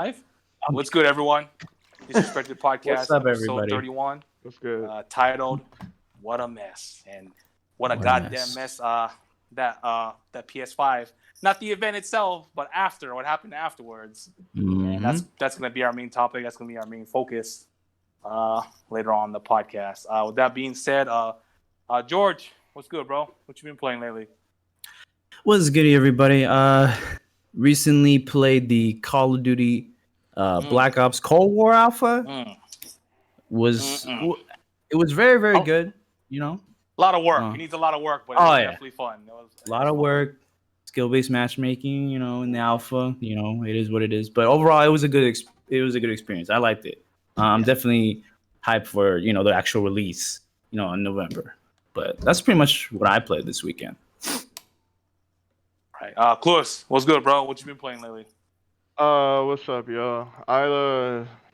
Live. What's good, everyone? Disrespected Podcast, What's up, episode everybody? 31, That's good. titled "What a Mess" and what a What a goddamn mess. mess. That PS5, not the event itself, but after what happened afterwards. And that's gonna be our main topic. That's gonna be our main focus later on in the podcast. With that being said, George, what's good, bro? What you been playing lately? What's good, everybody? Recently played the Call of Duty Black Ops Cold War Alpha. It was very, very good. You know, A lot of work. It needs a lot of work, but it was definitely fun. A lot of work, skill-based matchmaking. You know, in the alpha. You know, it is what it is. But overall, it was a good experience. I liked it. I'm definitely hyped for the actual release. In November. But that's pretty much what I played this weekend. Right. Cluis, what's good, bro? What you been playing lately? What's up, y'all?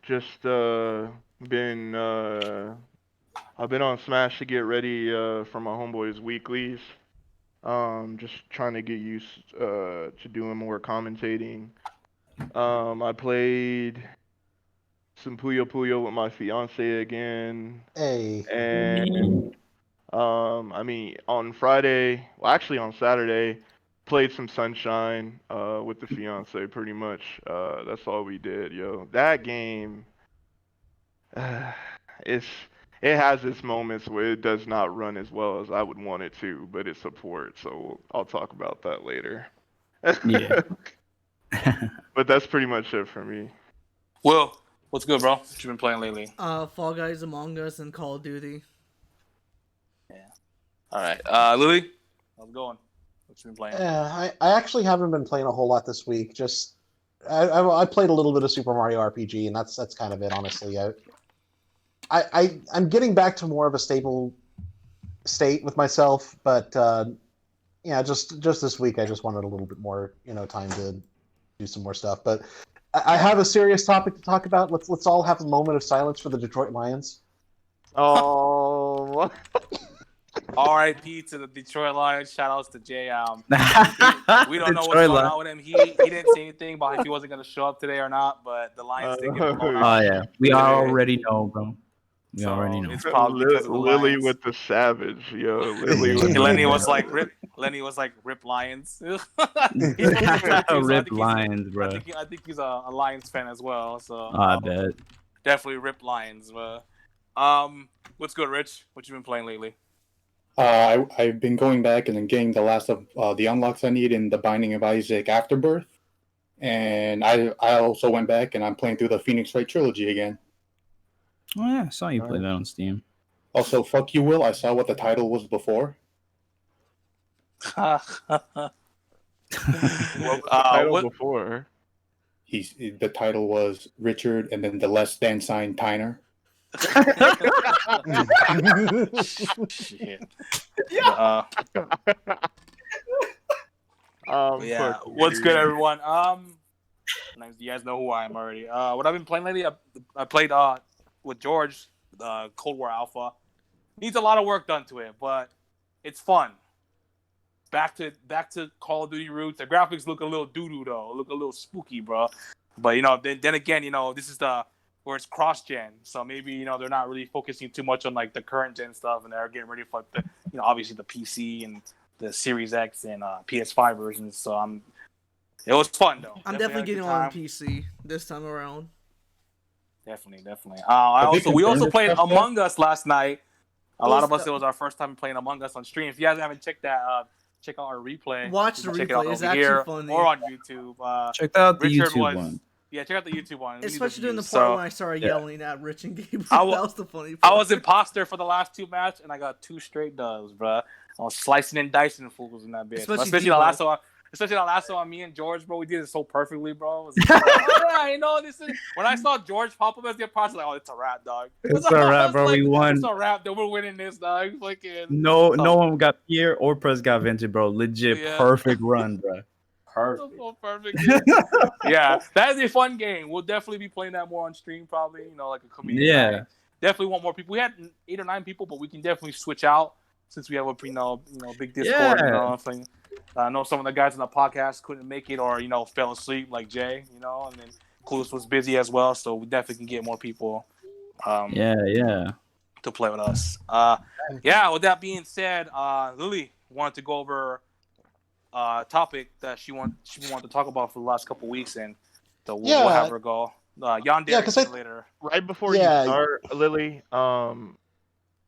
Just I've been on Smash to get ready for my homeboys' weeklies. Just trying to get used to doing more commentating. I played some Puyo Puyo with my fiance again. Hey. And on Friday, well, actually on Saturday, played some Sunshine with the fiance. Pretty much, that's all we did, yo. That game, it has its moments where it does not run as well as I would want it to, but it supports. So I'll talk about that later. Yeah. But that's pretty much it for me. Will, what's good, bro? What you been playing lately? Fall Guys, Among Us, and Call of Duty. All right. Lily, how's it going? What you been playing? Yeah, I actually haven't been playing a whole lot this week. Just I played a little bit of Super Mario RPG, and that's kind of it, honestly. I'm getting back to more of a stable state with myself, but just this week I just wanted a little bit more time to do some more stuff. But I have a serious topic to talk about. Let's all have a moment of silence for the Detroit Lions. Oh. R.I.P. to the Detroit Lions. Shout outs to Jay. We don't know what's Detroit going on with him. He didn't say anything about if he wasn't going to show up today or not, but the Lions did get blown Oh out. yeah, we already know, bro. We So, already know. It's probably because of the Lily Lions. with the savage, yo. Lily with Lenny was like, rip Lions. Rip Lions, bro. I think he's a Lions fan as well. So I bet. definitely rip Lions. What's good, Rich? What you been playing lately? I've been going back and then getting the last of the unlocks I need in the Binding of Isaac Afterbirth, and I also went back and I'm playing through the Phoenix Wright trilogy again. Oh yeah, I saw you play that on Steam. Also, fuck you, Will. I saw what the title was before. What was the title before? The title was Richard, and then the less than sign Tyner. Shit. Fuck What's you. good, everyone? You guys know who I am already. What I've been playing lately, I played with George, Cold War Alpha. Needs a lot of work done to it, but it's fun. Back to Call of Duty roots. The graphics look a little doo-doo though. Look a little spooky, bro. But then again, this is where it's cross-gen, so maybe they're not really focusing too much on like the current gen stuff, and they're getting ready for the obviously the PC and the Series X and PS5 versions. So it was fun though. I'm definitely getting on PC this time around. Definitely. We also played Among Us last night. A lot of us, it was our first time playing Among Us on stream. If you guys haven't checked that, check out our replay. Watch the Check it out replay. It's over actually here funny. or on YouTube. Check out the Richard YouTube one. Yeah, check out the YouTube one. Especially during the part when I started yelling at Rich and Gabriel. That was the funny I part. was imposter for the last two matches, and I got 2 straight dubs, bro. I was slicing and dicing fools in that bitch. Especially the last one. Especially the last one, me and George, bro, we did it so perfectly, bro. It was like, I know this is. When I saw George pop up as the imposter, like, oh, it's a wrap, dog. It's a wrap, bro. We won. It's a wrap, though. We're winning this, dog. Fucking. No one got Pierre or Press got vented, bro. Legit perfect run, bro. Perfect. So perfect. Yeah, that is a fun game. We'll definitely be playing that more on stream, probably. Like a community. Yeah. Definitely want more people. We had 8 or 9 people, but we can definitely switch out since we have a big Discord. Yeah. I know some of the guys on the podcast couldn't make it or fell asleep like Jay. And then Clueless was busy as well, so we definitely can get more people. Yeah. To play with us. With that being said, Lily wanted to go over a topic that she wanted to talk about for the last couple weeks, and so we'll have her go. Yandere Simulator. Right before you start, Lily,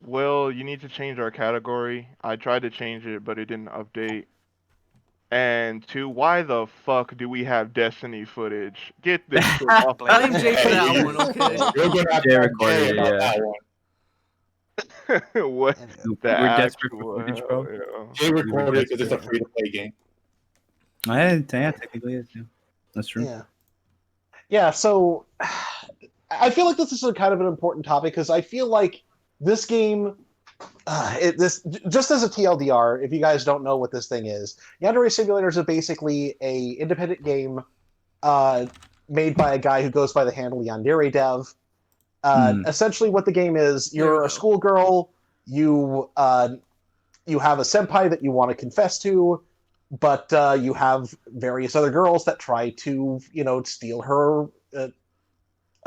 Will, you need to change our category. I tried to change it, but it didn't update. And 2, why the fuck do we have Destiny footage? Get this shit off. Blame Jay for that one, okay? You're gonna have Jay to recorded about it, that one. What? We're desperate for footage, bro. Jay recorded because it's a free-to-play game. Yeah, technically, yeah. That's true. Yeah. So I feel like this is a kind of an important topic because I feel like this game, just as a TLDR, if you guys don't know what this thing is, Yandere Simulator is basically a independent game made by a guy who goes by the handle Yandere Dev. Essentially, what the game is, you're a schoolgirl. You have a senpai that you want to confess to, but you have various other girls that try to,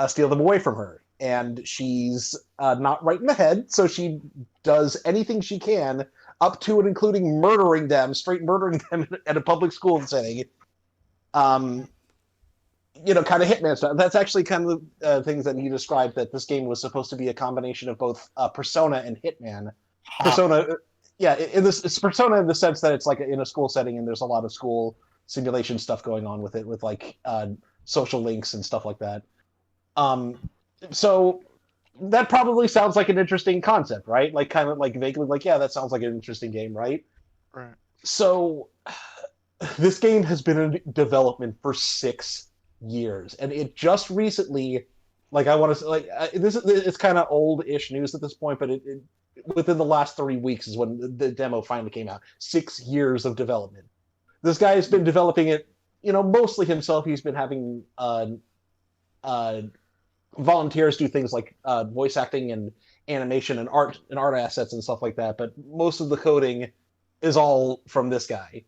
steal them away from her. And she's not right in the head, so she does anything she can, up to and including straight murdering them at a public school setting. Kind of Hitman stuff. That's actually kind of the things that he described, that this game was supposed to be a combination of both Persona and Hitman. Persona, it's Persona in the sense that it's like in a school setting, and there's a lot of school simulation stuff going on with it, with like social links and stuff like that. So that probably sounds like an interesting concept, right? Like kind of like vaguely like, yeah, that sounds like an interesting game, right? Right. So this game has been in development for 6 years, and it just recently, it's kind of old-ish news at this point, but it within the last 3 weeks is when the demo finally came out. 6 years of development. This guy has been developing it, mostly himself. He's been having volunteers do things like voice acting and animation and art assets and stuff like that, but most of the coding is all from this guy.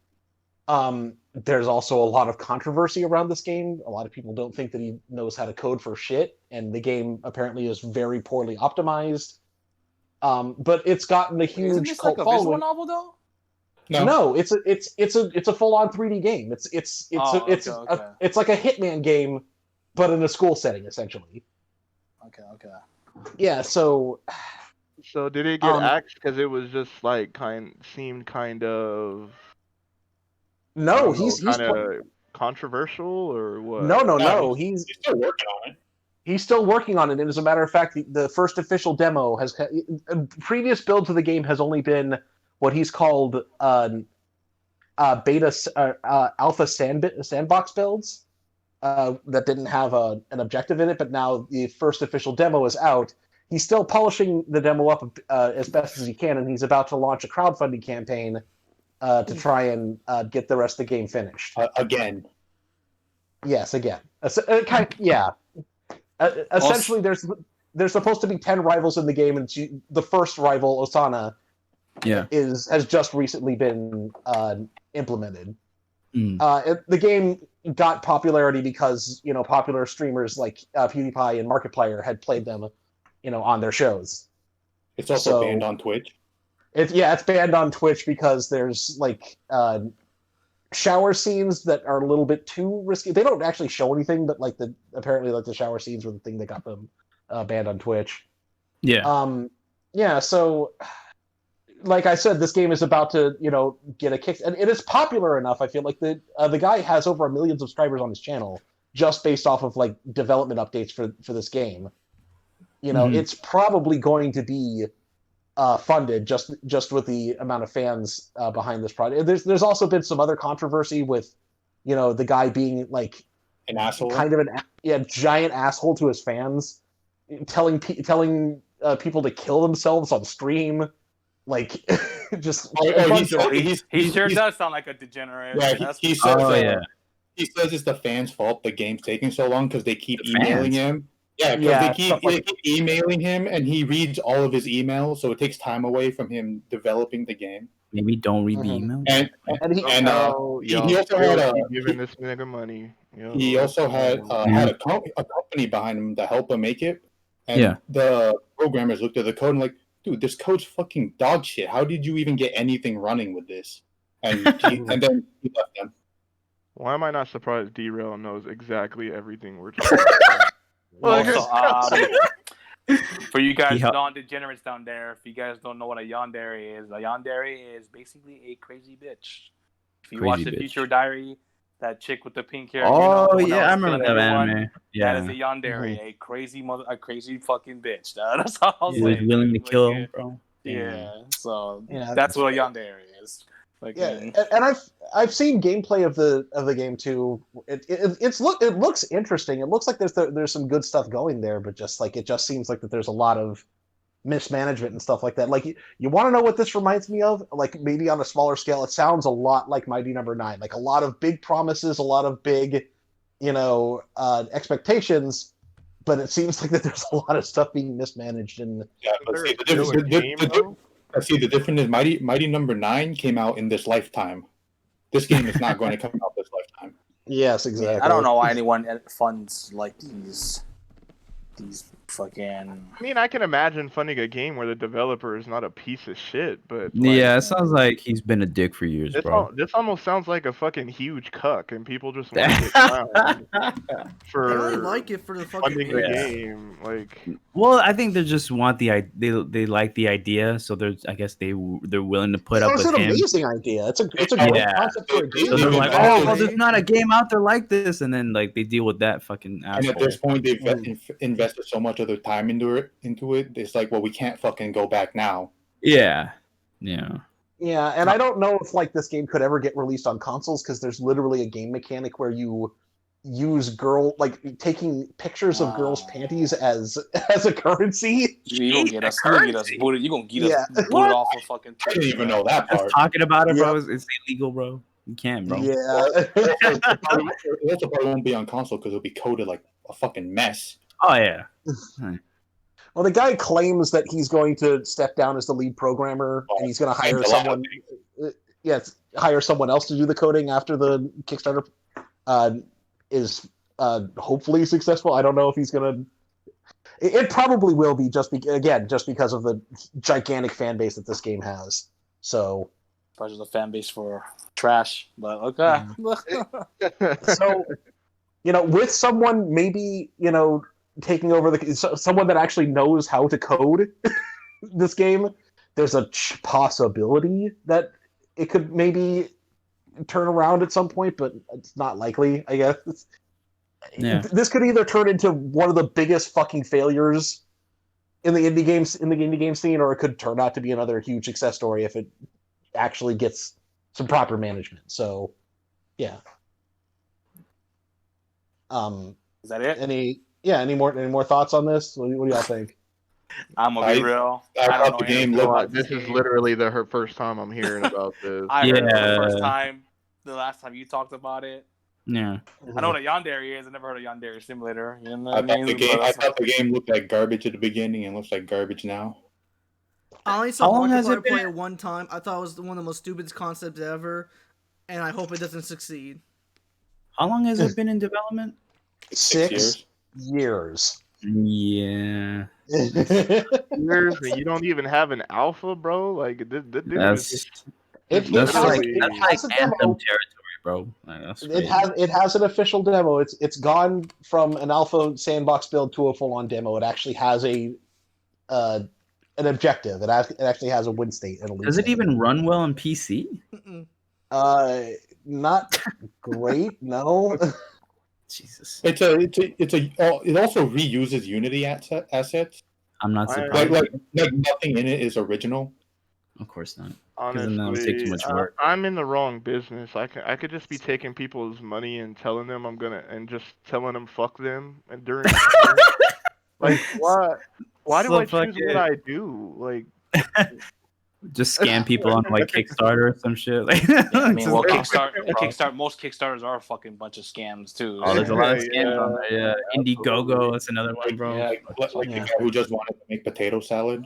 There's also a lot of controversy around this game. A lot of people don't think that he knows how to code for shit, and the game apparently is very poorly optimized. But it's gotten a huge Isn't this cult like a following. visual novel though? No, it's a full-on 3D game. It's like a Hitman game, but in a school setting, essentially. Okay. Yeah. So did it get axed because it was just like seemed kind of he's kind of controversial or what? No. He's still working on it. He's still working on it, and as a matter of fact, the first official demo previous build to the game has only been what he's called alpha sandbox builds that didn't have an objective in it. But now the first official demo is out. He's still polishing the demo up as best as he can, and he's about to launch a crowdfunding campaign to try and get the rest of the game finished. Again. Yes, again. Essentially, there's supposed to be 10 rivals in the game, and the first rival, Osana, has just recently been implemented. The game got popularity because popular streamers like PewDiePie and Markiplier had played them, on their shows. It's also banned on Twitch. It's banned on Twitch because there's like shower scenes that are a little bit too risky. They don't actually show anything, but apparently the shower scenes were the thing that got them banned on Twitch. Yeah. So, like I said, this game is about to get a kick, and it is popular enough. I feel like the guy has over 1 million subscribers on his channel just based off of like development updates for this game. It's probably going to be funded just with the amount of fans behind this project. There's also been some other controversy with, the guy being like an asshole, kind of giant asshole to his fans, telling people to kill themselves on stream, like just. He sure does sound like a degenerate. Yeah, he says it's the fans' fault the game's taking so long because they keep emailing him. Yeah, because they keep emailing him, and he reads all of his emails, so it takes time away from him developing the game. Maybe don't read the email. He also had giving this nigga money. Yo, He also had a company behind him to help him make it. And Yeah. the programmers looked at the code and like, dude, this code's fucking dog shit. How did you even get anything running with this? And then he left them. Why am I not surprised Derail knows exactly everything we're talking about? Also, for you guys He- non-degenerates down there, if you guys don't know what a yandere is, a yandere is basically a crazy bitch. If you Crazy watch the bitch. Future Diary, that chick with the pink hair. Oh the one yeah, I was remember killing that everyone, anime. Yeah. That is a yandere, a crazy fucking bitch. That's all I'll He was say. willing to dude. kill, Like, bro. yeah, so Yeah. that's what a yandere is. Like, Yeah, and I've seen gameplay of the game too. It looks interesting. It looks like there's some good stuff going there, but just like it just seems like that there's a lot of mismanagement and stuff like that. Like you want to know what this reminds me of? Like maybe on a smaller scale, it sounds a lot like Mighty Number 9. Like a lot of big promises, a lot of big, expectations, but it seems like that there's a lot of stuff being mismanaged and Yeah, but There see, is the still a difference, game, though? the difference is Mighty Number 9 came out in this lifetime. This game is not going to come out this lifetime. yes, exactly. I don't know why anyone funds like these fucking. I mean, I can imagine funding a game where the developer is not a piece of shit, but Yeah, it sounds like he's been a dick for years, bro. this almost sounds like a fucking huge cuck, and people just want to get clowned I for only like it for the fucking funding the Yeah. game. Like, Well, I think they just want they like the idea, so I guess they're willing to put up it's with an him. amazing idea. It's a great Yeah. concept for a game. So they're like, Yeah. oh, well, there's not a game out there like this, and then like they deal with that fucking And asshole. at this point, they've invested so much of their time into it. It's like, well, we can't fucking go back now. Yeah. Yeah, and I don't know if like this game could ever get released on consoles because there's literally a game mechanic where you use taking pictures of girls' panties as a currency. You gonna get us booted. You gonna get us booted What? off of fucking. I didn't even know that Just part. talking about it, bro, Yep. it's illegal, bro. You can't, bro. Yeah. It also probably won't be on console because it'll be coded like a fucking mess. Oh yeah. Well, the guy claims that he's going to step down as the lead programmer, and he's going to hire someone. Hire someone else to do the coding after the Kickstarter is hopefully successful. I don't know if he's going to. It probably will be just because of the gigantic fan base that this game has. So, Probably the fan base for trash, but okay. so with someone maybe taking over someone that actually knows how to code this game, there's a possibility that it could maybe turn around at some point, but it's not likely, I guess. Yeah. This could either turn into one of the biggest fucking failures in the indie game scene, or it could turn out to be another huge success story if it actually gets some proper management. So, yeah. Is that it? Any more thoughts on this? What do y'all think? I'm gonna be real. I don't thought know the game anything looked- about This is game. literally her first time I'm hearing about this. I heard it for the Yeah. first time. The last time you talked about it. Yeah. I know what a yandere is. I never heard of yandere simulator. You know I what thought mean? the game. But I thought the game looked like garbage at the beginning and looks like garbage now. I only saw How long has Markiplier it been? play it one time. I thought it was one of the most stupid concepts ever, and I hope it doesn't succeed. How long has it been in development? 6 years. Yeah. Seriously, you don't even have an alpha, bro. Like this dude is That's That's like like- Anthem territory, bro. Like, that's It crazy. has an official demo. It's gone from an alpha sandbox build to a full on demo. It actually has an objective. It actually has a win state and a lose Does it state. even run well on PC? Not great. No. Jesus. It also reuses Unity assets. I'm not I- surprised. Like nothing in it is original. Of course not. honestly. then that would take too much work. I'm in the wrong business. I could just be taking people's money and telling them just telling them fuck them and during. Like what? Why do So I choose fucking- what I do? Like Just scam people on like Kickstarter or some shit. Like, I mean, well, just- most Kickstarters are a fucking bunch of scams too. Oh, there's a lot of Yeah, scams on there. Yeah, Indiegogo, that's another one, bro. Yeah. Like the guy who just wanted to make potato salad.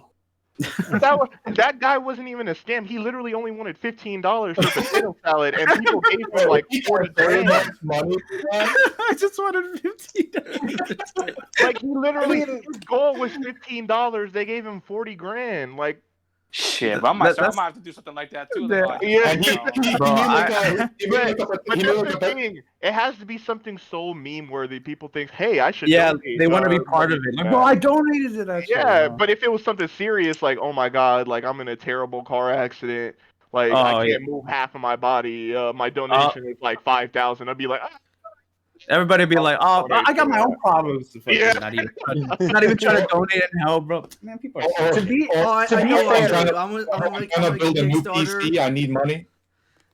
That guy wasn't even a scam. He literally only wanted $15 for potato salad, and people gave him like 40 grand. money for that? I just wanted 15. Like he literally, his goal was $15. They gave him 40 grand. Like, Shit, but I might have to do something like that too. Yeah. And he Bro, made like a, he made like a, but he made that's like the a, thing. It has to be something so meme worthy. People think, hey, I should. Yeah, donate, they want to be part of it. Like, bro, I donated to that. Yeah, but if it was something serious, like, oh my god, like I'm in a terrible car accident, like I can't move half of my body, my donation is like 5,000. I'd be like, everybody be like, oh, I got my own problems. Yeah. Not even trying to donate and help, bro. Man, people are. To be I'm I'm trying to build a new PC. I need money.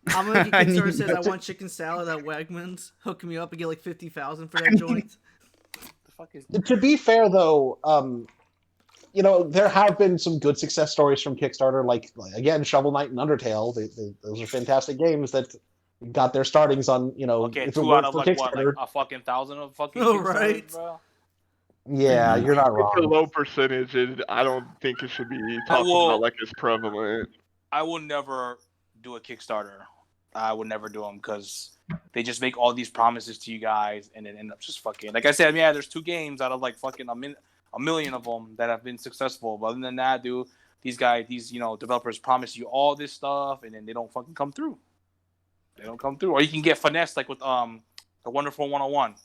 I'm gonna get I need Kickstarter says I that. want chicken salad at Wegmans. Hook me up and get like 50,000 for that joint. The fuck is To be fair, though, there have been some good success stories from Kickstarter, like again, Shovel Knight and Undertale. Those are fantastic games that got their startings on, okay? if it 2 worked out of for like what, Kickstarter. like a fucking 1,000 of fucking. Oh, Kickstarters, right. Bro? Yeah, you're not it's a wrong. low percentage, and I don't think it should be talked will- about like it's prevalent. I will never do a Kickstarter. I would never do them because they just make all these promises to you guys and then end up just fucking. Like I said, yeah, there's 2 games out of like fucking a million of them that have been successful. But other than that, dude, these developers promise you all this stuff and then they don't fucking come through. They don't come through. Or you can get finessed like with the Wonderful 101.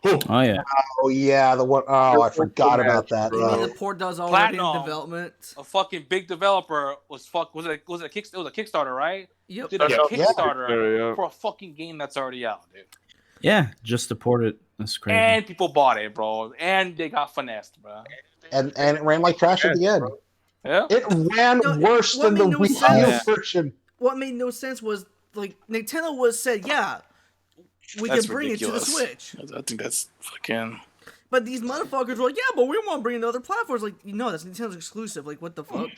Oh yeah. Oh yeah, the one oh I forgot about that. You mean Yeah. the port does already in Platinum. development? A fucking big developer was it a Kickstarter, right? Yep. Did a Yeah. Kickstarter Yeah. for a fucking game that's already out, dude. Yeah, just support it. That's crazy. And people bought it, bro. And they got finessed, bro. And it ran like trash at the end. Yeah. It ran No, worse what than the made no Wii sense- U version. What made no sense was like Nintendo said, yeah, we That's can bring it to the ridiculous. Switch. I think that's fucking. But these motherfuckers were like, yeah, but we want to bring it to other platforms. Like, that's Nintendo's exclusive. Like, what the fuck?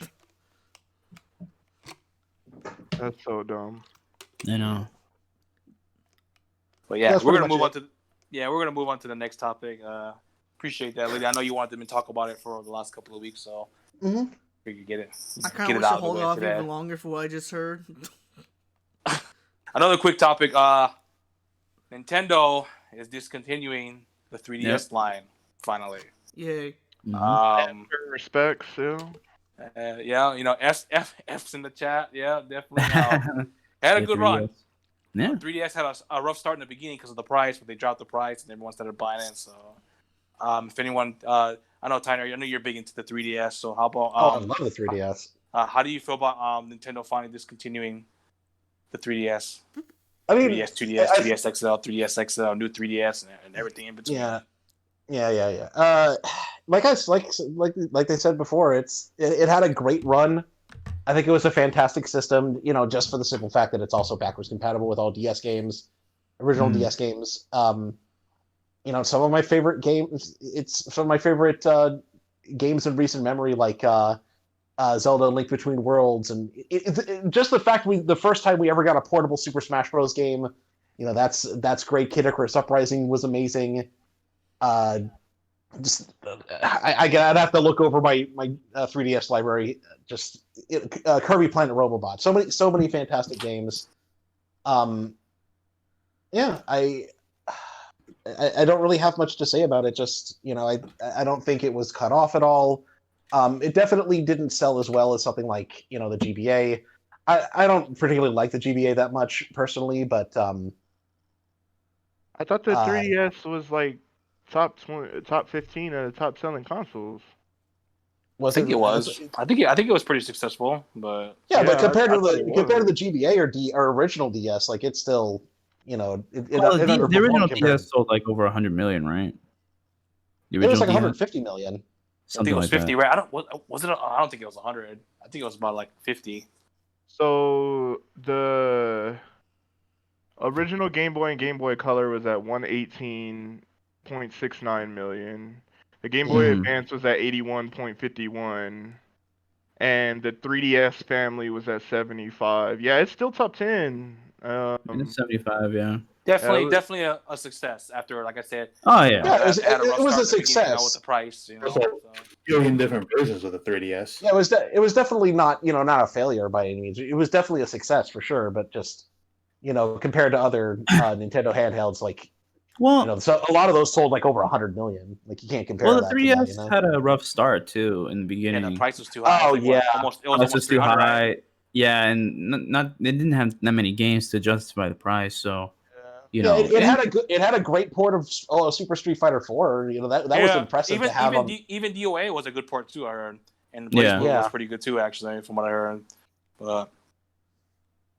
That's so dumb. You know. But yeah, That's we're pretty gonna much move on to the next topic. Appreciate that, lady. I know you wanted me to talk about it for the last couple of weeks, so Mhm. we could get it. I kind Get of it wish to out of the hold way off today. even longer for what I just heard. Another quick topic. Nintendo is discontinuing the 3DS line finally. Yay. Um, Respect, still. yeah, F's in the chat. Yeah, definitely. Had a good run. Yeah. 3DS had a rough start in the beginning because of the price, but they dropped the price and everyone started buying it. So, if anyone, I know Tyner, I know you're big into the 3DS. So how about I love the 3DS. how do you feel about Nintendo finally discontinuing the 3DS? I mean, 3DS, 2DS, I- 3DS XL, 3DS XL, new 3DS, and everything in between. Yeah. Like they said before, it had a great run. I think it was a fantastic system, just for the simple fact that it's also backwards compatible with all DS games, original DS games. Some of my favorite games. It's some of my favorite games in recent memory, like Zelda: Link Between Worlds, and just the fact the first time we ever got a portable Super Smash Bros. Game, that's great. Kid Icarus Uprising was amazing. I'd have to look over my 3DS library. Kirby Planet Robobot. So many fantastic games. Yeah, I don't really have much to say about it. Just I don't think it was cut off at all. It definitely didn't sell as well as something like the GBA. I don't particularly like the GBA that much personally, but I thought the 3DS was like top 15 of the top selling consoles. I think it was. I think it was pretty successful, but Yeah, but compared I to thought it the GBA or original DS, like it's still the The original DS sold like over 100 million, right? The It was like DS? 150 million. I think Something it was like 50, that. right? I don't think it was 100. I think it was about like 50. So the original Game Boy and Game Boy Color was at 118.69 million. The Game Boy Advance was at 81.51, and the 3DS family was at 75. Yeah, it's still top 10. It's 75, yeah. Definitely a success after, like I said. Oh yeah. Yeah, it was had a rough a start in the beginning, success. with the price, So- billion different versions of the 3DS. Yeah, it was definitely not not a failure by any means. It was definitely a success for sure, but just compared to other Nintendo handhelds, like Well, so a lot of those sold like over 100 million. Like you can't compare well, the that 3DS to that. had a rough start too in the Yeah, beginning. the price was too high. Oh, It was like, yeah. it was Price almost was too 300, high. right? Yeah, and not they didn't have that many games to justify the price. So It had a great port of Super Street Fighter 4. That was impressive even to have. even DOA was a good port too. I heard, and Yeah. Blaze Blue was pretty good too, actually, from what I heard. But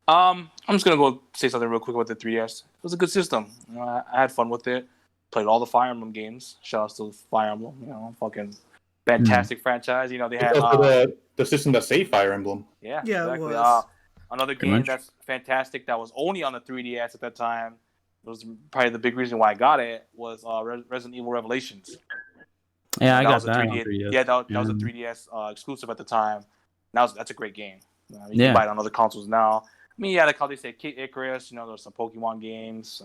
I'm just gonna go say something real quick about the 3DS. It was a good system. I had fun with it. Played all the Fire Emblem games. Shout out to Fire Emblem. Fucking fantastic franchise. They had The system that saved Fire Emblem. Yeah, it exactly. was. Another Pretty game much. that's fantastic that was only on the 3DS at that time. It was probably the big reason why I got it was Resident Evil Revelations. yeah, I That got was a that. 3DS. On 3DS. Yeah, that was a Yeah. 3DS exclusive at the time. That's a great game. You Yeah. can buy it on other consoles now. I mean, like how they say Kid Icarus. There's some Pokemon games.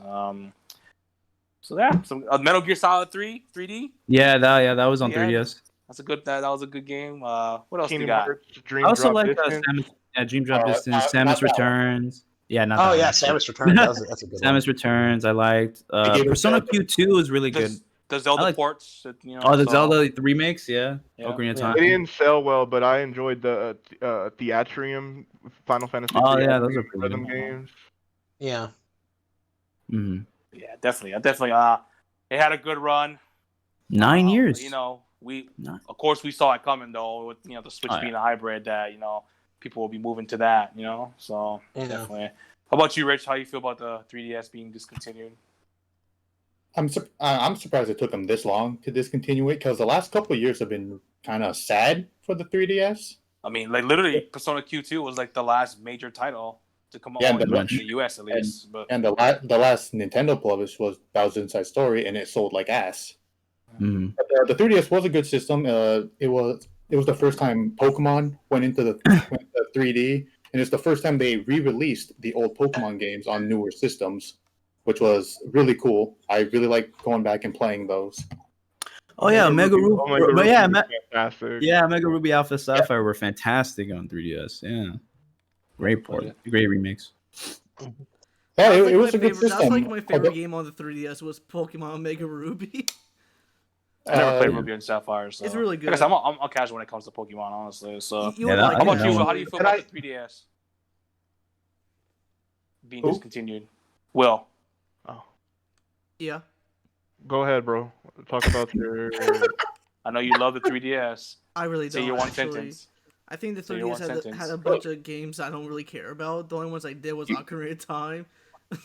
So yeah, some Metal Gear Solid 3 3D. Yeah, that was on Yeah. 3DS. That was a good game. What else do you Kingdom got? Hearts, Dream I also Drop like Distance. Dream Drop Distance, not Samus that one. Returns. Yeah, not Oh that yeah, one. Samus Returns. That's a good one. Samus Returns. I liked. gave it Persona a- Q2 was really good. The Zelda I like- ports. Oh, the so- Zelda remakes. Yeah, Yeah. Ocarina of Yeah. Time. They didn't sell well, but I enjoyed the Theatrium Final Fantasy. Oh, yeah, Theatrium those are pretty rhythm good. games. Yeah. Mhm. Yeah, definitely. It had a good run. 9 years. We Nine. of course we saw it coming though with the Switch Oh, yeah. being a hybrid that people will be moving to that. So Yeah. definitely. How about you, Rich? How you feel about the 3DS being discontinued? I'm surprised it took them this long to discontinue it because the last couple of years have been kind of sad for the 3DS. I mean, like literally, Persona Q2 was like the last major title to come out Yeah, in the the US at least. But And the last Nintendo publish was Bowser's Inside Story, and it sold like ass. Mhm. But, the 3DS was a good system. It was the first time Pokemon went into the 3D, and it's the first time they re-released the old Pokemon games on newer systems, which was really cool. I really like going back and playing those. Oh yeah, Mega Ruby. But yeah, fantastic. yeah, Mega Ruby Alpha Sapphire were fantastic on 3DS. Yeah, great port, great remix. Yeah, That's it was a good That's system. like my favorite game on the 3DS was Pokemon Mega Ruby. I never played yeah. Ruby and Sapphire. So. It's really Like I good. said, I'm casual when it comes to Pokemon, honestly. So You Yeah, would that- like how it, about you? know. How do you feel Can about I- the 3DS being Who? discontinued? Will. Yeah. Go ahead, bro. Talk about your. I know you love the 3DS. I really Say don't. your one actually. sentence. I think the Say your 3DS one had sentence. a bunch of games I don't really care about. The only ones I did was Ocarina of Time.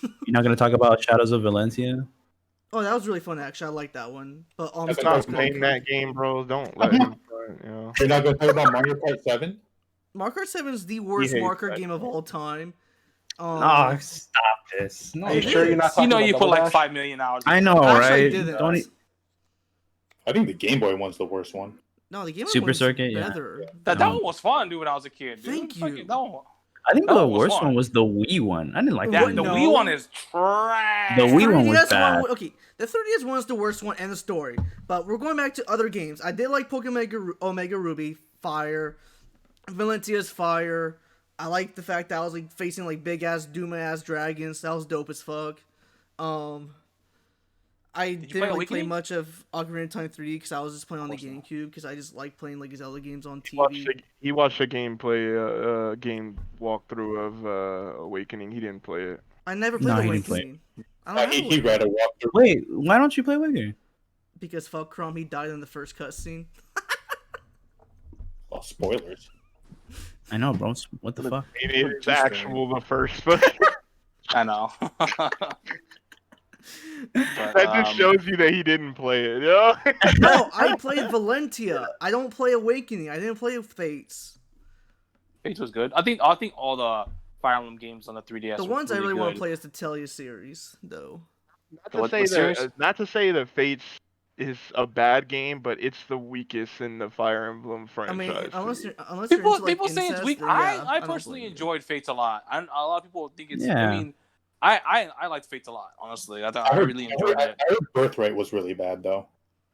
You're not gonna talk about Shadows of Valencia? Oh, that was really fun actually. I like that one. But Let's That's not awesome. name that game, bro. Don't let him. You're not going to talk about Mario Kart 7? Mario Kart 7 is the worst hates Mario Kart that game of all time. Stop this! No, Are you It sure you're not is. talking You about put Double like Dash? 5 million hours. I know, Actually, I right? didn't. Don't I think the Game Boy one's the worst one. No, the Game Boy Super one's Circuit, yeah. better. That No. one was fun, dude, when I was a kid. Dude. Thank you. That one, I think That the one was worst fun. one was the Wii one. I didn't like that, that. the No. Wii one is trash. The Wii one was 3DS bad. okay, the 3DS one is the worst one and the story. But we're going back to other games. I did like Pokemon Omega Ruby, Fire, Valentia's Fire. I like the fact that I was like facing like big ass Doom ass dragons. That was dope as fuck. I you didn't play really play Awakening? much of Ocarina of Time 3D because I was just playing on the GameCube because I just like playing like Zelda games on TV. He watched a gameplay, game walkthrough of Awakening. He didn't play it. I never played No, he didn't play Awakening. I don't He, know he read a walkthrough. Wait, why don't you play Wigger? because fuck Crom, he died in the first cutscene. Oh, spoilers. I know, bro. What the fuck? Maybe it's Interesting. actual the first, but I know. that just shows you that he didn't play it. Yeah. No, I played Valentia. I don't play Awakening. I didn't play Fates. Fates was good. I think all the Fire Emblem games on the 3DS. The were ones I really want to good. play is the Telia series, though. What series? Not to say that Fates is a bad game, but it's the weakest in the Fire Emblem I franchise. mean, unless for me. you're, unless you're People into, like, people say it's incest, weak. then, yeah, I don't personally blame you. enjoyed Fates a lot. A lot of people think it's. Yeah. I mean, I liked Fates a lot. Honestly, I really enjoyed I it. heard Birthright was really bad though.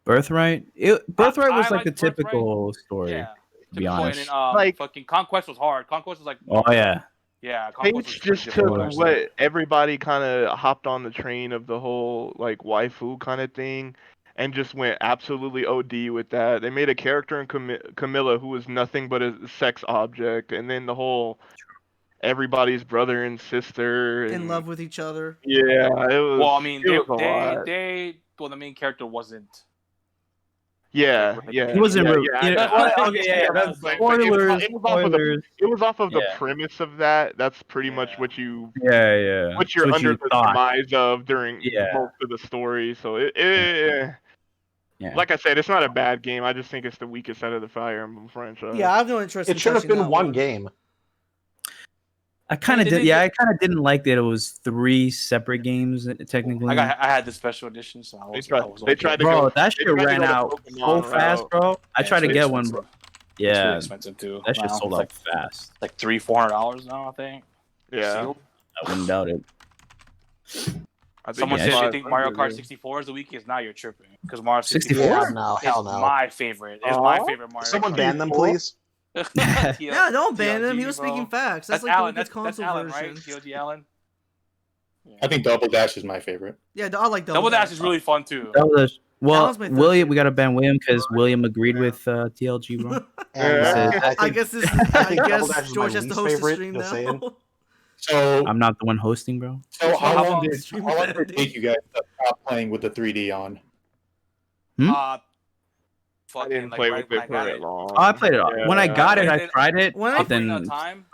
Birthright. Birthright was I like the liked Birthright. typical story. Yeah. To be Typical, honest. and then Like- fucking Conquest was hard. Conquest was like Oh yeah. yeah. They Conquest was just pretty took difficult, actually. what everybody kind of hopped on the train of the whole like waifu kind of thing, and just went absolutely OD with that. They made a character in Camilla who was nothing but a sex object, and then the whole everybody's brother and sister In and, love with each other. Yeah, it was. Well, I mean, it was a lot. well, the main character wasn't. Yeah, Like, yeah. He wasn't. yeah, really- yeah, yeah, I- well, okay, yeah. That's But spoilers. it was off of the Spoilers. it was off of the Yeah. premise of that. That's pretty much Yeah. what you Yeah, yeah. what you're That's under you the thought. surmise of during Yeah. most of the story. So Yeah. like I said, it's not a bad game. I just think it's the weakest out of the Fire Emblem franchise. Yeah, I have no interest. It in should have touching been that one game. I kind of They did. didn't Yeah, get- I kind of didn't like that it was 3 separate games technically. I had the special edition, so I was, tried- I was they okay. tried to Bro, go- that they shit tried to ran go the out Pokemon so route. fast, bro. I Yeah, tried to it's get really one. expensive. It's really Yeah, expensive too. that shit now. sold It's out fast. like $300-$400 now, I think. Yeah, Sealed. I wouldn't doubt it. I think Someone Yeah, said it's you think Mario 500, Kart 64 is the weakest. Now you're tripping because Mario 64? 64 Yeah, is no, hell no. my favorite. It's my Aw. favorite Mario. Someone Kart. ban them, please. Yeah, don't ban him. He TLG, was bro. speaking facts. That's That's, like Alan. the weakest That's console Alan, version. right? TLG Alan. I think Double Dash is my favorite. Yeah, I like Double Dash is really fun too. That was well, was my third William. We got to ban William because William agreed with TLG, bro. And, Yeah. I think- guess this. I I think Double guess Dash is my George has to least host the favorite, stream just now. saying. So, I'm not the one hosting, bro. so How how long long the did stream how long did it ending? take you guys to stop playing with the 3D on? I Fucking didn't like play right with when it I for got that it. long. Oh, I played it. When I got it, I Yeah. tried it. When I- but Ocarina then of Time.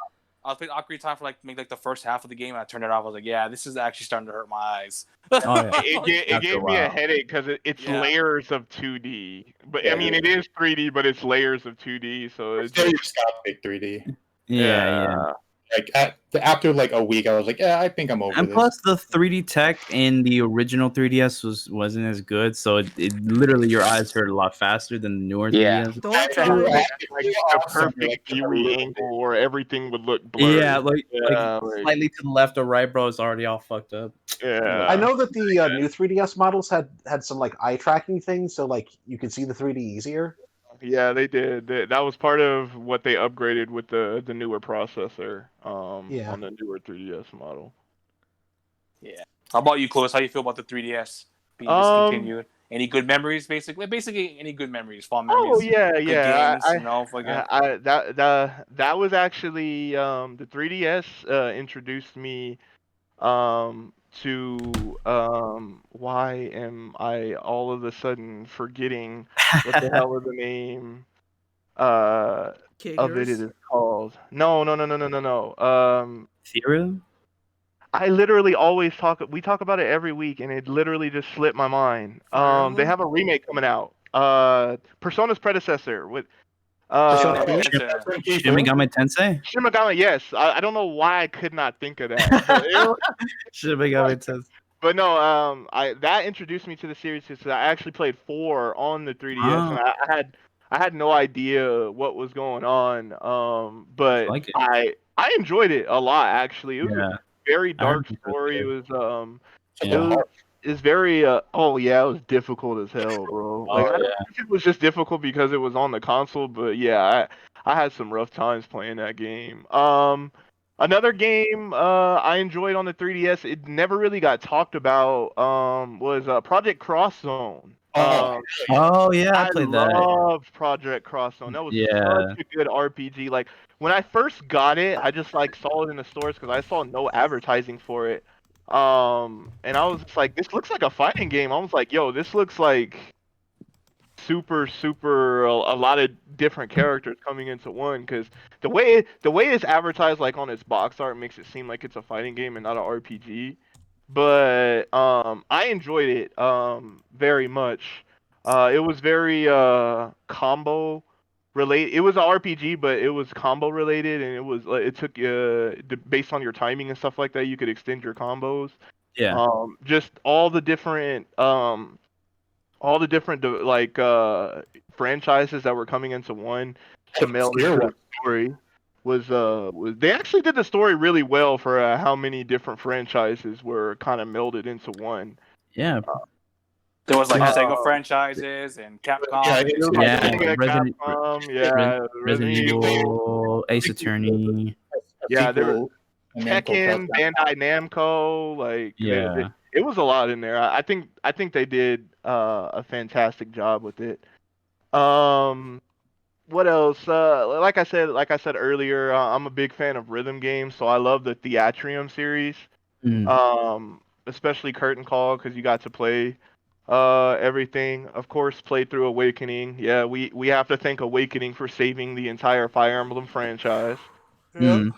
I was playing Ocarina of Time for like maybe like the first half of the game, and I turned it off. I was like, yeah, this is actually starting to hurt my eyes. Oh, yeah. It After gave a me a while. headache because it's Yeah. layers of 2D. But I Yeah. mean, it is 3D, but it's layers of 2D. So it's Still, you stopped big 3D. yeah. Like after like a week, I was like, yeah, I think I'm over And this. plus, the 3D tech in the original 3DS wasn't as good, so it literally your eyes hurt a lot faster than the newer Yeah. 3DS. Don't Like try. a perfect viewing angle where everything would look blurry. Yeah, like Yeah, like- slightly to the left or right, bro. It's already all fucked up. yeah. I know that the new 3DS models had some like eye tracking things, so like you could see the 3D easier. Yeah, they did. That was part of what they upgraded with the newer processor. Yeah. On the newer 3DS model. How about you, Clovis? How you feel about the 3DS being discontinued? Any good memories, basically? Basically, any good memories, fond memories. Oh yeah, Good yeah. games, you know, fucking- That was actually the 3DS introduced me to why am I all of a sudden forgetting what the hell is the name of it Kickers. is called? No. Theorem? I literally always we talk about it every week, and it literally just slipped my mind. Fire They Emblem? have a remake coming out. Persona's predecessor with Persona Yeah, Q? it's a- Shin Megami Tensei? Shin Megami. Yes, I don't know why I could not think of that. But, Shin Megami Tensei. but no, that introduced me to the series because I actually played 4 on the 3DS, Ah. and I had no idea what was going on. But Like it. I enjoyed it a lot actually. It was Yeah. a very I heard dark it was story. It good. was Yeah. It's very oh yeah, it was difficult as hell, bro. Like Oh, I don't yeah. think it was just difficult because it was on the console, but yeah, I had some rough times playing that game. Another game I enjoyed on the 3DS, it never really got talked about, was Project Cross Zone. Oh, Oh, yeah, I played that. loved Project Cross Zone. That was Yeah. such a good RPG. Like when I first got it, I just like saw it in the stores because I saw no advertising for it. And I was just like, this looks like a fighting game. I was like, yo, this looks like super a lot of different characters coming into one because the way it's advertised like on its box art makes it seem like it's a fighting game and not an RPG. But I enjoyed it very much. It was very combo related. It was an RPG, but it was combo related, and it took based on your timing and stuff like that, you could extend your combos. Yeah. Just all the different like franchises that were coming into one to meld Zero. into the story was they actually did the story really well for how many different franchises were kind of melded into one. Yeah. There was like Yeah. Sega franchises and Capcom. Yeah, It was Yeah, like Sega, Resident- Capcom, yeah, Resident Evil, Ace Attorney. Yeah, there Sequel, and Namco Tekken, Cup. Bandai Namco, like Yeah. it was a lot in there. I think they did a fantastic job with it. What else? Like I said earlier, I'm a big fan of rhythm games, so I love the Theatrium series. Especially Curtain Call because you got to play everything. Of course, played through Awakening. Yeah, we have to thank Awakening for saving the entire Fire Emblem franchise. Mm.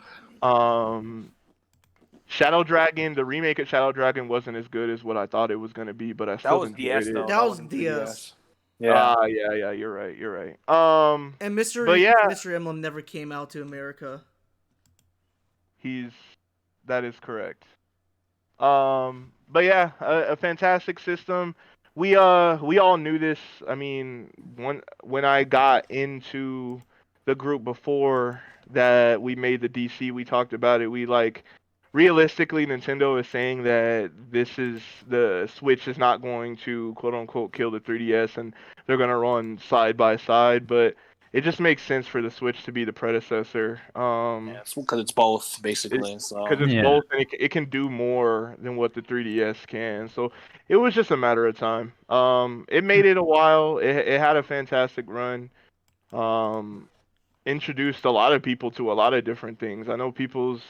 Shadow Dragon, the remake of Shadow Dragon wasn't as good as what I thought it was gonna be, but I That still was enjoyed DS it. though. That was wasn't DS. 3DS. Yeah. Yeah, you're right. And Mystery But yeah. Mystery Emblem never came out to America. That is correct. But yeah, a fantastic system. We all knew this. I mean, when I got into the group before that we made the DC, we talked about it. We like realistically Nintendo is saying that the Switch is not going to quote unquote kill the 3DS and they're gonna run side by side, but it just makes sense for the Switch to be the predecessor. Yeah, because it's both basically. So Because it's Yeah. both, and it can do more than what the 3DS can. So it was just a matter of time. It made it a while. It had a fantastic run. Introduced a lot of people to a lot of different things. I know people's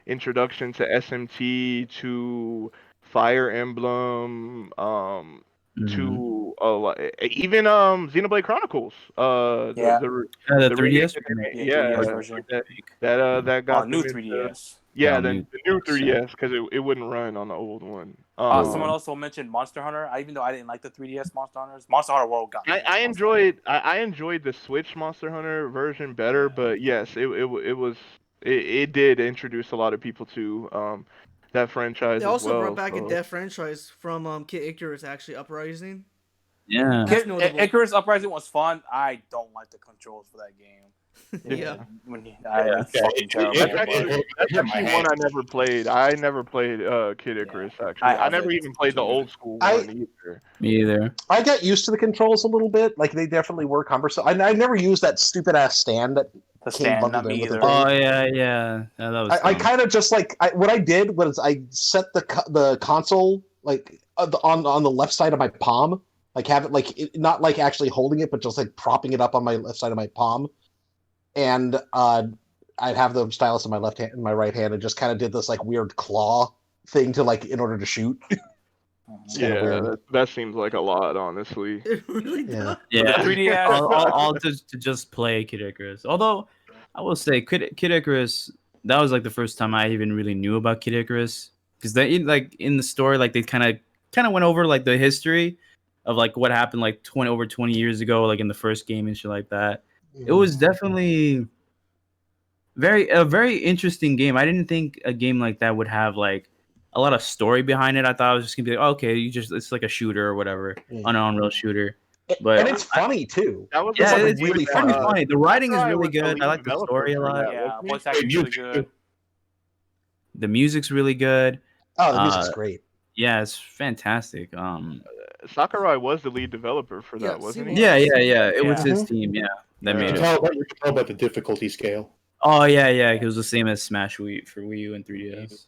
introduction to SMT, to Fire Emblem, to even Xenoblade Chronicles. Yeah. The 3DS. remake, Yeah, yeah, 3DS version. that got new them into- 3DS. Yeah, Yeah, the new new 3DS, 3DS because it wouldn't run on the old one. Someone also mentioned Monster Hunter. Even though I didn't like the 3DS Monster Hunters, Monster Hunter World got me. I enjoyed the Switch Monster Hunter version better, but yes, it did introduce a lot of people to that franchise They as also well. brought back so. a Death franchise from Kid Icarus, actually Uprising. Yeah. That's notable. Icarus Uprising was fun. I don't like the controls for that game. Yeah. It's fucking terrible. That's game, actually one I never played. I never played Kid Icarus actually. I I never haven't. even played the old school I- one either. Me either. I got used to the controls a little bit. Like they definitely were cumbersome. I never used that stupid ass stand that The came stand, bundled not in me with the either. thing. Oh yeah. That was. I dumb. kind of just like what I did was I set the console like on the left side of my palm, like have it like not like actually holding it, but just like propping it up on my left side of my palm, and I'd have the stylus in my left hand, in my right hand, and just kind of did this like weird claw thing to like in order to shoot. It's kinda Yeah, weird. that seems like a lot, honestly. It really Yeah. does. Yeah. The 3DS. all to just play Kid Icarus. Although I will say Kid Icarus, that was like the first time I even really knew about Kid Icarus, because they like in the story like they kind of went over like the history of like what happened like 20 years ago, like in the first game and shit like that. It was definitely a very interesting game. I didn't think a game like that would have like a lot of story behind it. I thought it was just gonna be like, okay, it's like a shooter or whatever, Yeah. an unreal shooter. But and it's funny too. That was yeah, the it's really really fun. funny. The writing is Sakurai really was the good. lead I like the developer story a for lot. that. Yeah, wasn't he? voice acting's really good. The music's really good. Oh, the music's Uh, great. Yeah, it's fantastic. Sakurai was the lead developer for Yeah, that, wasn't see, he? Yeah. It was Yeah. his team. Yeah, that Yeah. made You it. can tell by the difficulty scale. Oh yeah. It was the same as Smash Wii for Wii U and 3DS.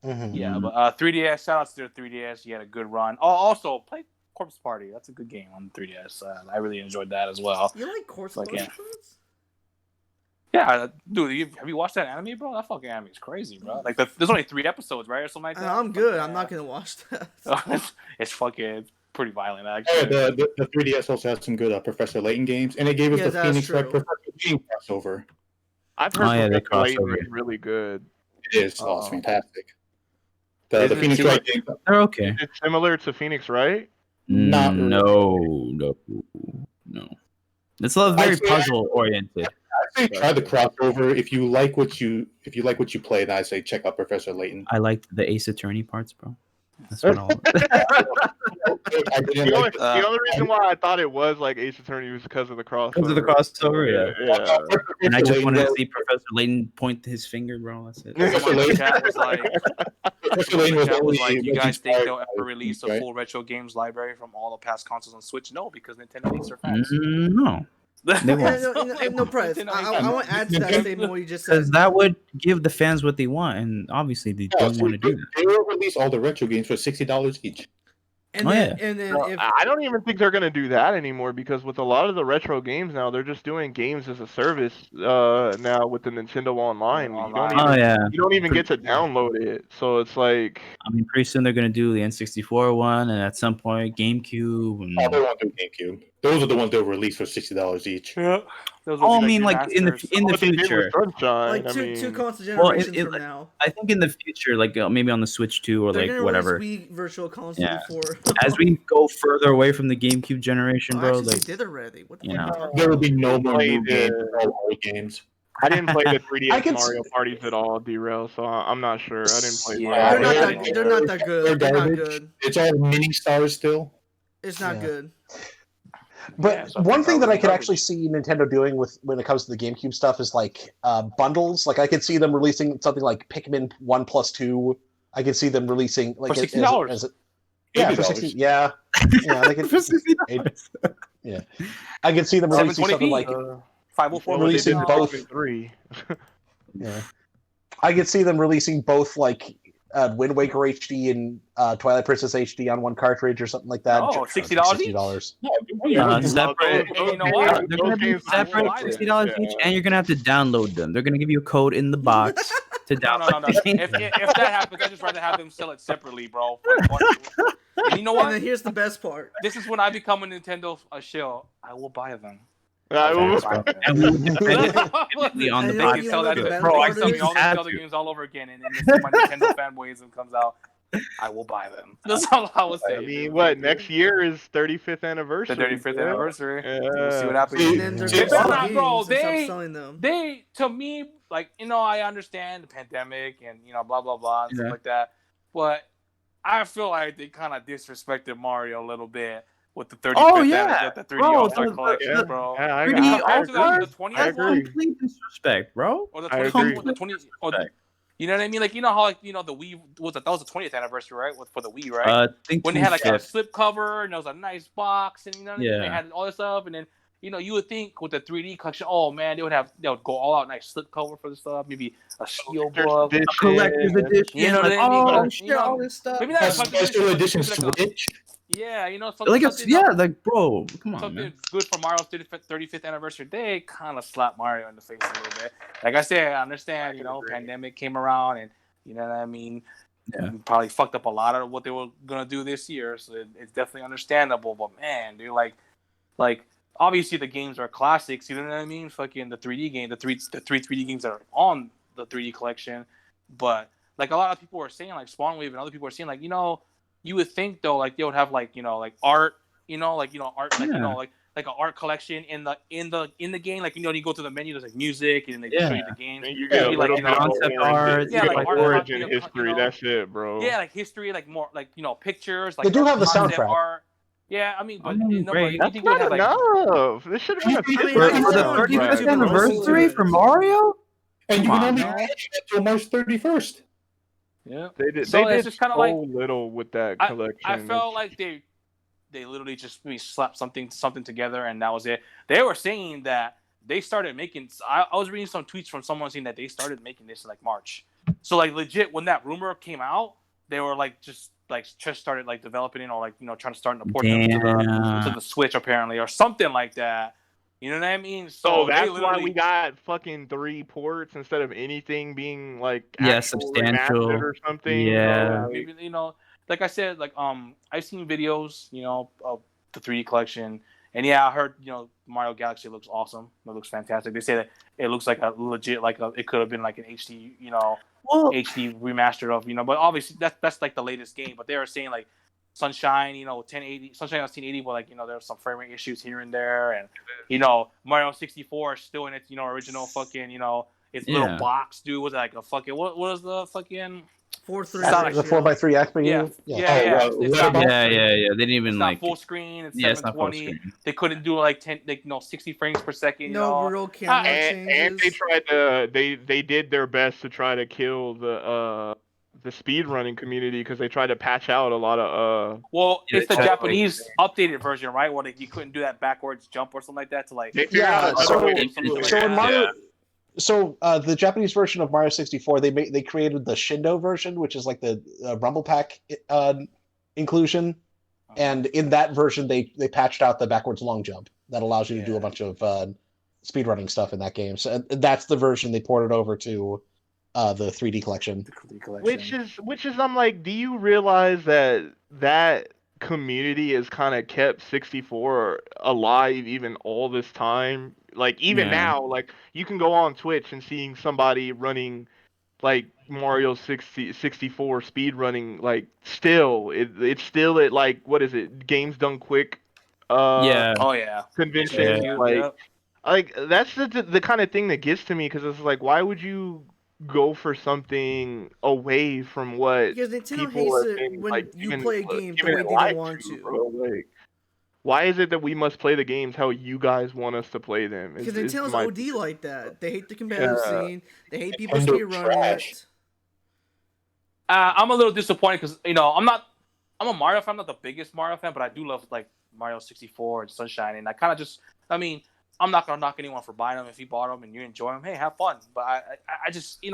Mhm. Yeah, but 3DS. Shout out to their 3DS. You had a good run. Oh, also play Corpse Party. That's a good game on 3DS. I really enjoyed that as well. You like Corpse Like, Party? yeah. Prince? Yeah, dude, have you watched that anime, bro? That fucking anime is crazy, bro. Like, there's only 3 episodes, right, or something like that. I'm good. Yeah. I'm not gonna watch that. It's fucking pretty violent, Yeah, actually. the 3DS also had some good Professor Layton games, and it gave us Yeah, the that's Phoenix Wright true. Professor Layton crossover. I've heard Oh, yeah, they Professor Layton crossover. is really good. It is. Oh, it's Oh. fantastic. The Isn't it Phoenix similar- Wright game. They're okay. It's similar to Phoenix, right? Not really. No. It's a very I say- puzzle oriented. I say try the crossover if you like what you play. Then I say check out Professor Layton. I liked the Ace Attorney parts, bro. That's what I'll. I didn't The only, like the only reason why I thought it was like Ace Attorney was because of the crossover. Because of the crossover, yeah. Yeah. And I just wanted to see Professor Layton point his finger, bro. That's it. Someone in the chat was like, Professor Layton was only you guys think they'll inspired ever by release a right? full retro games library from all the past consoles on Switch? No, because Nintendo hates their fans. No, they won't. No, press. I want to add to that statement what you just said. Because that would give the fans what they want, and obviously they Yeah, don't want to do that. They will release all the retro games for $60 each. And Oh, then, yeah. and then Well, if I don't even think they're gonna do that anymore because with a lot of the retro games now, they're just doing games as a service now with the Nintendo Online. Oh yeah. You don't even get to download it, so it's like I mean, pretty soon they're gonna do the N64 one, and at some point GameCube. And... Oh, they won't do GameCube. Those are the ones they'll release for $60 each. Yeah. Those Oh, will I be mean, like in the remasters. in the what they did with future. Sunshine. like I two mean, console Well, generations it- from now, I think in the future, like maybe on the Switch 2 or they're like gonna whatever. release Wii Virtual Console Yeah. for. As we go further away from the GameCube generation, Oh, bro, actually, like they did already. What the you fuck? know. There will be no more new Played, games, all old games. I didn't play the I 3DS could Mario parties at all, Derail, so I'm not sure. I didn't play Yeah. Mario. They're not Yeah. that. They're not that good. They're not good. It's all mini stars still. It's not Yeah. good. But Yeah, so I one think thing that that I was could garbage. actually see Nintendo doing with when it comes to the GameCube stuff is like bundles. Like I could see them releasing something like Pikmin 1+2. I could see them releasing like For it- $60. as yeah, for $80. 60. Yeah, yeah. They could, yeah, I could see them releasing 720p. something like 504 releasing million. both. 3. Yeah, I could see them releasing both like Wind Waker HD and Twilight Princess HD on one cartridge or something like that. Oh, Just $60 each? $60. Separate. Hey, you know what? They're gonna be games- separate, $60 each, and you're gonna have to download them. They're gonna give you a code in the box to No, download. no. If that happens, I'd just rather have them sell it separately, bro. And you know And then what? here's the best part. This is when I become a Nintendo shill. I will buy them. And we will defend it They on the And can you tell know that the to best bro. I part sell me is- all the Have Zelda to. games all over again, and then my Nintendo fanboyism comes out. I will buy them. That's all I was I saying. mean, what next year is 35th anniversary. The 35th yeah. anniversary. We'll see Yeah. what happens. And then they're See, gonna nah, sell bro, games and stop they- selling them. They, to me, like, you know, I understand the pandemic and, you know, blah, blah, blah, and Yeah. stuff like that. But I feel like they kind of disrespected Mario a little bit with the 35th Oh, yeah. the 3D Bro, All-Star the- collection, Yeah. bro. Yeah, I 3D got- Compared to the All-Stars? 20th I one, agree. Complete disrespect, bro. or the I 20, agree. or the 20, or the, Respect. you know what I mean? Like, you know how, like, you know, the Wii that was the 20th anniversary, right? For the Wii, right? I think When they had like a 25th. slip cover and there was a nice box and you know what I mean? Yeah. They had all this stuff and then you know you would think with the 3D collection, oh man, they would go all out nice slip cover for the stuff, maybe a steel book. Edition. collector's edition. You know like, what I mean? oh You shit, know, all this stuff. Maybe not A a collector's special edition maybe like a- Switch. yeah, you know, Like it's something, yeah, like bro, come on, something man. good for Mario's 35th anniversary. They kind of slapped Mario in the face a little bit. Like I said, I understand, you know, agree. pandemic came around and you know what I mean. Yeah. Probably fucked up a lot of what they were gonna do this year, so it's definitely understandable. But man, dude, like obviously the games are classics. You know what I mean? Fucking the 3D game, the three 3D games that are on the 3D collection. But like a lot of people were saying, like Spawnwave and other people were saying, like, you know, you would think though, like they would have like, you know, like art, you know, like, you know, art, like, you know, like an art collection in the game. Like, you know, you go to the menu, there's like music and they show you the games. And you get a Maybe, like, little you bit know, of concept origin- art, yeah, you like get art, origin you know, history. you know. That's it, bro. Yeah, like history, like more like, you know, pictures. Like They do have the concept soundtrack. art. Yeah, I mean, but Oh, you know, great. but That's you think they not have like enough. This should have been a I mean, For, I for know the on 35th YouTube, you can anniversary listen to for it. Mario? And you Come can on, only man. catch it until March 31st. yeah. They did. So They it's did just kinda so like- little with that I collection. felt like they literally just maybe slapped something together and that was it. They were saying that they started making. I was reading some tweets from someone saying that they started making this in like March. So like legit, when that rumor came out, they were like just started like developing it or like, you know, trying to start to port them to the Switch apparently or something like that. You know what I mean? So they that's why literally- we got fucking 3 ports instead of anything being like Yeah, actual substantial. remastered or something. Yeah. Like, maybe, you know, like I said, like I've seen videos, you know, of the 3D collection, and yeah, I heard, you know, Mario Galaxy looks awesome. It looks fantastic. They say that it looks like a legit, it could have been like an HD, you know, Well, HD remastered of, you know, but obviously that's like the latest game. But they were saying like Sunshine, you know, 1080, Sunshine on 1080, but like, you know, there's some frame rate issues here and there, and you know, Mario 64 is still in its, you know, original fucking, you know, its little Yeah. box, dude. Was it like a fucking what was the fucking 4:3 It's not like The ratio. 4:3 aspect. Yeah, Yeah. yeah. Oh, It's not, letterbox? Yeah. They didn't even it's like. not full screen. It's Yeah, it's not full 720. screen. They couldn't do like 60 frames per second. You No know, real camera And changes. they tried to they did their best to try to kill the speedrunning community because they tried to patch out a lot of well, Yeah, it's the they tried to Japanese updated version, right? Where you couldn't do that backwards jump or something like that to like. they figured Yeah, out another so- way to something do like it. So in that. Mario, the Japanese version of Mario 64, they created the Shindo version, which is like the Rumble Pack inclusion, and in that version they patched out the backwards long jump that allows you to do Yeah. a bunch of speedrunning stuff in that game. So that's the version they ported over to the 3D collection. The collection. Which is I'm like, do you realize that community has kind of kept 64 alive even all this time? Like even Yeah. now, like you can go on Twitch and seeing somebody running like Mario 64 speed running, like still it's still at like, what is it, Games Done Quick Yeah. Oh yeah. convention. Yeah. Like that's the kind of thing that gets to me, because it's like, why would you go for something away from what Because Nintendo people hates have it been, when like, you given- play a game the given way it they life don't want to. bro? Like, why is it that we must play the games how you guys want us to play them? Because Is Nintendo's my- OD like that. They hate the competitive Yeah. scene. They hate people Nintendo speedrunning trash. it. I'm a little disappointed because I'm a Mario fan. I'm not the biggest Mario fan, but I do love like Mario 64 and Sunshine, and I kind of just, I'm not gonna knock anyone for buying them. If you bought them and you enjoy them, hey, have fun. But I just,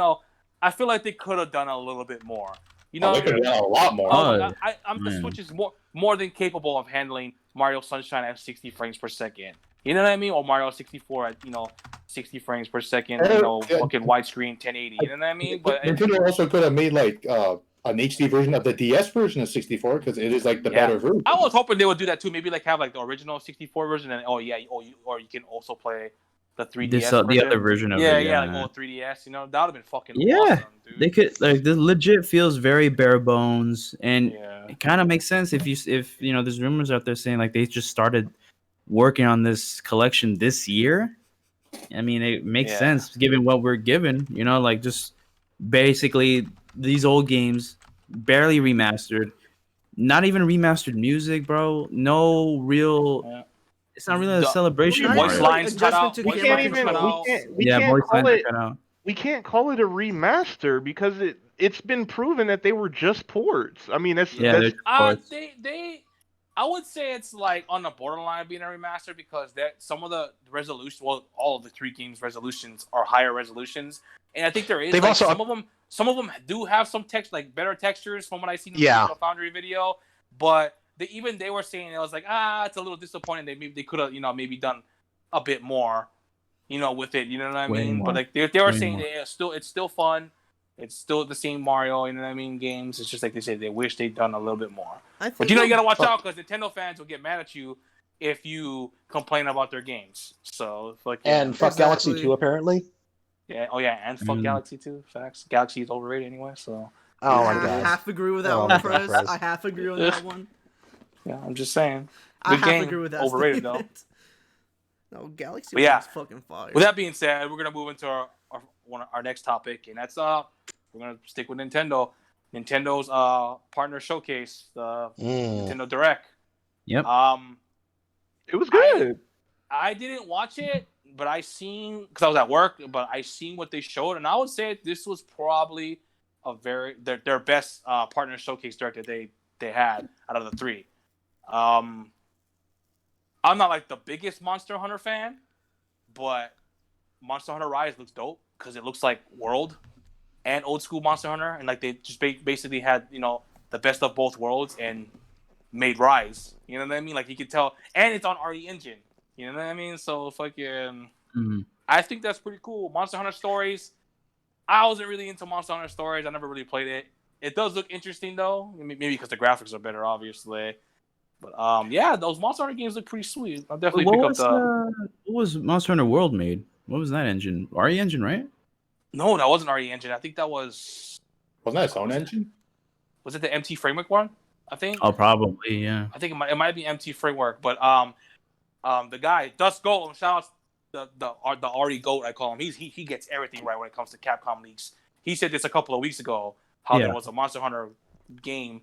I feel like they could have done a little bit more. Oh, they could have done a lot more. Oh, The man. Switch is more than capable of handling Mario Sunshine at 60 frames per second. You know what I mean? Or Mario 64 at 60 frames per second. Yeah. Fucking widescreen 1080. You know what I mean? But Nintendo also could have made like an HD version of the DS version of 64, because it is like the Yeah. better version. I was hoping they would do that too. Maybe like have like the original 64 version, and or you can also play the 3DS version. the other version of Yeah, it. yeah, like old 3DS. That would have been fucking Yeah. awesome, dude. They could like this legit feels very bare bones, and Yeah. it kind of makes sense if there's rumors out there saying like they just started working on this collection this year. I mean, it makes Yeah. sense given what we're given. Like just basically these old games barely remastered, not even remastered music, bro. No real. Yeah. It's not really a The celebration. Not of voice even, Mario. like, lines cut adjustment out. to we voice can't lines even cut we out. can't we Yeah, can't voice call lines are it cut out. we can't call it a remaster because it's been proven that they were just ports. I mean, that's Yeah, that's they're I would say it's like on the borderline of being a remaster because some of the resolution, well, all of the 3 games resolutions are higher resolutions, and I think there is They've like, also- some of them do have some text like better textures from what I seen in Yeah. the Foundry video, but they were saying it was like it's a little disappointing. They could have maybe done a bit more, with it. You know what I Way mean? more. But like they were Way saying more. it's still fun. It's still the same Mario, you know what I mean, games. It's just like they said they wish they'd done a little bit more. I think But you gotta watch out because Nintendo fans will get mad at you if you complain about their games. So And fuck Galaxy Exactly. 2 apparently. and fuck Mm. Galaxy too. Facts. Galaxy is overrated anyway. So Oh my I god. half agree with that Oh one, my Prez. God, Prez. I half agree on that one. yeah, I'm just saying. I Good half game. agree with that. Overrated, though. statement. No, Galaxy But yeah. was fucking fire. With that being said, we're gonna move into our next topic, and that's we're gonna stick with Nintendo. Nintendo's partner showcase, the Nintendo Direct. Yep. it was good. I didn't watch it, but I seen because I was at work. But I seen what they showed, and I would say this was probably their best partner showcase direct that they had out of the 3. I'm not like the biggest Monster Hunter fan, but Monster Hunter Rise looks dope because it looks like World and old school Monster Hunter, and like they just basically had the best of both worlds and made Rise. You know what I mean? Like you could tell, and it's on RE Engine. You know what I mean? So fucking, Mhm. I think that's pretty cool. Monster Hunter Stories. I wasn't really into Monster Hunter Stories. I never really played it. It does look interesting though, maybe because the graphics are better, obviously. But yeah, those Monster Hunter games look pretty sweet. I'll definitely What pick was, up the. what was Monster Hunter World made? What was that engine? RE Engine, right? No, that wasn't RE Engine. I think that was. Wasn't that its own engine? Was it the MT Framework one? I think. Oh, probably, yeah. I think it might be MT Framework, but the guy Dust Gold, shout out the RE Goat, I call him. He gets everything right when it comes to Capcom leaks. He said this a couple of weeks ago how there Yeah. was a Monster Hunter game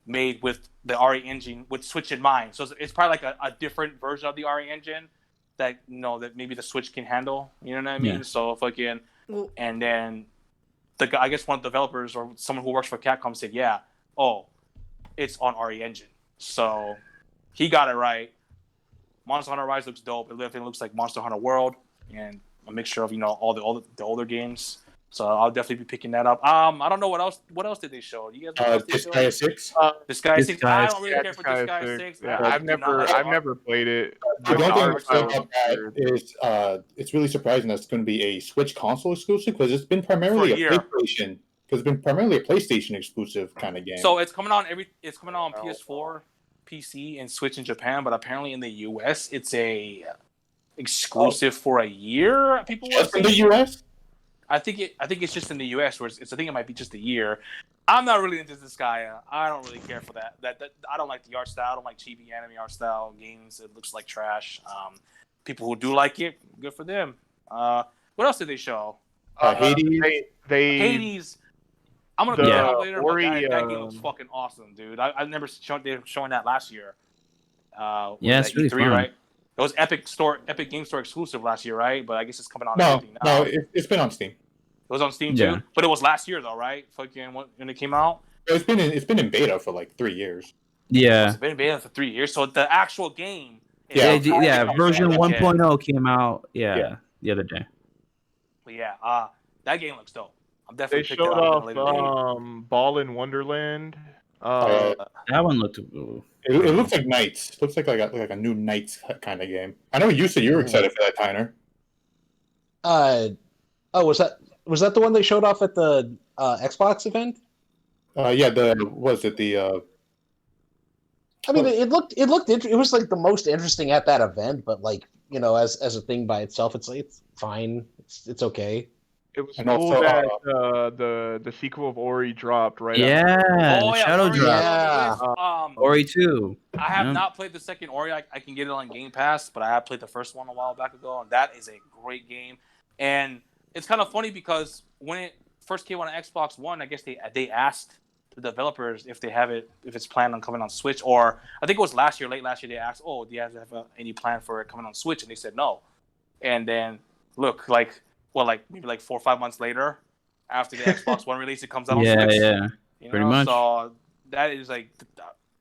made with the RE engine with Switch in mind. So it's probably like a different version of the RE engine that that maybe the Switch can handle. You know what I mean? Yeah. So fucking, Well, and then the guy, I guess one of the developers or someone who works for Capcom said, yeah, oh, it's on RE engine. So he got it right. Monster Hunter Rise looks dope. It looks like Monster Hunter World and a mixture of all the older games. So I'll definitely be picking that up. I don't know what else. What else did they show? You guys know what else they showed? Disgaea 6. Disgaea 6. I don't really Yeah, care for Disgaea Disgaea 6. 6. Yeah, I I've do not like I've it. never played it. The The one thing art style about is that weird. is it's really surprising that it's going to be a Switch console exclusive because it's been primarily For a a year. PlayStation. Because it's been primarily a PlayStation exclusive kind of game. So it's coming on PS4, PC, and Switch in Japan, but apparently in the US it's a exclusive for a year. People were just in the saying. US. I think it's just in the US where I think it might be just a year. I'm not really into this guy. I don't really care for that. That I don't like the art style. I don't like chibi anime art style games. It looks like trash. People who do like it, good for them. What else did they show? Hades. They Hades. I'm gonna The pick it up later, Ori, but that game looks fucking awesome, dude. I've never shown they were showing that last year. Yeah, Was it's that really fun. right? It was Epic Game Store exclusive last year, right? But I guess it's coming on No, everything now. no, it's been on Steam. It was on Steam Yeah. too, but it was last year though, right? Fucking when it came out. It's been in beta for like 3 years. Yeah. It's been beta for 3 years, so the actual game. is Yeah, out. Yeah, version Yeah. 1.0 came out. Yeah. Yeah, the other day. But yeah, that game looks dope. I'm they definitely picking showed it up off at a later date. Ball in Wonderland. That one looked. Ooh. It looks like Knights. It looks like a new Knights kind of game. I know you said you were excited for that, Tyner. Was that the one they showed off at the Xbox event? Yeah, the I mean, it looked it was like the most interesting at that event, but like as a thing by itself, it's fine, it's okay. It was And cool also, that the sequel of Ori dropped right after. Yeah, Oh the yeah, Shadow Ori, Drop. Yeah. Ori 2. I have Yeah. not played the second Ori. I can get it on Game Pass, but I have played the first one a while back ago, and that is a great game. And it's kind of funny because when it first came on Xbox One, I guess they asked the developers if it's planned on coming on Switch, or I think it was late last year, they asked, "Oh, do you guys have any plan for it coming on Switch?" And they said no. And then look, maybe 4 or 5 months later, after the Xbox One release, it comes out on Yeah, Switch. yeah. Pretty much. So that is I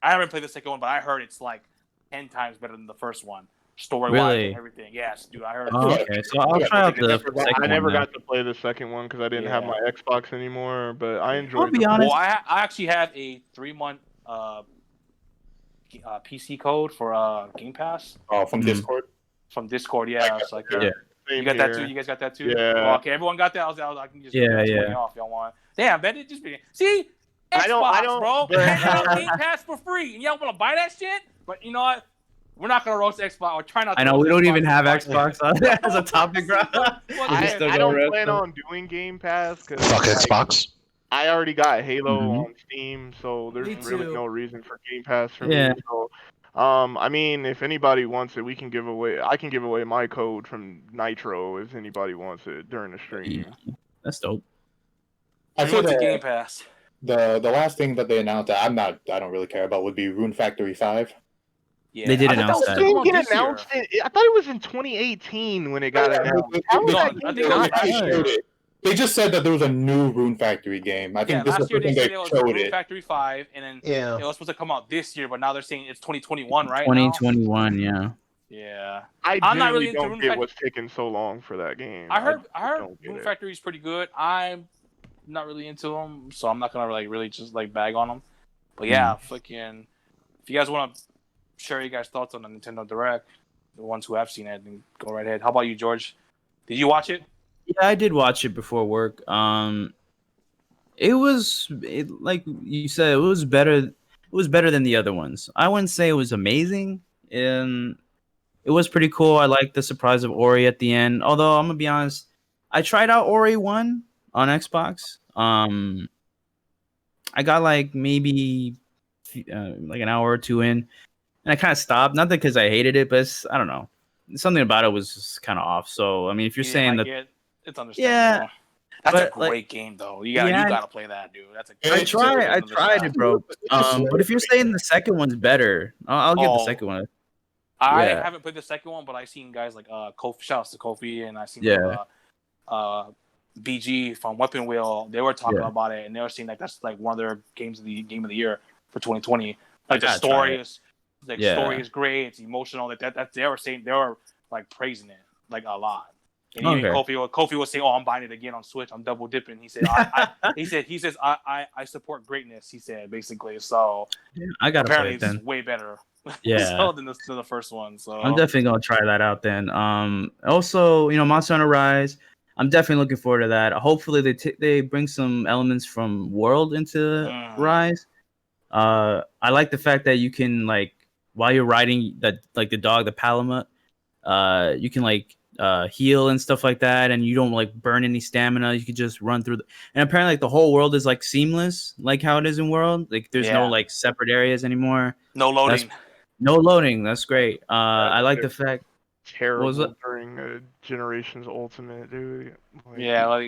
haven't played the second one, but I heard it's like 10 times better than the first one, story wise Really? and everything. Yes, dude, I heard. Oh, okay, so I'll try out the second I never one. got to play the second one because I didn't have Yeah. my Xbox anymore, but I I'll enjoyed be the honest. Well, I actually have a 3-month PC code for Game Pass from Mhm. Discord. from Discord. Yeah, it's like Yeah. you Same got that here. too. You guys got that too. Yeah. Oh, okay, everyone got that. I can just Yeah, get that 20 yeah. off if y'all want. Damn, man, it just be see. Xbox, I don't- bro. but- Handing out Game Pass for free, and y'all want to buy that shit? But you know what? We're not gonna roast Xbox. Or try not. To I know roast we don't Xbox even have Xbox. Xbox on as a topic, bro. Fuck still I go don't rest plan them. on doing Game Pass because Fuck Xbox. I already got Halo Mhm. on Steam, so there's Me really too. no reason for Game Pass for Yeah. me. So, I mean, if anybody wants it, I can give away my code from Nitro if anybody wants it during the stream. That's dope. I I feel went to that Game Pass. the last thing that they announced that I don't really care about would be Rune Factory 5. Yeah, They did I thought announce was that. gonna come Didn't out get this year. announced. I thought it was in 2018 when it got announced. How was No, that I game think it not was They last out? year. showed it. They just said that there was a new Rune Factory game. I Yeah, think this is last the year first they time said they it was showed Rune it. Factory 5, and then Yeah. it was supposed to come out this year, but now they're saying it's 2021, right? 2021, yeah. Yeah. I I'm not really genuinely into don't Rune get Factory. what's taking so long for that game. I heard don't get Rune it. Factory is pretty good. I'm not really into them, so I'm not gonna really just bag on them. But yeah, fucking. If you guys want to share your guys' thoughts on the Nintendo Direct, the ones who have seen it, then go right ahead. How about you, George? Did you watch it? Yeah, I did watch it before work. Like you said, it was better. It was better than the other ones. I wouldn't say it was amazing, and it was pretty cool. I liked the surprise of Ori at the end. Although I'm gonna be honest, I tried out Ori 1 on Xbox. I got like maybe like an hour or two in, and I kind of stopped. Not that because I hated it, but I don't know. Something about it was just kind of off. So I mean, if you're You didn't saying like that, it, it's understandable. That's a But, like, great game, though. You yeah, gotta play that, dude. That's a I great tried- game. I tried it, bro. But if you're saying the second one's better, I'll get the Oh. second one. I Yeah. haven't played the second one, but I've seen guys like Kofi, shouts to Kofi, and I seen Yeah. BG from Weapon Wheel. They were talking Yeah. about it, and they were saying like that's like one of their game of the year for 2020. Like the gotta try story it. is, like Yeah. story is great. It's emotional. Like that they were saying, they were like praising it like a lot. And even Okay. Kofi was saying, "Oh, I'm buying it again on Switch. I'm double dipping." He said, "He says I support greatness." He said basically. So I gotta play apparently it then. it's way better. Yeah. so than the first one. So I'm definitely gonna try that out then. Also, Monster Hunter Rise. I'm definitely looking forward to that. Hopefully, they bring some elements from World into Rise. I like the fact that you can while you're riding the dog, the Palamute, you can heal and stuff like that, and you don't burn any stamina. You can just run through and apparently the whole world is seamless, like how it is in World. There's no separate areas anymore. no loading. No loading. That's great. I like the fact. Terrible was it? during Generations Ultimate, dude. Yeah.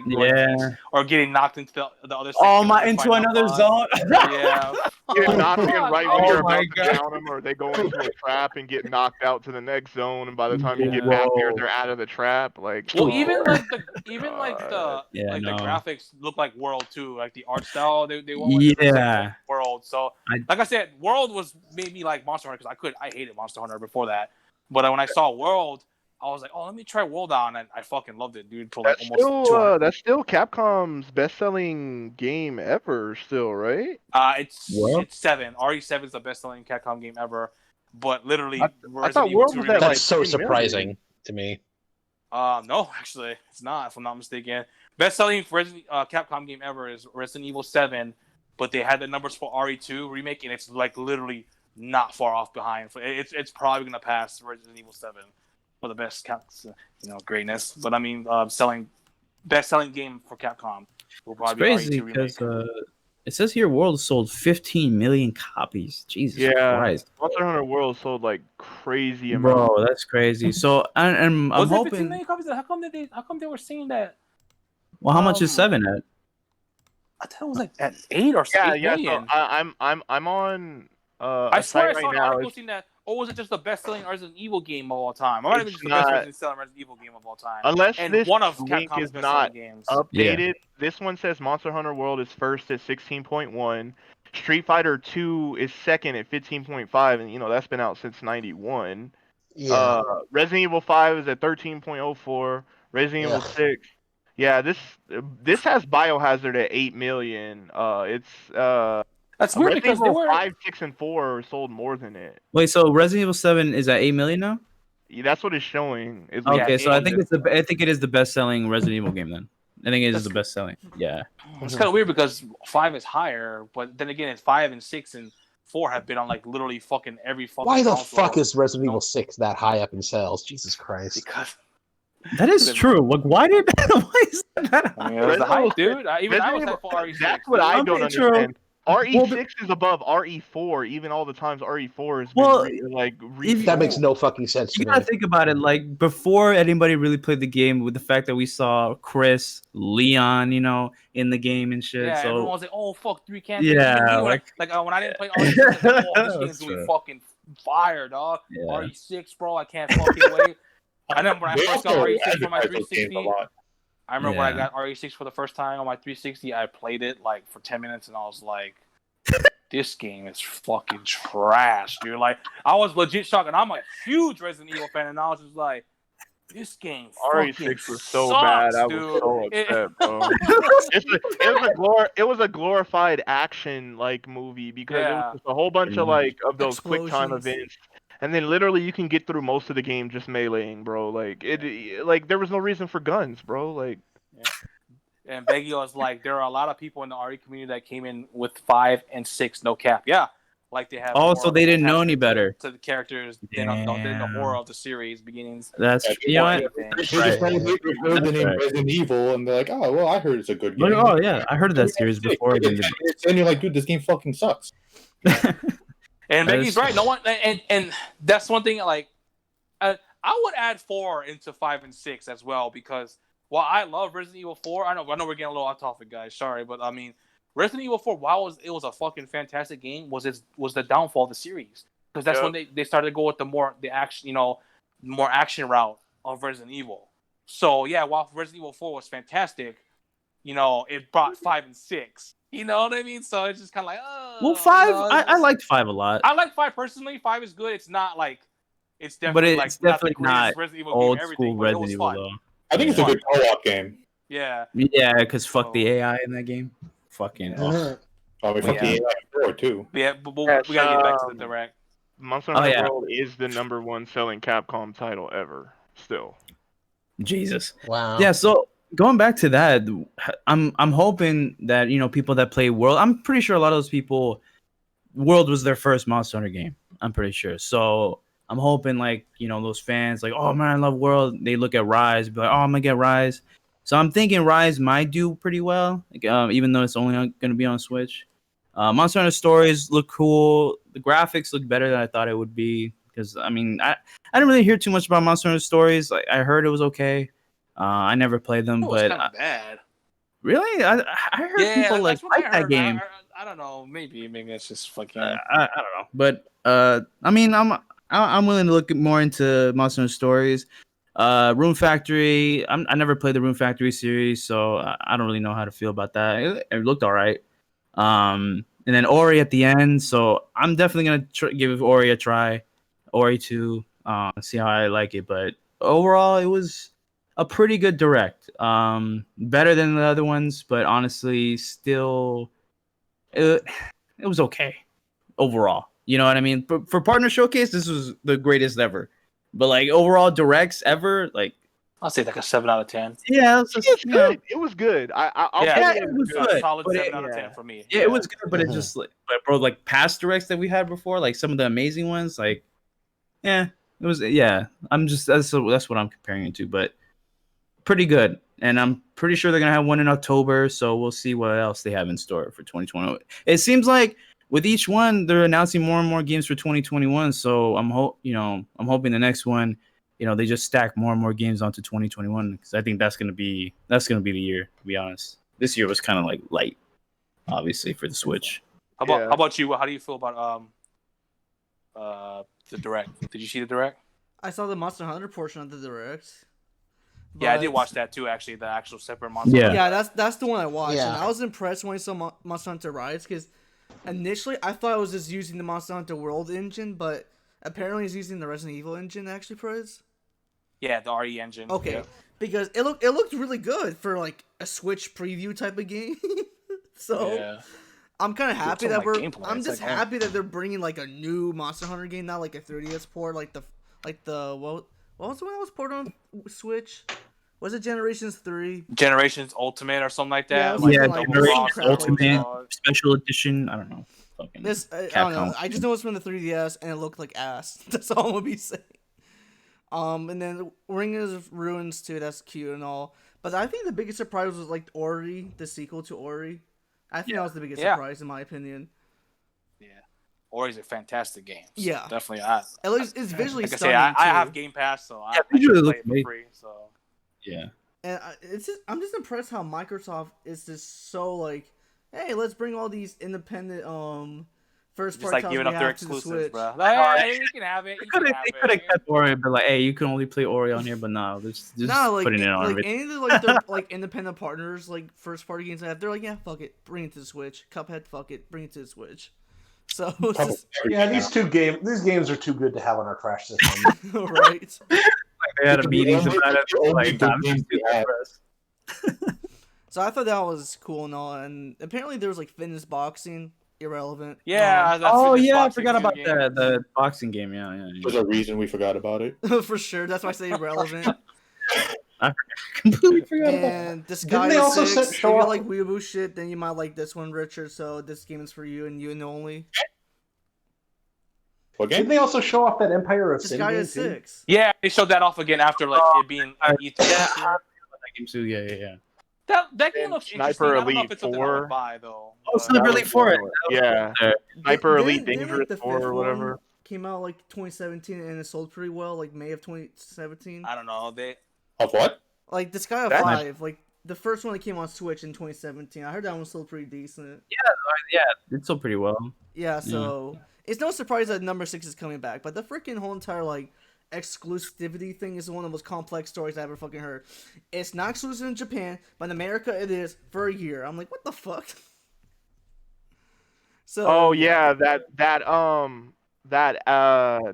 Or getting knocked into the other. Oh section my! to Into find out another boss. zone. Yeah. Get knocked in right when Oh you're my about to God. down them, or they go into a trap and get knocked out to the next zone, and by the time you get Whoa. back there, they're out of the trap. Like, Well, oh, even God. the no. graphics look like World too, like the art style they went with Yeah. World. So like I said, World was made me like Monster Hunter because I hated Monster Hunter before that, but when I saw World, I was like, oh, let me try World on, and I fucking loved it, dude. For like That's still Capcom's best-selling game ever, still, right? It's 7. RE7 is the best-selling Capcom game ever, but literally, I thought World was at That's so 10 million. surprising to me. No, actually, it's not. If I'm not mistaken, best-selling Capcom game ever is Resident Evil 7, but they had the numbers for RE2 remake, and it's literally not far off behind. It's probably gonna pass Resident Evil 7 for the best greatness. But I mean, best-selling game for Capcom will It's probably crazy be RE2 remake. because it says here World sold 15 million copies. Jesus Christ. Monster Hunter World sold like crazy amount. Bro, that's crazy. So and I'm Was it 15 hoping. million copies? How come they were saying that? Well, how much is 7 at? I thought it was like at 8 or 8 Yeah. million. So I'm on. I swear I site saw right an now. article saying that, or was it just the best-selling Resident Evil game of all time? I might have been It's just the best not- Resident Evil game of all time. Unless And this one of link Capcom's is best-selling not games. updated. This one says Monster Hunter World is first at 16.1. Street Fighter 2 is second at 15.5, and that's been out since 91. Yeah. Resident Evil 5 is at 13.04. Resident Evil 6. Yeah, this has Biohazard at 8 million. That's weird Resident because they Evil were 5, 6, and 4 sold more than it. Wait, so Resident Evil 7 is at 8 million now? Yeah, that's what it's showing. It's Okay, Yeah, so I think it- I think it is the best-selling Resident Evil game then. I think it is the best-selling. Yeah. It's kind of weird because 5 is higher, but then again, 5 and 6 and 4 have been on literally fucking every fucking. Why the console. fuck is Resident Evil 6 that high up in sales? Jesus Christ. Because That is true. Why is that? I mean, it was the hype, dude. I was hyped for RE6. That's what I don't True. understand. RE6 is above RE4, even all the times RE4 has been that makes no fucking sense to You me. gotta think about it. Before anybody really played the game, with the fact that we saw Chris, Leon, in the game and shit. Yeah, so everyone was like, "Oh fuck, 3 campaigns." Yeah, when I didn't play RE6, I was like, "Oh, this game's gonna be true. fucking fire, dog." Yeah. RE6, bro, I can't fucking wait. I remember when I They first also got RE6 for my advertise those games a 360. lot. I remember when I Yeah. got RE6 for the first time on my 360. I played it for 10 minutes, and I was like, "This game is fucking trash, dude." I was legit shocked, and I'm a huge Resident Evil fan, and I was just like, "This game fucking RE6 was so sucks, bad. I dude." was so upset, bro. It was a glorified action movie because it was just a whole bunch of those quick time Explosions. events, and then literally you can get through most of the game just meleeing, bro. There was no reason for guns, bro. And Beggy was like, there are a lot of people in the RE community that came in with 5 and 6 no cap. Yeah, they have. Oh, so they didn't know any better. To the characters, they don't know the Damn. horror of the series beginnings. That's Yeah, you know what? everything. They just heard the name right. Resident Evil, and they're like, "Oh, well, I heard it's a good game." Oh yeah, I heard of that series before. And you're like, "Dude, this game fucking sucks." And That Becky's is- right. No one, and that's one thing. I would add 4 into 5 and 6 as well because Well, I love Resident Evil 4. I know we're getting a little off topic, guys. Sorry, but I mean, Resident Evil 4, while it was a fucking fantastic game, was the downfall of the series, because that's when they started to go with the action, more action route of Resident Evil. So yeah, while Resident Evil 4 was fantastic, it brought 5 and 6. You know what I mean? So it's just kind of like, Well, 5, I liked 5 a lot. I like 5 personally. 5 is good. It's not like, it's definitely But it's like definitely not the not greatest Resident Evil old game, school everything, but it Resident was Evil fun. though. I think it's a good co-op game. Yeah. Yeah, because fuck the So- AI in that game. Fucking. Oh. Probably fuck the AI before too. Yeah, but we Yes, gotta get back to the direct. Monster Oh, Hunter yeah. World is the #1 selling Capcom title ever. Still. Jesus. Wow. Yeah, so going back to that, I'm hoping that people that play World, I'm pretty sure a lot of those people, World was their first Monster Hunter game. I'm pretty sure. So I'm hoping those fans oh man, I love World. They look at Rise, be like, oh, I'm gonna get Rise. So I'm thinking Rise might do pretty well, even though it's only gonna be on Switch. Monster Hunter Stories look cool. The graphics look better than I thought it would be. Because I didn't really hear too much about Monster Hunter Stories. I heard it was okay. I never played them, It was but kind of bad. really, I heard people that's what I like that heard. game. I don't know. Maybe it's just fucking. I don't know, but I'm willing to look more into Monster Hunter Stories. Rune Factory. I never played the Rune Factory series, so I don't really know how to feel about that. It looked all right. And then Ori at the end. So I'm definitely gonna give Ori a try. Ori 2, see how I like it. But overall, it was a pretty good direct. Better than the other ones, but honestly, still, it was okay overall. You know what I mean? For Partner Showcase, this was the greatest ever. But overall directs ever, I'll say a 7 out of 10. yeah, It was good. It was good. I'll Yeah, put it was A good. solid but 7 it- out of yeah. 10 for me. Yeah, it was good, but it Mhm. just but bro, past directs that we had before, some of the amazing ones, it was I'm just that's what I'm comparing it to, but pretty good. And I'm pretty sure they're gonna have one in October, so we'll see what else they have in store for 2020. It seems like with each one, they're announcing more and more games for 2021. So I'm hoping the next one, they just stack more and more games onto 2021 because I think that's gonna be the year. To be honest, this year was kind of light, obviously for the Switch. How about you? How do you feel about the direct? Did you see the direct? I saw the Monster Hunter portion of the direct. Yeah, I did but- watch that too. Actually, the actual separate Monster. Yeah. Hunter. Yeah, that's the one I watched, Yeah. and I was impressed when I saw Monster Hunter Rise because initially I thought I was just using the Monster Hunter World engine, but apparently it's using the Resident Evil engine actually, Prez. Yeah, the RE engine. Okay, Yeah. because it looked really good for a Switch preview type of game. So Yeah. I'm kind of happy some, that like, we're. gameplay. I'm It's just like, oh. happy that they're bringing a new Monster Hunter game, not a 3DS port, what was the one that was ported on Switch? Was it Generations 3? Generations Ultimate or something like that. Yeah, Double Generations Cross, Ultimate. Double Special edition. I don't know. Fucking This I don't know. Capcom. I just know it's from the 3DS and it looked like ass. That's all I'm gonna be saying. And then Ring of Ruins too. That's cute and all. But I think the biggest surprise was Ori, the sequel to Ori. I think that was the biggest Yeah. surprise in my opinion. Yeah. Ori's a fantastic game. So Yeah. definitely. At least it's visually Like I say, stunning I too. have Game Pass, so Yeah, I visually can looks play it for amazing. free. So Yeah. And I'm just impressed how Microsoft is just so hey, let's bring all these independent first just party like giving titles up we their have to the exclusives, Switch. bro. Like, hey, you can have it. You They can have could have it. kept Ori, but hey, you can only play Ori on here, but no, just No, putting it on like everything. any of the their independent partners, first party games they have, they're yeah, fuck it, bring it to the Switch. Cuphead, fuck it, bring it to the Switch. So it's just, Yeah, these games are too good to have on our trash system. right. They had a meeting about it. Only Like, good I'm games just we have. impressed. So I thought that was cool and all, and apparently there was fitness boxing, irrelevant. Yeah. that's Oh the yeah, I boxing forgot about game. the boxing game. Yeah. There's a reason we forgot about it. For sure. That's why I say irrelevant. Completely forgot about. And this Didn't guy they is also six. If show you off- like weeaboo shit, then you might like this one, Richard. So this game is for you and you and only. What Didn't game? they also show off that Empire of This Sin guy game is too? 6. Yeah, they showed that off again after it being E3. Yeah, I forgot about that game too. Yeah. That game And looks Sniper interesting. I don't know Elite if it's something I 4. would buy though. Oh, but- Sniper Elite 4. Yeah. There. Sniper Elite Didn't, Dangerous the 4 fifth or one whatever. came out 2017 and it sold pretty well, May of 2017. I don't know. Of what? Like Disgaea That's- 5, like the first one that came on Switch in 2017. I heard that one was still pretty decent. Yeah, it's still pretty well. Yeah, so it's no surprise that number 6 is coming back, but the freaking whole entire like exclusivity thing is one of the most complex stories I ever fucking heard. It's not exclusive in Japan, but in America it is for a year. I'm like, what the fuck? So Oh yeah, that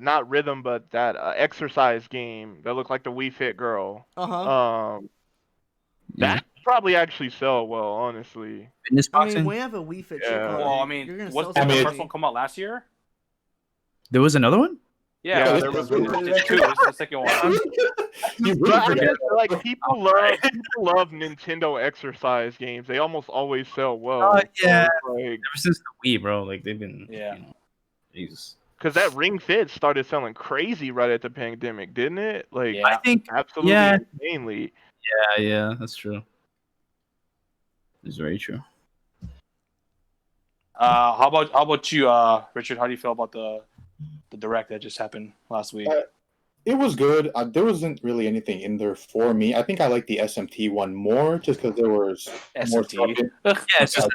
not rhythm, but that exercise game that looked like the Wii Fit girl. uh-huh. That probably actually sell well, honestly. Fitness I boxing. mean, when you have a Wii Fit chick Yeah. on Well, it, I mean, you're gonna was sell the some mean, first money. one come out last year? There was another one. Yeah, Yeah, there there was was two. This is the second one. You But really I forget. guess, like people love Nintendo exercise games. They almost always sell well. yeah. So, like, Ever since the Wii, bro, like they've been. Yeah. You know, Jesus. because that Ring Fit started selling crazy right at the pandemic, didn't it? Like, Yeah. I think. absolutely Yeah. insanely. Yeah, that's true. It's very true. How about you, Richard? How do you feel about the direct that just happened last week? It was good. There wasn't really anything in there for me. I think I like the SMT one more just because there was more SMT. stuff. Yeah, it's just.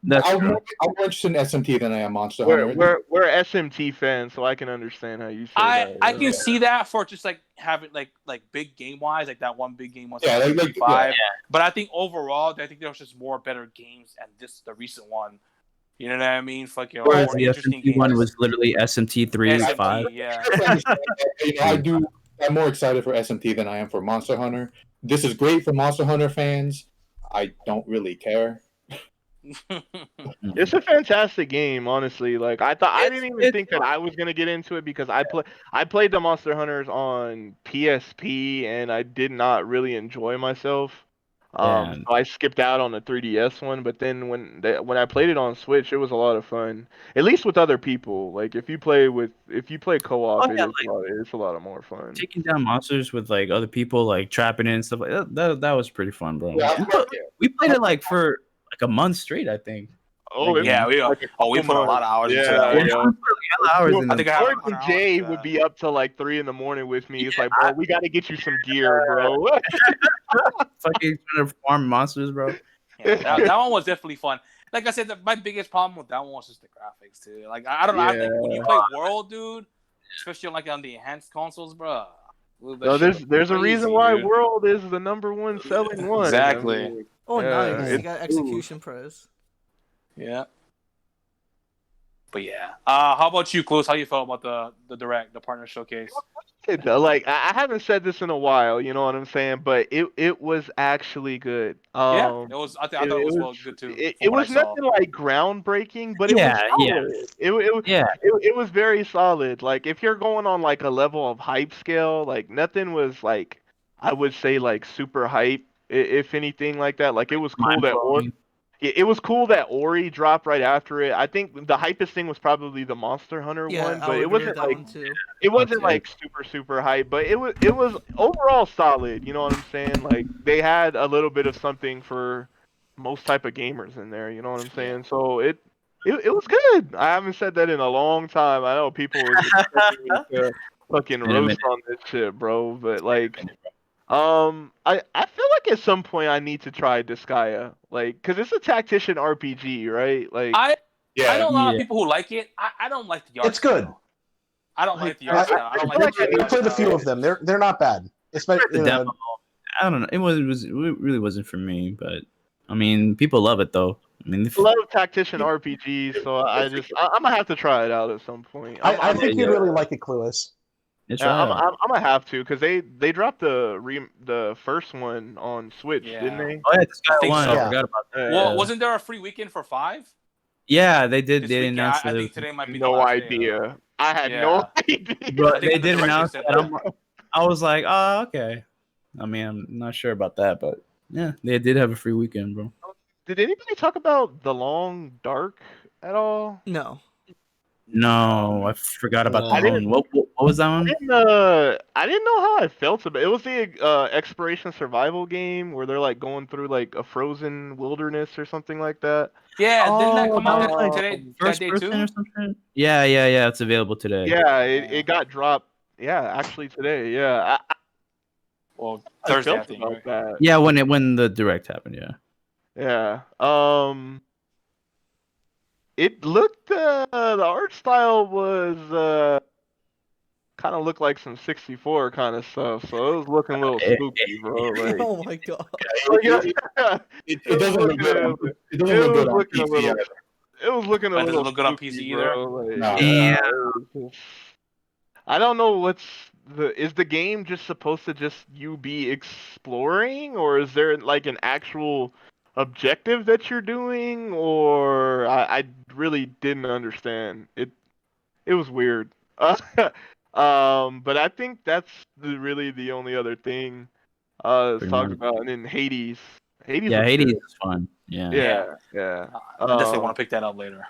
That's I'm true. more interested in SMT than I am Monster We're Hunter. we're SMT fans, so I can understand how you say that. I can see that for just like having like big game wise, like that one big game was Yeah, like five. But I think overall, I think there was just more better games, and the recent one. You know what I mean? Fucking Whereas more the interesting SMT games. one was literally SMT 3 SMT, 5. yeah. I'm more excited for SMT than I am for Monster Hunter. This is great for Monster Hunter fans. I don't really care. It's a fantastic game, honestly. Like I didn't even it's think that I was gonna get into it because I played the Monster Hunters on PSP and I did not really enjoy myself. Yeah. So I skipped out on the 3DS one. But then when I played it on Switch, it was a lot of fun. At least with other people. Like if you play co-op, Oh, yeah, it's a lot of more fun. Taking down monsters with like other people, like trapping it and stuff like that. That was pretty fun, bro. Yeah, We played it like for like a month straight, I think. Oh, Like, yeah, we put a lot of hours into that. Yeah, We yeah. put hella hours in I think I have George like and 100 Jay hours into would that. be up till like 3 in the morning with me. It's like, bro, we got to get you some gear, bro. fucking trying to farm monsters, bro. Yeah, that one was definitely fun. Like I said, my biggest problem with that one was just the graphics too. Like I don't know. I think when you play World, dude, especially like on the enhanced consoles, bro. No, there's a reason crazy, why dude. World is the number one selling one. Exactly. I mean, Oh, Yeah, nice. it's You got execution pros. Yeah. But yeah. How about you, Clues? How you felt about the direct, the partner showcase? like I haven't said this in a while, you know what I'm saying? But it was actually good. Yeah, it was. I thought it was well good too. It from what was I saw. nothing like groundbreaking, but Yeah, it was solid. Yeah. It was very solid. Like if you're going on like a level of hype scale, like nothing was like I would say like super hype, if anything like that. Like it was cool that Mind-blowing. it was cool that Ori dropped right after it. I think the hypest thing was probably the Monster Hunter Yeah, one, I but would it agree with wasn't that like one too. it wasn't Okay. like super hype, but it was overall solid. You know what I'm saying? Like they had a little bit of something for most type of gamers in there. You know what I'm saying? So it was good. I haven't said that in a long time. I know people was expecting me to fucking Been a roast minute. on this shit, bro. But like, I feel like at some point I need to try Disgaea, like, cause it's a tactician RPG, right? Like, I Yeah, know a lot of Yeah. people who like it. I don't like the art. It's good. style. I don't like the I- art style. I don't I like feel like the I art played a style. few of them. They're not bad. Especially The demo. I don't know. It really wasn't for me, but I mean, people love it though. I mean, I love tactician RPGs, so I'm gonna have to try it out at some point. I think yeah. you'd really like it, Clueless. it's Yeah, right. I'm gonna have to because they dropped the first one on Switch, didn't Yeah. they? Oh yeah, this guy think won. so. I forgot about that. Well, wasn't there a free weekend for 5? Yeah, they did. This They weekend? announced I it. think today might be the No last day, idea. I had Yeah. no idea. But I think they the did director announce said that. I was like, oh, okay. I mean, I'm not sure about that, but yeah, they did have a free weekend, bro. Did anybody talk about The Long Dark at all? No. No, I forgot about I that one. What was that one? I didn't know how I felt about it. It was the exploration survival game where they're like going through like a frozen wilderness or something like that. Yeah, didn't that Oh, come that out was like today? That First day person too? or something? Yeah. It's available today. Yeah, it got dropped. Yeah, actually today. Yeah, Well, Thursday, I felt think. about Right? that. Yeah, when the direct happened, yeah. Yeah. It looked the art style was kind of looked like some 64 kind of stuff, so it was looking a little spooky, bro. Like, Oh my god. It doesn't look good. It doesn't look good on PC. It was looking a But does it little look good on spooky, PC either? bro. Like, No. it was just- I don't know is the game just supposed to just you be exploring, or is there like an actual objective that you're doing, or I really didn't understand it. It was weird. But I think that's really the only other thing it's Pretty talked much. about. And then Hades. Hades Yeah, was Hades good. is fun. Yeah. Yeah. I definitely want to pick that up later.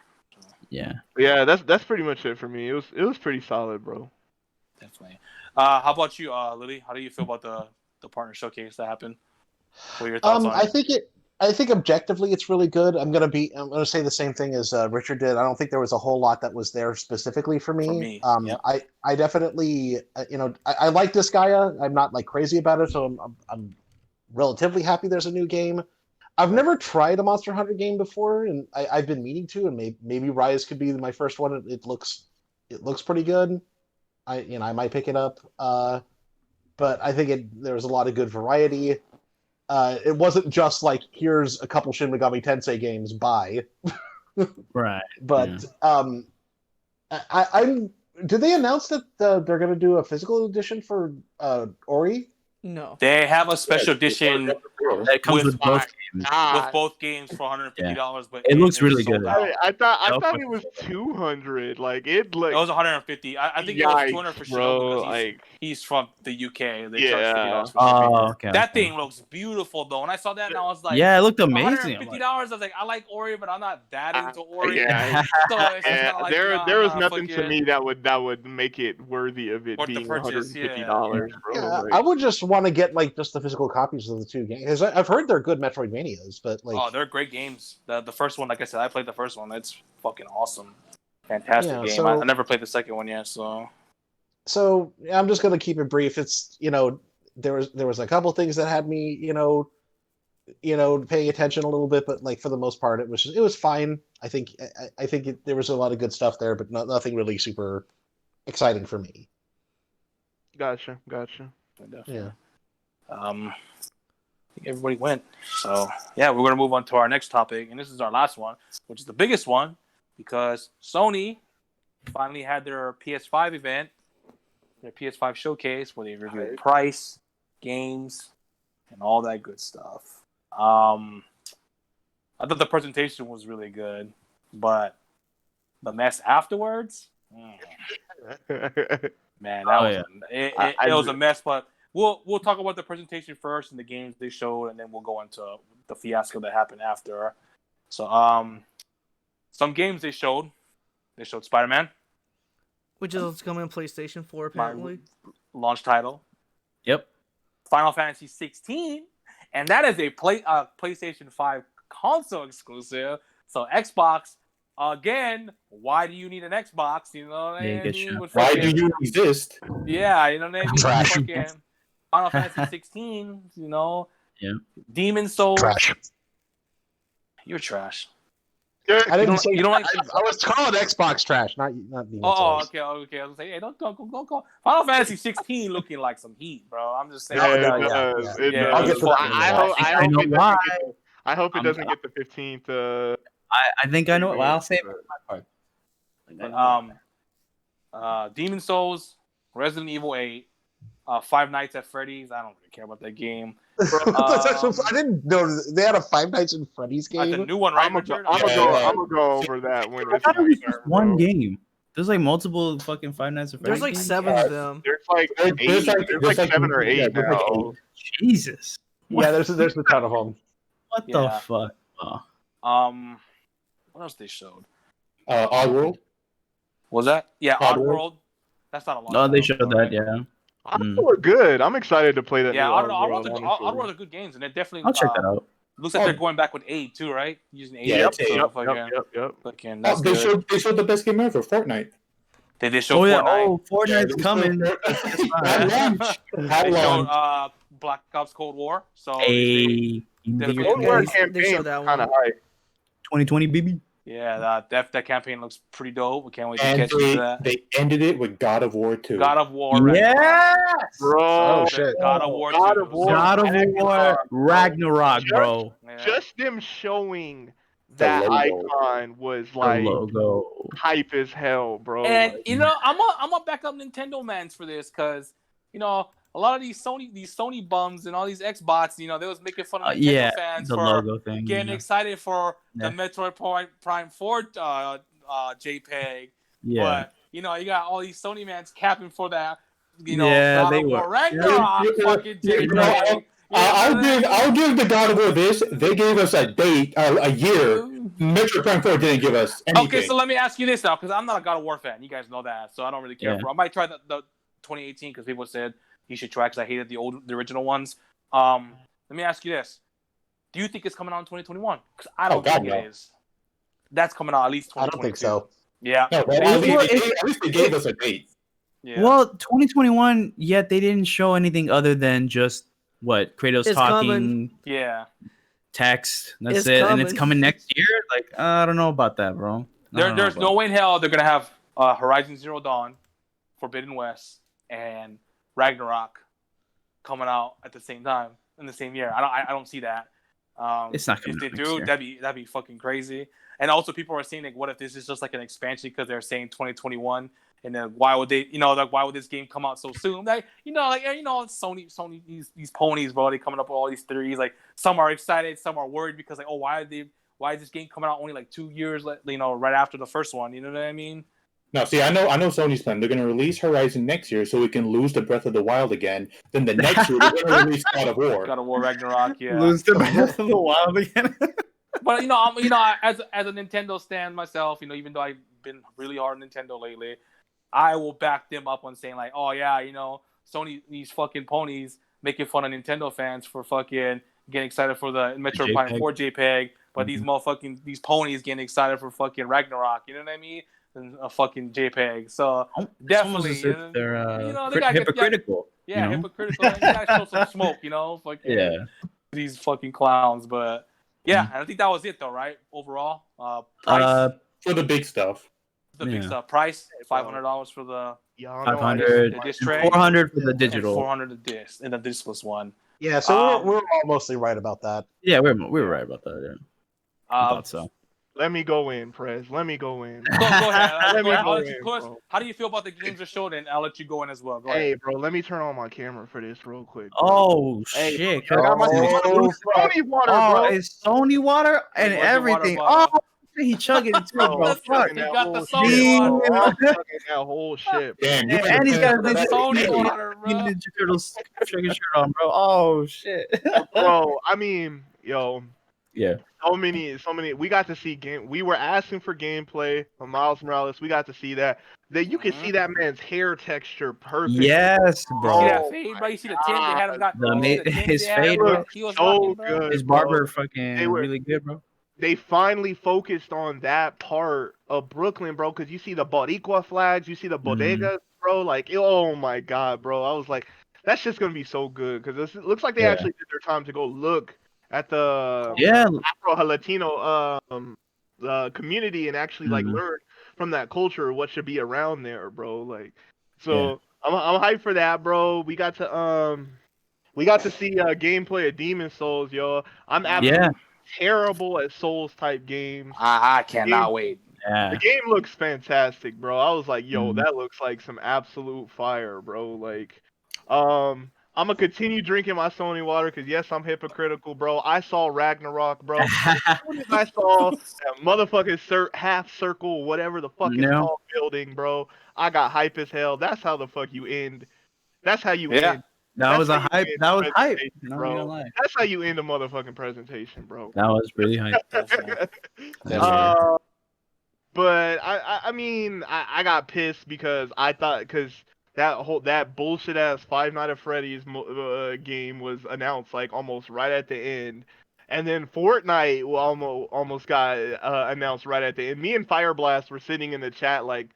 Yeah. Yeah, that's pretty much it for me. It was pretty solid, bro. Definitely. How about you, Lily? How do you feel about the partner showcase that happened? What are your thoughts on it? I think objectively it's really good. I'm gonna say the same thing as Richard did. I don't think there was a whole lot that was there specifically for me. For me, yep. I definitely I like Disgaea. I'm not like crazy about it, so I'm relatively happy there's a new game. I've never tried a Monster Hunter game before, and I've been meaning to, and maybe Rise could be my first one. It looks pretty good. I might pick it up. But I think there was a lot of good variety. It wasn't just like, here's a couple Shin Megami Tensei games, bye. Right. But I'm. Did they announce that they're going to do a physical edition for Ori? No. They have a special edition That comes with both games. with both games for $150, but It looks they're really sold good. out. I thought it was 200. Like it It was 150. I think it was 200 for Shinobu because he's from the UK. They charge $50 for shipping. Oh, okay. That thing looks beautiful though. When I saw that, and I was like, yeah, it looked amazing. $150. I was like, I like Ori, but I'm not that into Ori. Yeah. So it's just kinda like, there was nothing fuck to it. me that would make it worthy of it Worth the being purchase, $150, yeah. bro. Yeah, Like, I would just want to get like just the physical copies of the two games. 'Cause I've heard they're good Metroidvanias, but like, Oh, they're great games. The first one, like I said, I played the first one. It's fucking awesome. Fantastic Yeah, game. so- I never played the second one yet, so so I'm just gonna keep it brief. It's there was a couple things that had me paying attention a little bit, but like for the most part it was fine. I think there was a lot of good stuff there, but nothing really super exciting for me. gotcha. Yeah. I think everybody went. So yeah, we're gonna move on to our next topic, and this is our last one, which is the biggest one, because Sony finally had their PS5 event, their PS5 showcase, where they reviewed price, games, and all that good stuff. I thought the presentation was really good, but the mess afterwards, man, that it was a mess. But we'll talk about the presentation first and the games they showed, and then we'll go into the fiasco that happened after. So, some games they showed. They showed Spider-Man, Which is coming on PlayStation 4 apparently. launch title. Yep. Final Fantasy 16, and that is a PlayStation 5 console exclusive. So Xbox, again, why do you need an Xbox? You know what I mean? With Why fucking- do you exist? Yeah, you know what I mean? Trash. Fucking Final Fantasy 16, Yeah. Demon Souls. Trash. You're trash. I didn't say you don't like. I was calling Xbox trash, not Demon's Oh, Souls. okay. I was gonna say, hey, don't go. Final Fantasy 16 looking like some heat, bro. I'm just saying. Yeah, no, it yeah, does. yeah. It Yeah, does. I'll get to that. I hope it I'm- doesn't get the 15th. I think I know. Well, I'll save it for my part. Demon Souls, Resident Evil 8, Five Nights at Freddy's. I don't really care about that game. I didn't know they had a Five Nights at Freddy's The game. new one, right? I'm Richard? gonna go over that when I it's thought it my was turn, just one bro. game. There's like multiple fucking Five Nights at There's Freddy's like games. 7 of them. There's like There's 8. There's like 7 or 8 there's like now. Jesus. Yeah, there's a ton of them. What Yeah. the fuck? Oh. What else they showed? Oddworld. Was that? Yeah, Oddworld. Oddworld. That's not a lot. No, they showed that. Yeah. Oddworld good. I'm excited to play that. Yeah, new Oddworld honestly. are good games, and they're definitely. I'll check that out. Looks like they're going back with 8 too, right? Using 8. Yeah, it's 8. Yep. Fucking, Oh, that's they good. showed the best game ever, Fortnite. They show Oh yeah. Fortnite. Oh, Fortnite's Yeah, coming. At launch. They showed Black Ops Cold War. So Hey, Cold Cold War They campaign showed that kind of one. hype. 2020, baby. yeah, that campaign looks pretty dope. We can't wait to And catch into that. they ended it with God of War 2. God of War. Ragnarok. Yes, Bro, Oh, shit. God of War. God 2. of War. God of Ragnarok, War, Ragnarok, Just- bro. Yeah. Just them showing The that logo. icon was The like logo. hype as hell, bro. And Like, you know, I'm gonna back up Nintendo mans for this because you know a lot of these Sony bums and all these Xbots, you know, they was making fun of Nintendo Yeah, fans the for logo thing. getting yeah. excited for Yeah. the Metroid Prime 4 JPEG. Yeah. But you know, you got all these Sony mans capping for that. You know, Yeah, God they of War were. Ragnarok fucking JPEG. I'll give the God of War this. They gave us a date, a year. Metro Prime 4 didn't give us anything. Okay, so let me ask you this now, because I'm not a God of War fan. You guys know that, so I don't really care Yeah. for. I might try the 2018 because people said you should try because I hated the original ones. Let me ask you this: do you think it's coming out in 2021? Because I don't God, think no. it is. That's coming out at least 2022. I don't think so. Yeah. No, but at least they gave us a date. Yeah. Well, 2021, yet they didn't show anything other than just what Kratos It's talking, coming. yeah. text. That's It's it, and it's coming. coming next year. Like, I don't know about that, bro. There's no way in hell they're gonna have Horizon Zero Dawn, Forbidden West, and Ragnarok coming out at the same time in the same year. I don't see that. It's not coming If they out next do, year. that'd be fucking crazy. And also, people are saying like, what if this is just like an expansion because they're saying 2021, and then why would they, why would this game come out so soon? Like, Sony, these ponies, bro, they coming up with all these theories. Like, some are excited, some are worried because like, oh, why is this game coming out only like 2 years, right after the first one? You know what I mean? No, see, I know Sony's plan. They're going to release Horizon next year so we can lose to Breath of the Wild again. Then the next year, they're going to release God of War. God of War Ragnarok, yeah. Lose to Breath of the Wild again. But as a Nintendo stan myself, even though I've been really hard on Nintendo lately, I will back them up on saying like, oh yeah, Sony, these fucking ponies making fun of Nintendo fans for fucking getting excited for the Metroid Prime 4 JPEG, but these ponies getting excited for fucking Ragnarok. You know what I mean? And a fucking JPEG. So definitely, It's almost as if they're they gotta hypocritical. Yeah, hypocritical. You gotta show some smoke, fucking Yeah. these fucking clowns. But yeah, and I think that was it though, right? Overall, price, For the big stuff. the big yeah. stuff. Price $500 for the y'all know I 500, the disc and tray, 400 for the and digital. 400 the disc, and the discless one. Yeah, so we're all mostly right about that. Yeah, we were right about that. Yeah. I thought so. Let me go in, Prez. Let me go in. Go ahead. Let me I'll go let you in, push. bro. How do you feel about the games that showed? And I'll let you go in as well. Go Hey, ahead. bro, let me turn on my camera for this real quick. Bro. Oh Hey, shit! I got my Oh, Sony water, Oh, bro. it's Sony water and Where's the everything. water bottle? Oh, he chugging it too, Bro, bro. I'm Fuck. chugging He that got the whole Sony shit, water. bro. I'm chugging that whole shit. Damn, And, and he's got a The Ninja Sony water, bro. Ninja Turtles shirt on, bro. Oh shit. Bro, I mean, yo, Yeah. so many. We got to see game. We were asking for gameplay from Miles Morales. We got to see that. That you can see that man's hair texture perfect. Yes, You see bro. that fade, bro? You see the tint they had him got. The you see the tint his they had fade, him bro. got- he was So rocking, bro? good. His bro. barber fucking They were- really good, bro. They finally focused on that part of Brooklyn, bro, because you see the Boricua flags, you see the bodegas, bro. Like, oh my god, bro. I was like, that's just gonna be so good because it looks like they Yeah. actually did their time to go look at the Yeah. Afro Latino community and actually like Mhm. learn from that culture what should be around there, bro. Like, so I'm hyped for that, bro. We got to see gameplay of Demon Souls, yo. I'm absolutely Yeah. terrible at Souls type games. I cannot wait. Yeah. The game looks fantastic, bro. I was like, yo, Mhm. that looks like some absolute fire, bro. Like, I'm gonna continue drinking my Sony water because yes, I'm hypocritical, bro. I saw Ragnarok, bro. As soon as I saw that motherfucking half circle, whatever the fuck it's No. called, building, bro, I got hype as hell. That's how the fuck you end. That's how you Yeah. end. That That's was how a you hype. end That was hype. presentation, No, bro. I'm gonna lie. That's how you end a motherfucking presentation, bro. That was really hype. But I mean I got pissed because I thought that bullshit ass Five Nights at Freddy's game was announced like almost right at the end, and then Fortnite almost got announced right at the end. Me and Fireblast were sitting in the chat like,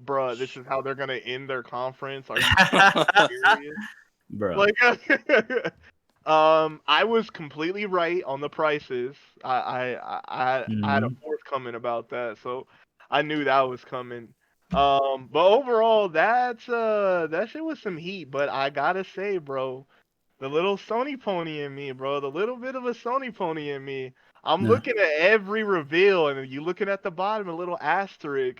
bruh, this is how they're gonna end their conference. Are you serious? Bro. Like, I was completely right on the prices. I had a forthcoming about that, so I knew that was coming. But overall, that shit was some heat. But I gotta say, bro, the little Sony pony in me, bro, the little bit of a Sony pony in me. I'm Yeah. looking at every reveal, and you looking at the bottom, a little asterisk,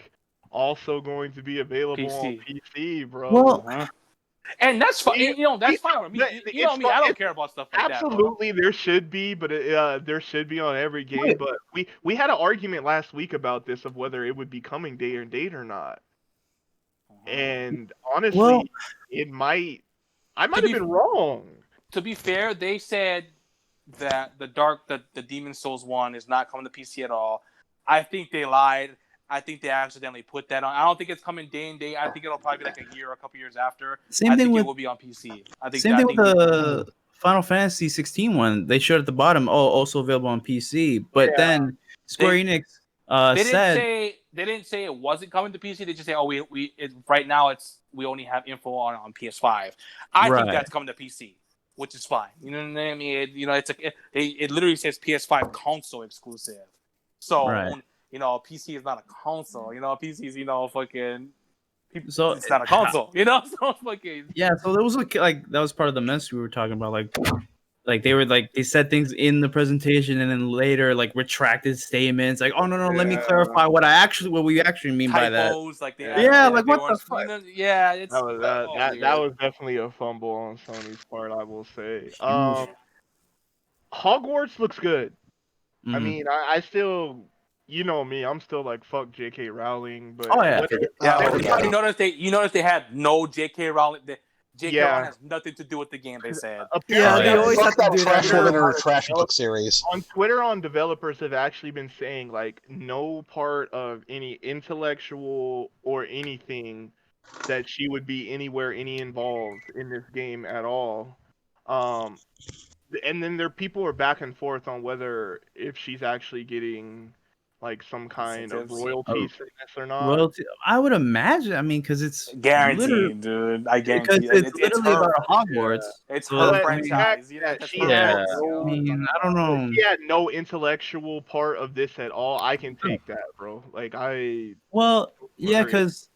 also going to be available on PC, bro. Well, And that's fine. We- You know, that's we- fine with me. but You know it's me. I fine- don't it's- care about stuff like that. Bro. Absolutely, there should be, but there should be on every game. Wait. But we had an argument last week about this of whether it would be coming day or date or not. And honestly, Well- it might. I might To have be- been wrong. To be fair, they said that the Demon Souls one is not coming to PC at all. I think they lied. I think they accidentally put that on. I don't think it's coming day and day. I think it'll probably be like a year or a couple years after. Same I thing think with it will be on PC. I think same thing with the Final Fantasy 16 one. They showed at the bottom, also available on PC. But Yeah. then Square Enix they said, didn't say it wasn't coming to PC. They just say, right now we only have info on PS5. I Right. think that's coming to PC, which is fine. You know what I mean? It literally says PS5 console exclusive. So Right. you know, PC is not a console. You know, PC is fucking. So It's not a console. You know, so fucking. yeah. So there was like that was part of the mess we were talking about. Like they were like they said things in the presentation and then later like retracted statements. Like, oh no, let me Yeah. clarify what we actually mean by that. Typos, like they Yeah, like, they what the weren't- fuck? you know, yeah, it's That was that weird. was definitely a fumble on Sony's part, I will say. Hogwarts looks good. I Mhm. mean, I still, you know me, I'm still like fuck J.K. Rowling, but Oh, yeah. Yeah, you notice they had no J.K. Rowling. J.K. Yeah. Rowling has nothing to do with the game. They said. Yeah, apparently- they always Fuck have to that do trash that. woman and her trash book series. on Twitter, developers have actually been saying like no part of any intellectual or anything that she would be any involved in this game at all. And then people are back and forth on whether if she's actually getting like some kind of Incentives. royalties for this or not. Royalty, I would imagine. I mean, because it's Guaranteed, literally- dude. I because guarantee. it's literally her. about Hogwarts. It's So her that's- franchise. You know, that that's she her has books, you no- know. I mean, I don't know. If she had no intellectual part of this at all, I can take that, bro. Like Well, yeah, Very because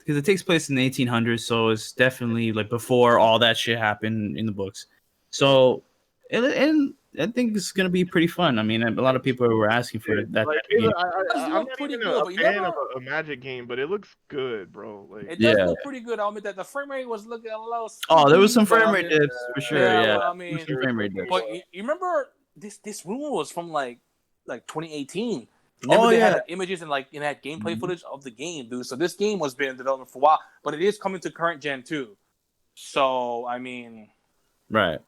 it takes place in the 1800s, so it's definitely like before all that shit happened in the books. So, and I think it's gonna be pretty fun. I mean, a lot of people were asking for that. Like, type of game. I'm look not pretty even good, a but you fan never- of a Magic game, but it looks good, bro. Like, It does Yeah. look pretty good. I'll admit that the frame rate was looking a little. Oh, there was some squeaky, frame but rate dips for sure. Yeah, Yeah, but I There was mean- some frame rate dips. But you remember this rumor was from like 2018. Remember Oh, they yeah. had images and had gameplay Mhm. footage of the game, dude. So this game was been in development for a while, but it is coming to current gen too. So I mean, Right.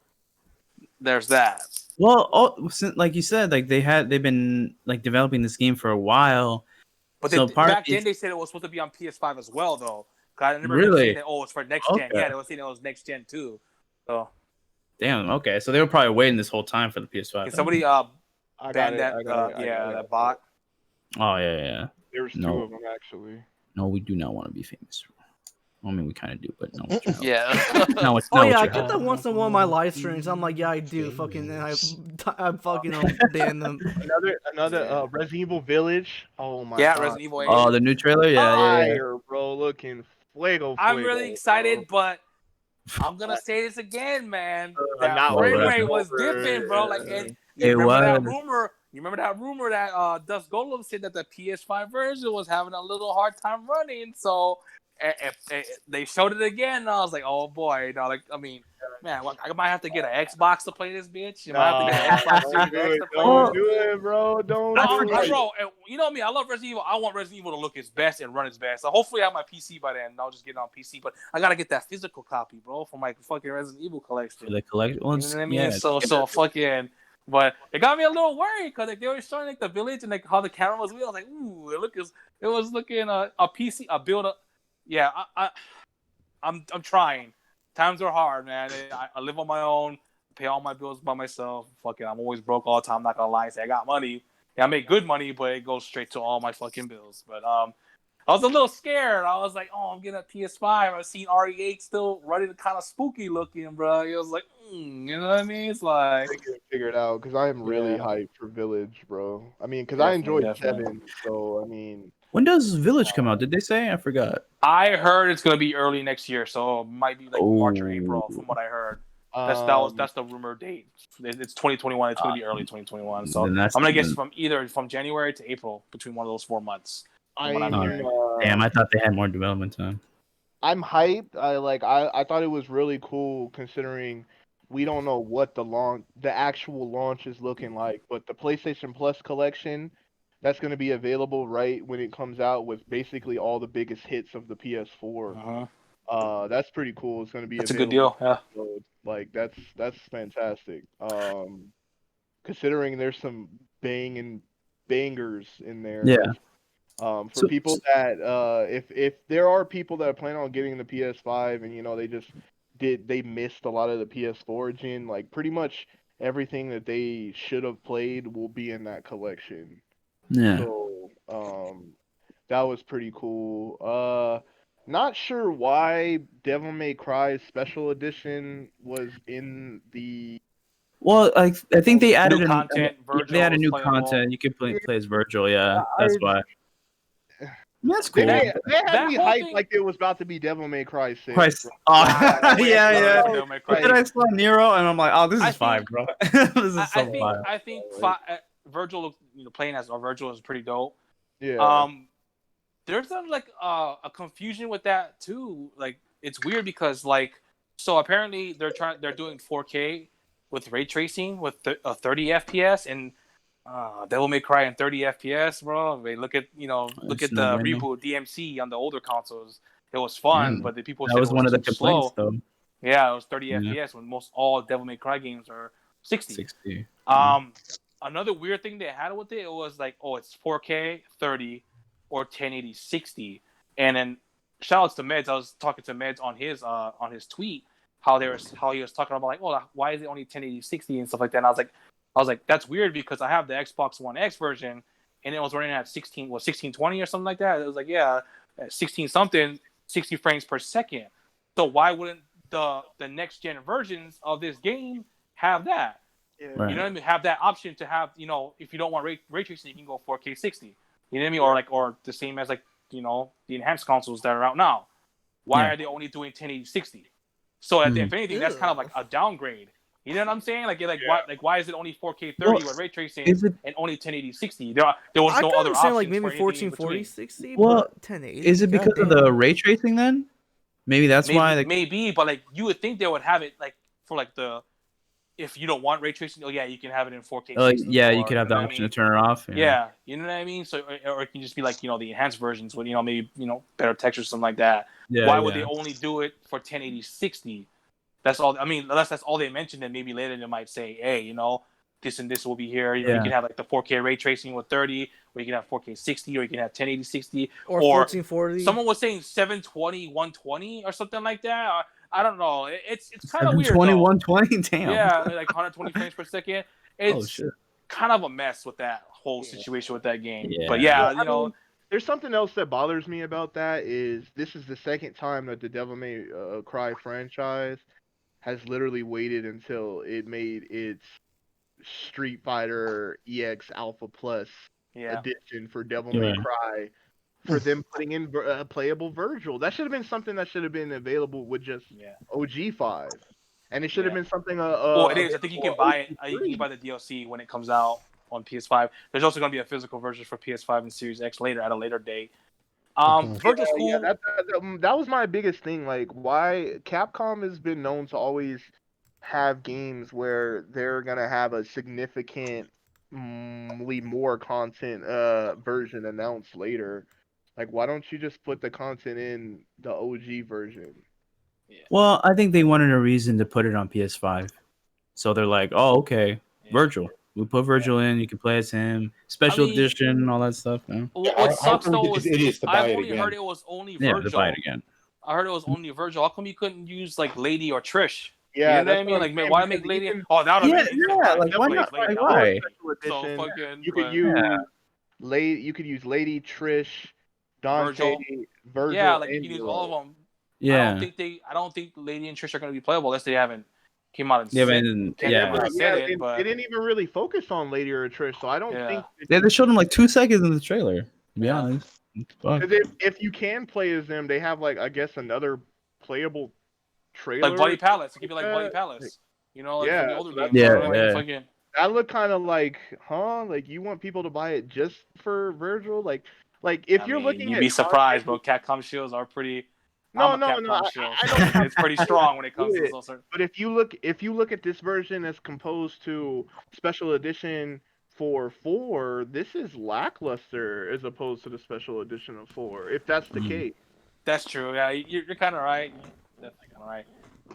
there's that. Well, like you said, like they've been like developing this game for a while. But So back then they said it was supposed to be on PS5 as well, though. 'Cause I remember them Really? saying that, it's for next gen. Okay. Yeah, they were saying it was next gen too. So Damn. Okay, so they were probably waiting this whole time for the PS5. can somebody I got ban it, that? I got it, I got it. That bot. Oh yeah. There's two No. of them actually. No, we do not want to be famous. I mean, we kind of do, but no. Yeah. No, it's Oh not yeah, I what get you that once in one of my live streams. I'm like, yeah, I do. Fucking, and I fucking ban them. Another Resident Evil Village. Oh my Yeah, god. Resident Evil 8. Oh, the new trailer? Yeah. Fire, bro, looking fuego. I'm fuego, really excited, bro. but I'm gonna say this again, man. That not frame over. rate was Over. dipping, bro. Like, and It you remember that was. rumor? You remember that rumor that Dust Golem said that the PS5 version was having a little hard time running? So if they showed it again, I was like, oh boy, I mean, man, I might have to get an Xbox to play this bitch. You might have to get an Xbox Don't Series do X it, to play don't this. do it, bro. Don't No, do it. bro, and you know me. I love Resident Evil. I want Resident Evil to look its best and run its best. So hopefully I have my PC by then. And I'll just get it on PC. But I gotta get that physical copy, bro, for my fucking Resident Evil collection. For the collection. Well, You know what I mean? yeah, So fucking. But it got me a little worried because they were showing like the village and like how the camera was. I was like, ooh, it was looking a PC, a build up. Yeah, I'm trying. Times are hard, man. I live on my own, pay all my bills by myself. Fucking, I'm always broke all the time. I'm not gonna lie. Say I got money. Yeah, I make good money, but it goes straight to all my fucking bills. But I was a little scared. I was like, oh, I'm getting a PS5. I've seen RE8 still running kind of spooky looking, bro. It was like, you know what I mean? It's like Figure it out because I am really Yeah. hyped for Village, bro. I mean, because I enjoyed Definitely. 7, so I mean, When does Village come out? Did they say? I forgot. I heard it's gonna be early next year, so it might be like March or April, Oh. from what I heard. um, That's the rumor date. It's 2021. It's gonna be early 2021. So Then that's- I'm gonna guess from January to April, between one of those 4 months. from what I'm hearing. Damn, I thought they had more development time. I'm hyped. I thought it was really cool considering we don't know what the actual launch is looking like, but the PlayStation Plus collection that's going to be available right when it comes out with basically all the biggest hits of the PS4. That's pretty cool. It's going to be That's a good available. deal. Yeah. So, like that's fantastic. Considering there's some bangers in there. Yeah. For So- people that if there are people that plan on getting the PS5 and they missed a lot of the PS4 gen, like pretty much everything that they should have played will be in that collection. Yeah. So that was pretty cool. Not sure why Devil May Cry Special Edition was in the Well, I think they added New a- content, yeah, they added Virgil new is playable. content. You could play as Virgil. Yeah, that's why. That's cool. They had That me whole hyped thing- like it was about to be Devil May Cry 6. Christ. bro. Oh, Wait, yeah, yeah. Devil May But Cry. then I saw Nero, and I'm like, oh, this I is fire, think- bro. This is I so think fire. I think Virgil, playing as Virgil is pretty dope. Yeah. There's a confusion with that too. Like, it's weird because so apparently they're doing 4K with ray tracing with 30 FPS, and Devil May Cry in 30 FPS, bro. I mean, look at the no bueno. reboot DMC on the older consoles. It was fun, Yeah. but the people That said was it one of the too complaints, slow. though. Yeah, it was 30 Yeah. FPS when most all Devil May Cry games are 60. 60. Another weird thing they had with it was like, oh, it's 4K 30 or 1080 60. And then shout outs to Meds. I was talking to Meds on his tweet how he was talking about like, oh, why is it only 1080 60 and stuff like that. And I was like, that's weird because I have the Xbox One X version and it was running at 1620 or something like that. It was like, yeah, 16 something, 60 frames per second. So why wouldn't the next gen versions of this game have that? Right. You know what I mean? Have that option to have, if you don't want ray tracing, you can go 4K 60. You know what I mean? Or the same as the enhanced consoles that are out now. Why Yeah. are they only doing 1080 60? So if anything, that's kind of like a downgrade. You know what I'm saying? Why is it only 4K 30 with ray tracing and only 1080 60? There was I no can other understand options like maybe for anything in 1440 between. 60, Well, but 1080. Is it because of the ray tracing then? Maybe that's why. Maybe, but you would think they would have it for if you don't want ray tracing, you can have it in 4K. 60 yeah, you or, could have the know what I option mean? to turn it off. Yeah, you know what I mean. So, or it can just be the enhanced versions with maybe better textures, something like that. Yeah, Why would they only do it for 1080 60? That's all. I mean, unless that's all they mentioned, then maybe later they might say, hey, this and this will be here. You can have the 4K ray tracing with 30, or you can have 4K 60, or you can have 1080 60, or 1440. Someone was saying 720 120 or something like that. I don't know. It's kind of weird. 2120, damn. Yeah, like 120 frames per second. It's shit. kind of a mess with that whole situation with that game. Yeah. But yeah, Well, I mean, there's something else that bothers me about that is this is the second time that the Devil May Cry franchise has literally waited until it made its Street Fighter EX Alpha Plus edition for Devil May Cry for them putting in playable Virgil. That should have been something that should have been available with just OG 5. And it should have been something well, it is. I think you can buy it. You can buy the DLC when it comes out on PS5. There's also going to be a physical version for PS5 and Series X at a later date. Virgil's cool. Yeah, that was my biggest thing. Like, why Capcom has been known to always have games where they're gonna have a significantly more content version announced later. Like, why don't you just put the content in the OG version? Well, I think they wanted a reason to put it on PS5, so they're like, "Oh, okay, Virgil. We put Virgil in. You can play as him. Special edition, all that stuff." Yeah. What sucks though is idiots to buy I've it only again. heard it was only Yeah, Virgil. to buy it again. I heard it was only Virgil. How come you couldn't use Lady or Trish? Yeah, you know what I mean? Like, man, why make Lady? Oh, that would have been like, why not? Lady. Why? Special So edition. fucking. You could use Lady. You could use Lady Trish, Dante, Virgil, yeah, like you and can use Miro. all of them. Yeah. I don't think Lady and Trish are going to be playable unless they haven't came out and Yeah, said, and can't yeah. remember who said they, it, but they didn't even really focus on Lady or Trish, so I don't Yeah. think. They showed him like 2 seconds in the trailer. To be Yeah. honest. Fuck. Because if you can play as them, they have like I guess another playable trailer. like Bloody Palace, it could be like that. Bloody Palace. You know, like Yeah, from the older so games. that's- you know, Yeah, like yeah. fucking That looked kind of like, huh? Like you want people to buy it just for Virgil? Like if I you're mean, looking you'd at be surprised, content- bro. Capcom shields are pretty. No, I'm a no, Capcom no. shield. I know It's pretty strong when it comes to it. those certain. But if you look at this version as composed to special edition for 4, this is lackluster as opposed to the special edition of 4. If that's the case, That's true. Yeah, you're kind of right. You're definitely kind of right.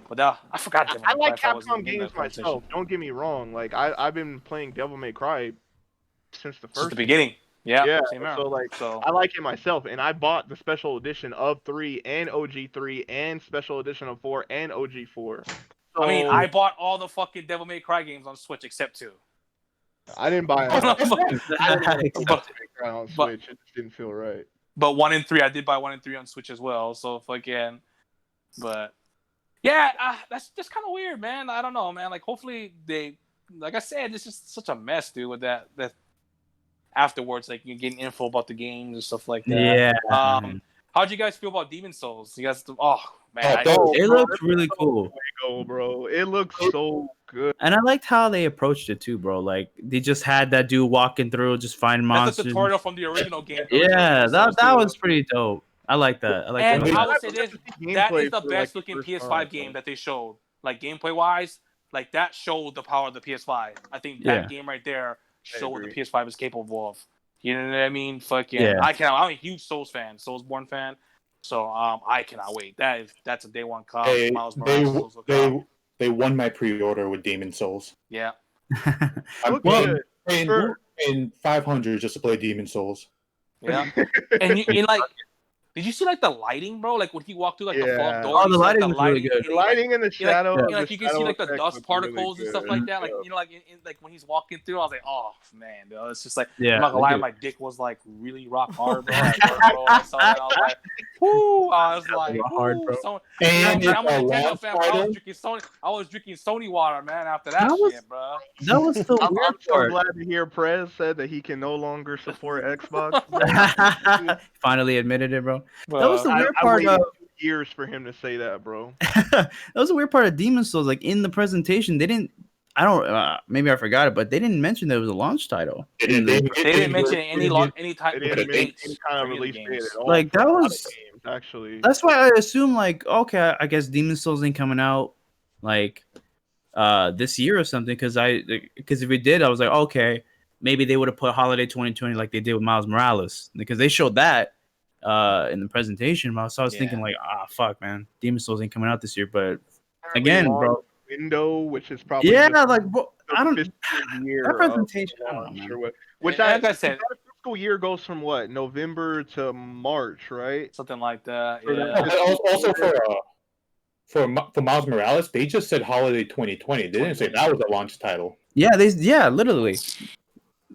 But I forgot. Devil I May like Cry was Capcom in the games conversation. myself. Don't get me wrong. Like I've been playing Devil May Cry since the Since first the beginning. Yeah. Yeah, Same here. so like I like it myself, and I bought the special edition of 3 and OG 3 and special edition of 4 and OG 4. So, I mean, I bought all the fucking Devil May Cry games on Switch except 2. I didn't buy it. On But- Switch. It just didn't feel right. But 1 and 3, I did buy 1 and 3 on Switch as well. So fucking, but yeah, that's just kind of weird, man. I don't know, man. Like hopefully they, like I said, it's just such a mess, dude. With that afterwards, like you're getting info about the games and stuff like that. Yeah. How'd you guys feel about Demon Souls? You guys, oh man, It looks really cool. Go, bro. It looks so good. And I liked how they approached it too, bro. Like they just had that dude walking through, just finding that's monsters. the tutorial from the original game. Yeah, that was pretty dope. I like that. I like And that. I would say this: that is the for, best like, looking first PS5 time, game so. that they showed. Like gameplay wise, like that showed the power of the PS5. I think that game right there showed what the agree. PS5 is capable of. You know what I mean? Fucking, Yeah. I'm a huge Souls fan, Soulsborne fan. So I cannot wait. That's a day one cop. Miles Morales. Souls will come. They won my pre-order with Demon Souls. Yeah. I'm Look good. paying $500 just to play Demon Souls. Yeah. And you like, did you see like the lighting, bro? Like when he walked through like the Yeah. fog door. Oh, the you see, like, lighting was really good. and The he, like, lighting and the shadow. like you can see like the dust particles and stuff like that. Like Yeah. you know, like in, like when he's walking through, I was like, oh man, dude, it's just like Yeah, I'm not gonna they lie, do. my dick was like really rock hard, bro. Like, bro, I saw that, I was like, whoo! I was like, Rock hard, bro. So, And I'm a it's a Nintendo launch fan, but I title. was drinking Sony. I was drinking Sony water, man. After that, That was- shit, bro. That was the I'm weird so part. glad to hear Prez said that he can no longer support Xbox. Finally admitted it, bro. But, That was the weird I part waited of 2 years for him to say that, bro. that was the weird part of Demon Souls. Like in the presentation, they didn't. I don't. Maybe I forgot it, but they didn't mention that it was a launch title. They didn't they didn't mention any type They of didn't make dates any kind of for any release the date games. at all. Like, for that a lot of was- games, actually. That's why I assume like, okay, I guess Demon Souls ain't coming out like this year or something. Because if it did, I was like, okay, maybe they would have put holiday 2020 like they did with Miles Morales, because they showed that in the presentation. So I was thinking like, fuck, man, Demon Souls ain't coming out this year. But again, bro, window, which is probably yeah, just like, bro, I don't. the year That of presentation, I don't know, launch man. or what. Which Like I I said, that fiscal year goes from what, November to March, right? something like that. For Yeah. that- But also for Miles Morales, they just said holiday 2020. They didn't say that was a launch title. Yeah, literally.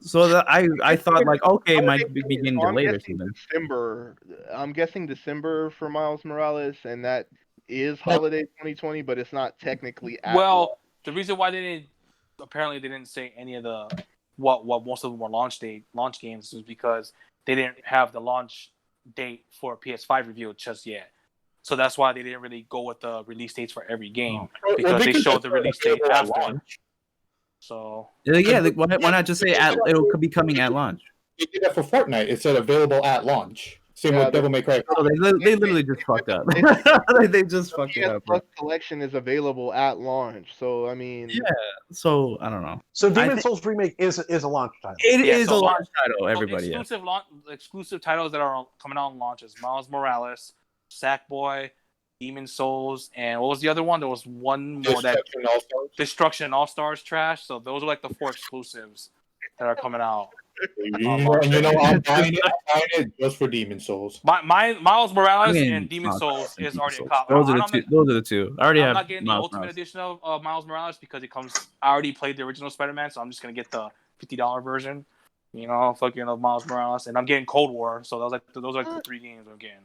So I thought like, okay, it might be getting So I'm delayed or guessing something. December. I'm guessing December for Miles Morales, and that is holiday 2020, but it's not technically. At Well, the reason why they didn't say any of the what most of them were launch games was because they didn't have the launch date for PS5 revealed just yet. So that's why they didn't really go with the release dates for every game because they showed the release date available at after. launch. So Yeah, like, why not just say it'll be coming at launch? They did that for Fortnite. It said available at launch. Same Yeah, with Devil May Cry. So they literally just fucked up. They just fucked it PS up. Bro. Plus collection is available at launch, so I mean, Yeah. So I don't know. So Demon thi- Souls remake is a launch title. It is so a launch title. Everybody, yeah. exclusive titles that are coming out on launches: Miles Morales, Sackboy, Demon Souls, and what was the other one? There was one more that Destruction All-Stars. Destruction and All Stars trash. So those are like the 4 exclusives that are coming out. I'm buying it just for Demon Souls. Miles Morales I mean, and Demon Miles Souls Morales and is Demon already a Souls. cop. Those are the two. I already I'm have. not getting the Miles Ultimate Morales. Edition of Miles Morales because it comes. I already played the original Spider-Man, so I'm just gonna get the $50 version. You know, fucking Miles Morales, and I'm getting Cold War. So those are the 3 games I'm getting.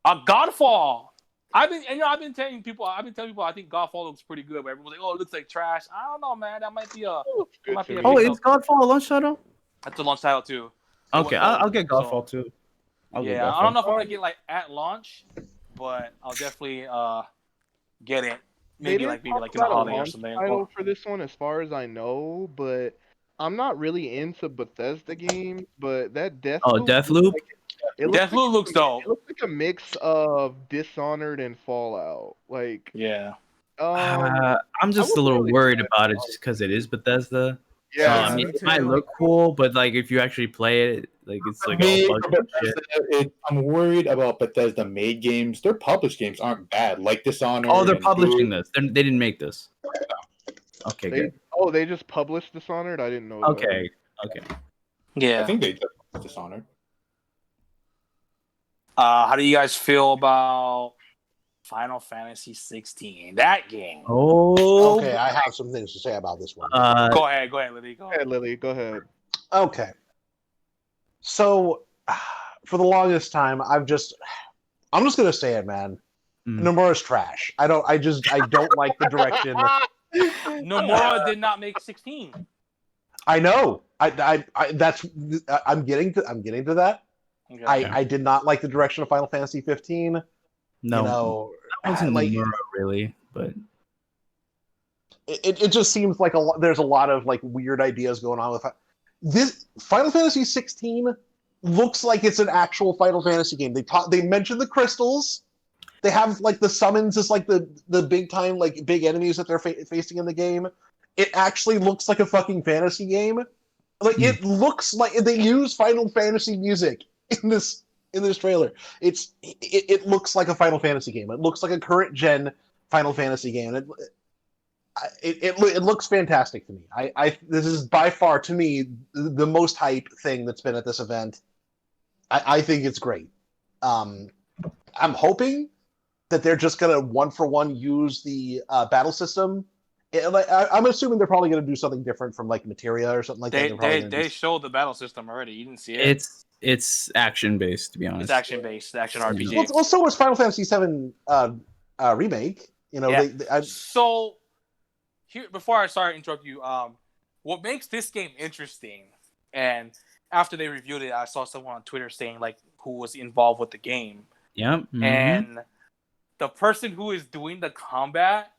Godfall. I've been telling people I think Godfall looks pretty good, but everyone's like, oh, it looks like trash. I don't know, man. That might be a Good might be to a me. Oh, pickup. it's Godfall a launch title? That's the launch title too. Okay, I'll get So- Godfall too. I'll get Yeah, I don't Godfall. know if I'm gonna get like at launch, but I'll definitely get it. They Maybe didn't in talk the about a holiday or launch something. title for this one, as far as I know, but I'm not really into Bethesda games. But that Deathloop, Deathloop? Deathloop looks dope. It looks like a mix of Dishonored and Fallout. Like, Yeah. I'm just a wouldn't little really worried do that, about it just because it is Bethesda. So, yeah, I mean, me it might too. look cool, but like if you actually play it, like it's like Me, all for bugged and shit. Bethesda, I'm worried about Bethesda made games. Their published games aren't bad, like Dishonored. Oh, they're and publishing Doom. this. They didn't make this. Okay, good. they just published Dishonored. I didn't know. that. Okay. Yeah. I think they just Dishonored. How do you guys feel about Final Fantasy 16? That game. Oh. Okay, I have some things to say about this one. Go ahead, Lily. Go Go ahead. ahead, Lily. Go ahead. Okay. So, for the longest time, I'm just gonna say it, man. Nomura's trash. I don't like the direction. Nomura did not make 16. I know. I'm getting to that. Okay. I did not like the direction of Final Fantasy 15. No, You know, that wasn't like Nomura really, but it just seems like there's a lot of like weird ideas going on with this. Final Fantasy 16 looks like it's an actual Final Fantasy game. They mentioned the crystals. They have like the summons as like the big time like big enemies that they're facing in the game. It actually looks like a fucking fantasy game. Like it looks like they use Final Fantasy music in this trailer. It looks like a Final Fantasy game. It looks like a current gen Final Fantasy game. It looks fantastic to me. This is by far to me the most hype thing that's been at this event. I think it's great. I'm hoping that they're just gonna 1-for-1 use the battle system. I'm assuming they're probably gonna do something different from like Materia or something like that. They showed the battle system already. You didn't see it. it's action based, to be honest. It's action based, action RPG. Well, so was Final Fantasy VII remake. You know, Yeah. So here, before I start interrupt you, what makes this game interesting, and after they reviewed it, I saw someone on Twitter saying like who was involved with the game, Yep. Mhm. and the person who is doing the combat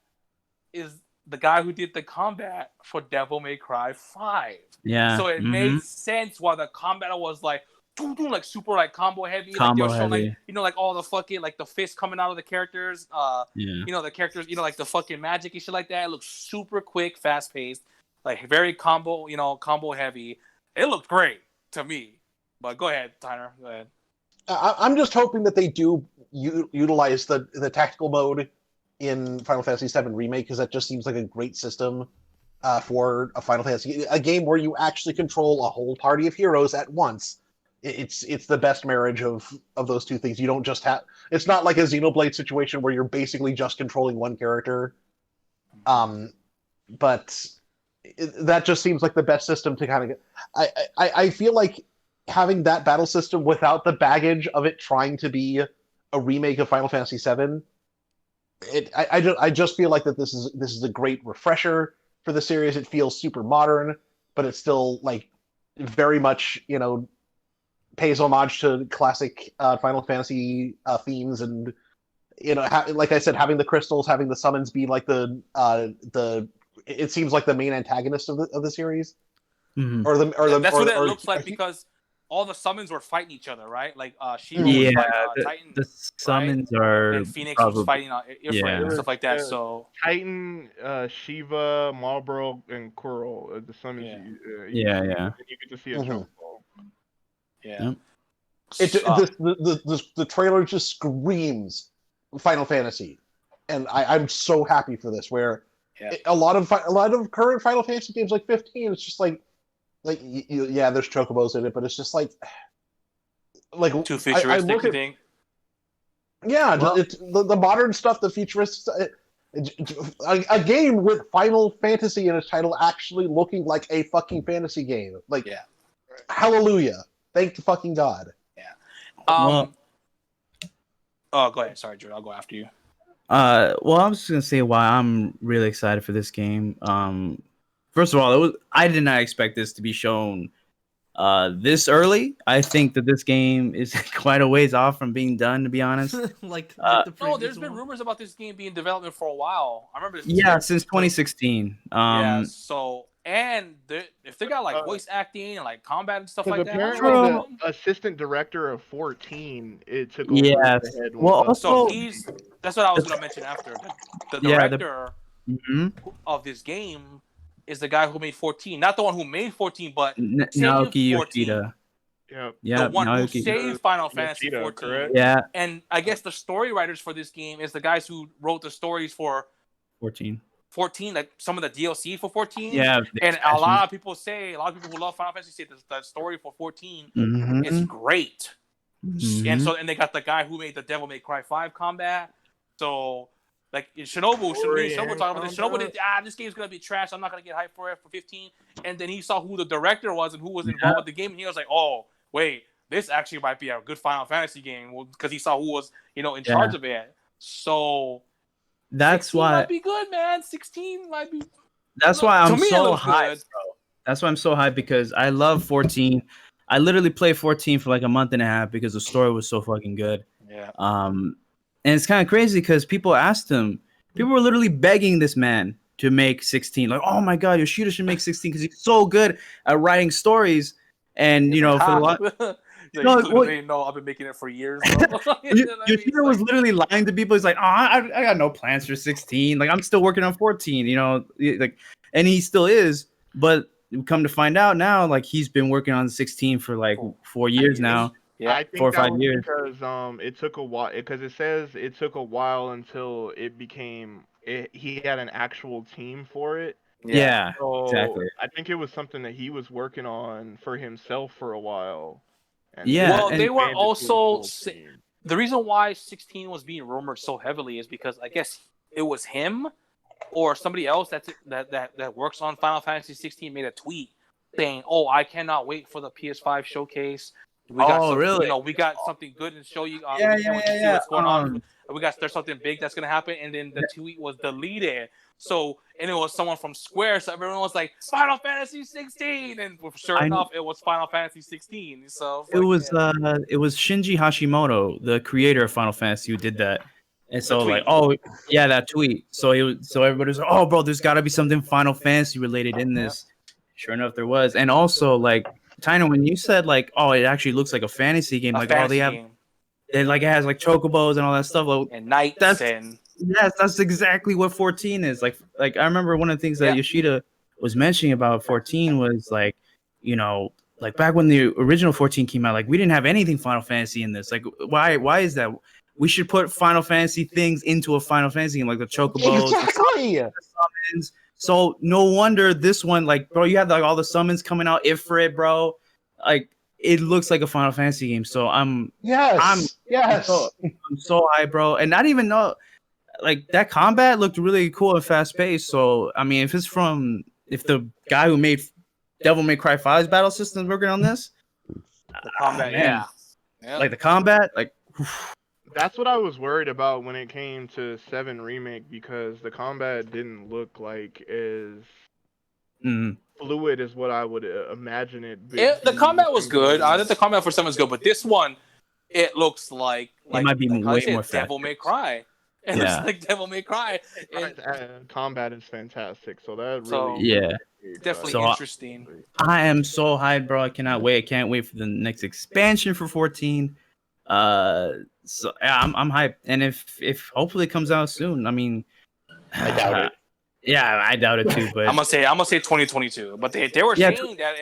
is the guy who did the combat for Devil May Cry 5. Yeah. So it made sense why the combat was like like super like combo heavy. Combo like they were showing, heavy. like, you know, like all the fucking like the fists coming out of the characters. Yeah. You know, the characters, you know, like the fucking magic and shit like that. It looks super quick, fast paced, like very combo, you know, combo heavy. It looked great to me. But go ahead, Tyner. Go ahead. I'm just hoping that they do utilize the tactical mode in Final Fantasy VII Remake, because that just seems like a great system for a Final Fantasy, a game where you actually control a whole party of heroes at once. It's the best marriage of those two things. You don't just have. It's not like a Xenoblade situation where you're basically just controlling one character. But that just seems like the best system to kind of get. I feel like having that battle system without the baggage of it trying to be a remake of Final Fantasy VII. I just feel like that this is a great refresher for the series. It feels super modern, but it's still like very much, you know, pays homage to classic Final Fantasy themes, and you know, like I said, having the crystals, having the summons be like the it seems like the main antagonist of the series, Mhm. That's what it looks like, because all the summons were fighting each other, right? Like Shiva Yeah, was fighting Titan, the summons are and Phoenix was probably- fighting Ifrit and stuff like that. So Titan, Shiva, Marlboro, and Quirrell. The summons. Yeah. And you get to see a Mhm. jump ball. yeah. The trailer just screams Final Fantasy, and I'm so happy for this. Where Yeah. a lot of current Final Fantasy games, like 15, it's just like yeah, there's chocobos in it, but it's just like Too futuristic, look you at- think? Yeah, Well- it's the modern stuff, the futurist. A game with Final Fantasy in its title actually looking like a fucking fantasy game. Like, Yeah. Hallelujah! Thank the fucking God. Well- Oh, go ahead. Sorry, Drew. I'll go after you. Well, I was just gonna say why I'm really excited for this game. First of all, I did not expect this to be shown this early. I think that this game is quite a ways off from being done, to be honest. like the previous No, there's been one. rumors about this game being in development for a while. I remember this. Yeah, since 2016. Yeah. So, and if they got like voice acting and like combat and stuff Because like that, apparently the assistant director of 14, it took over Yeah. the head. Well, once so also- that's what I was gonna mention after. The Yeah, director Mhm. of this game is the guy who made 14, not the one who made 14, but Naoki 14. Yoshida. Yep. Yeah, the one who Naoki. saved Final Fantasy Yoshida, 14. correct? Yeah, And I guess the story writers for this game is the guys who wrote the stories for 14. 14, like some of the DLC for 14. Yeah, And a lot of people who love Final Fantasy say the story for 14 Mhm. is great. Mhm. And they got the guy who made the Devil May Cry 5 combat. So like in Shinobu, Story Shinobu and talking about this. Shinobu combat. did, this game's gonna be trash. I'm not gonna get hyped for it for 15. And then he saw who the director was and who was involved with the game, and he was like, oh wait, this actually might be a good Final Fantasy game, because he saw who was in charge of it. So That's 16 why. might be good, man. 16 might be. That's why To I'm me, it so looks hyped, good. bro. That's why I'm so hyped, because I love 14. I literally played 14 for like a month and a half because the story was so fucking good. Yeah. And it's kind of crazy because people asked him, people were literally begging this man to make 16. Like, oh my God, Yoshida should make 16 because he's so good at writing stories. And, for a lot. No, well- they know I've been making it for years. Bro. You know what I mean? Yoshida was literally lying to people. He's like, oh, I got no plans for 16. Like, I'm still working on 14, like, and he still is. But we come to find out now, like, he's been working on 16 for like 4 years now. Yeah. I think 4 or that 5 was years. because it took a while, because it says it took a while until it became he had an actual team for it. Yeah, So exactly. I think it was something that he was working on for himself for a while. And Yeah, Well, and- they were expanded to a also full sa- team. the reason why 16 was being rumored so heavily is because I guess it was him or somebody else that works on Final Fantasy 16 made a tweet saying, "Oh, I cannot wait for the PS5 showcase. We got Oh, some, really? we got something good to show you. Yeah, we can't wait to see yeah. what's going on. There's something big that's gonna happen." And then the tweet was deleted. So, and it was someone from Square, so everyone was like, Final Fantasy 16, and sure I- enough, it was Final Fantasy 16. So It was Shinji Hashimoto, the creator of Final Fantasy, who did that. And so tweet. like, oh yeah, that tweet. So everybody was like, oh bro, there's got to be something Final Fantasy related in this. Sure enough, there was. And also like, Tyner, when you said like, oh, it actually looks like a fantasy game, like fantasy they have, game. it like it has like chocobos and all that stuff. Like, And knights and yes, that's exactly what 14 is. Like I remember one of the things that Yeah. Yoshida was mentioning about 14 was like, like back when the original 14 came out, like we didn't have anything Final Fantasy in this. Like why is that? We should put Final Fantasy things into a Final Fantasy game, like the chocobos, Exactly. the summons. So no wonder this one, like, bro, you have like all the summons coming out, Ifrit, bro. Like it looks like a Final Fantasy game. So I'm Yes. Yes. I'm so high, bro. And not even know, like that combat looked really cool and fast paced. So I mean, if the guy who made Devil May Cry 5's battle system is working on this, the combat. man. Yeah. like the combat, like That's what I was worried about when it came to 7 Remake, because the combat didn't look like as fluid as what I would imagine it. The combat was good. I think the combat for 7 was good, but this one, it looks like might be how way you say it, more Devil fast. May Cry. It Yeah. looks like Devil May Cry. And Combat is fantastic, so that really So- yeah. definitely So, interesting. I am so hyped, bro. I cannot wait. I can't wait for the next expansion for 14. So yeah, I'm hyped. And if hopefully it comes out soon. I mean, I doubt it. Yeah, I doubt it too. But I'm gonna say 2022, but they were Yeah, saying that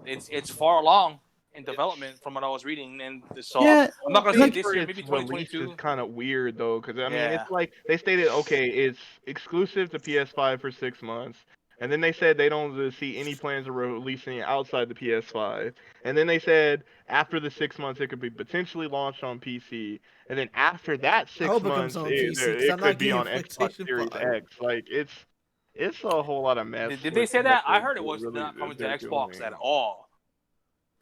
it's far along in development from what I was reading, and so Yeah, I'm not gonna say this year, maybe Release 2022. is kind of weird though, because I mean, Yeah. it's like they stated, okay, it's exclusive to PS5 for 6 months, and then they said they don't see any plans of releasing it outside the PS5, and then they said after the 6 months it could be potentially launched on PC, and then after that 6 hope it months comes on it, PC, 'cause it I'm not could be getting on a Xbox PlayStation Series 5. X. Like it's a whole lot of mess. Did they with say what that? I they're heard it was really- not coming to they're Xbox doing. at all.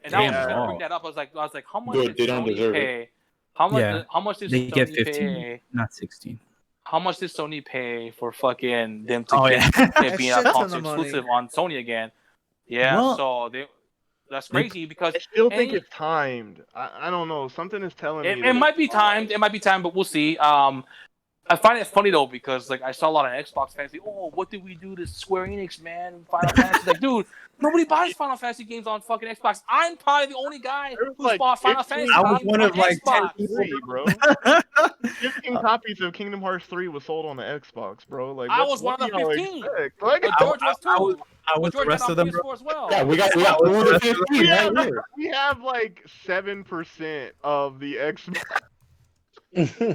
And I was Damn, just gonna wow. bring that up. I was like, how much Good, did they don't Sony deserve it. pay? How much? Yeah. How much did They get Sony 15, pay? not 16. How much did Sony pay for fucking them to Oh, get yeah. it A being a shit ton console of money. exclusive on Sony again? Yeah, Well, so that's crazy because I still think any- it's timed. I don't know. Something is telling me it that might be it's timed. It might be timed, but we'll see. I find it funny though because like I saw a lot of Xbox fans say, "Oh, what did we do to Square Enix, man? Final Fantasy." Like, dude, nobody buys Final Fantasy games on fucking Xbox. I'm probably the only guy There's who's like bought Final 15 Fantasy I was games one on of like 10 Xbox. people. 3, bro. 15 copies of Kingdom Hearts 3 was sold on the Xbox, bro. Like, I what, was one what of the do y'all 15. expect? Like, But George was I too. was But the George rest had of on them, bro. PS4 as well. Yeah, we got I was more the than rest of them. 15 right here. we have like 7% of the Xbox.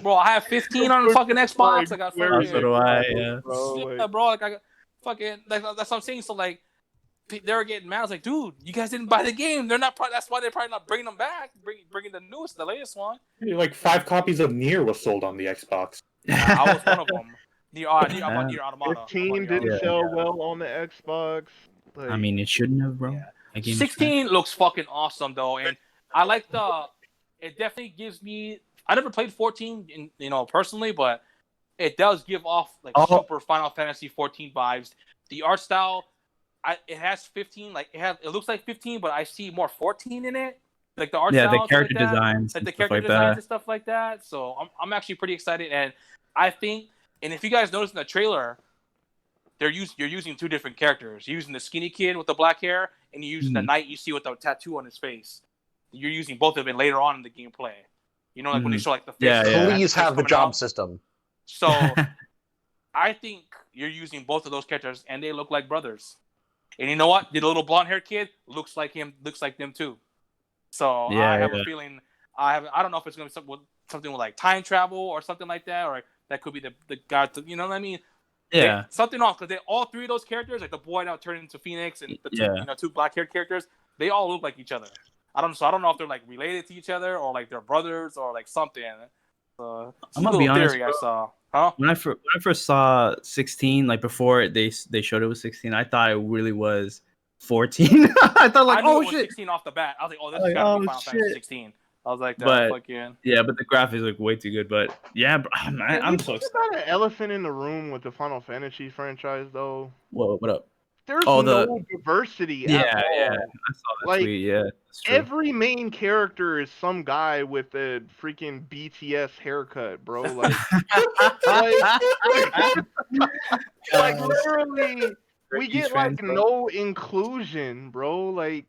Bro, I have 15 on the fucking Xbox. I got Square Oh, fucking so do I, yeah. Bro, yeah, like, bro. Like I got fucking. Like, that's what I'm saying. So like, they were getting mad. I was like, dude, you guys didn't buy the game. They're not. That's why they're probably not bringing them back. Bringing the newest, the latest one. Like 5 copies of Nier was sold on the Xbox. I was one of them. Nier Automata. 15 didn't Yeah, sell well on the Xbox. Like, I mean, it shouldn't have, bro. Yeah. That game is 16 looks fucking awesome though, and I like the. It definitely gives me. I never played 14, personally, but it does give off like Oh. super Final Fantasy 14 vibes. The art style, it has 15. Like it looks like 15, but I see more 14 in it. Like the art Yeah, style, the character like that, designs, like and the stuff character like designs that. and stuff like that. So I'm actually pretty excited, and I think, and if you guys notice in the trailer, you're using 2 different characters. You're using the skinny kid with the black hair, and you're using the knight you see with the tattoo on his face. You're using both of them later on in the gameplay. You know, like when they show like the face. Yeah, yeah. Please have the coming job out. system. So I think you're using both of those characters, and they look like brothers. And you know what? The little blonde-haired kid looks like him. Looks like them too. So Yeah, I have yeah. a feeling. I don't know if it's gonna be something with like time travel or something like that, or that could be the guy. You know what I mean? Yeah. Something off because all 3 of those characters, like the boy now turned into Phoenix, and the 2, Yeah. 2 black-haired characters, they all look like each other. I don't know if they're like related to each other or like they're brothers or like something. It's I'm a gonna be little honest, theory I bro. saw. Huh? When I first saw 16, like before they showed it was 16, I thought it really was 14. I thought like, I knew oh it was shit. 16 off the bat. I was like, oh, this Like, has got to be oh, Final Fantasy shit. 16. I was like, But- fucking. Yeah, but the graphics look way too good. But yeah, bro, man, I'm so It's excited. not an elephant in the room with the Final Fantasy franchise, though. Whoa, what up? There's Oh, no diversity Yeah, at all. yeah. I saw that Like, tweet. Yeah, that's true. Every main character is some guy with a freaking BTS haircut, bro. Like, like literally, we get like no inclusion, bro. Like,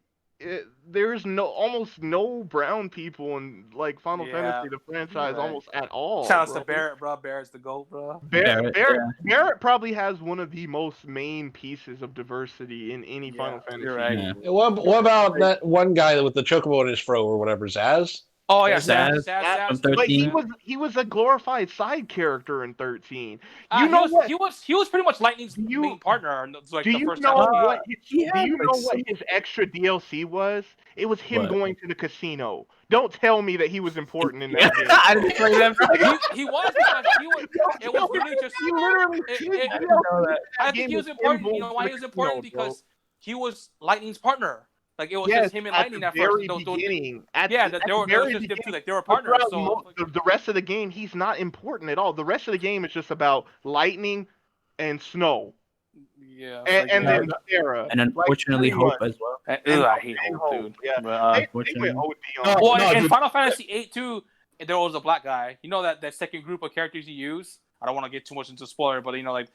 there's almost no brown people in like Final Yeah, Fantasy, the franchise, right. almost at all. Shout out bro. to Barrett, bro. Barrett's the GOAT, bro. Barrett probably has one of the most main pieces of diversity in any Yeah, Final Fantasy. you're right. Yeah. What about that one guy with the chocobo in his fro or whatever, Zaz? Oh yeah, Zaz Zaz. from Like 13. he was a glorified side character in 13. He was pretty much Lightning's You- main partner. In like Do the you first know half of the game. what? he Do had, you like, know what some- his extra DLC was? It was him What? going to the casino. Don't tell me that he was important in that game. I didn't play that. Bro. He was because he was. It was really just. He literally. It- his it- DLC I game think he was him important. going You know to why the he was casino, important? bro. Because he was Lightning's partner. Like it was Yes, just him and at Lightning the at very first. beginning. Yeah, that there was just them two. Like they were partners. Throughout So the rest of the game, he's not important at all. The rest of the game is just about Lightning and Snow, yeah. and then Sarah. And unfortunately, pretty Hope much. as well. I hate and Hope, Hope, dude. yeah. But, They unfortunately. went OD No, on. well, no, in dude. Final Fantasy 8 too, there was a black guy. You know that second group of characters you use. I don't want to get too much into spoiler, but you know, like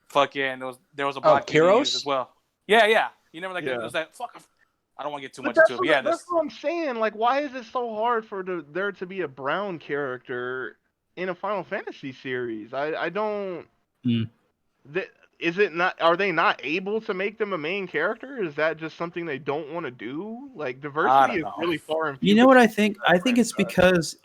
fucking there was a black dude you Kyros? used as well. Yeah. You never like Yeah. it was like fuck. I don't want to get too But much that's, into it. But yeah, that's what I'm saying. Like, why is it so hard for there to be a brown character in a Final Fantasy series? I don't. Hmm. Is it not? Are they not able to make them a main character? Is that just something they don't want to do? Like, diversity is know. really far and few You know what I between. think? I think it's because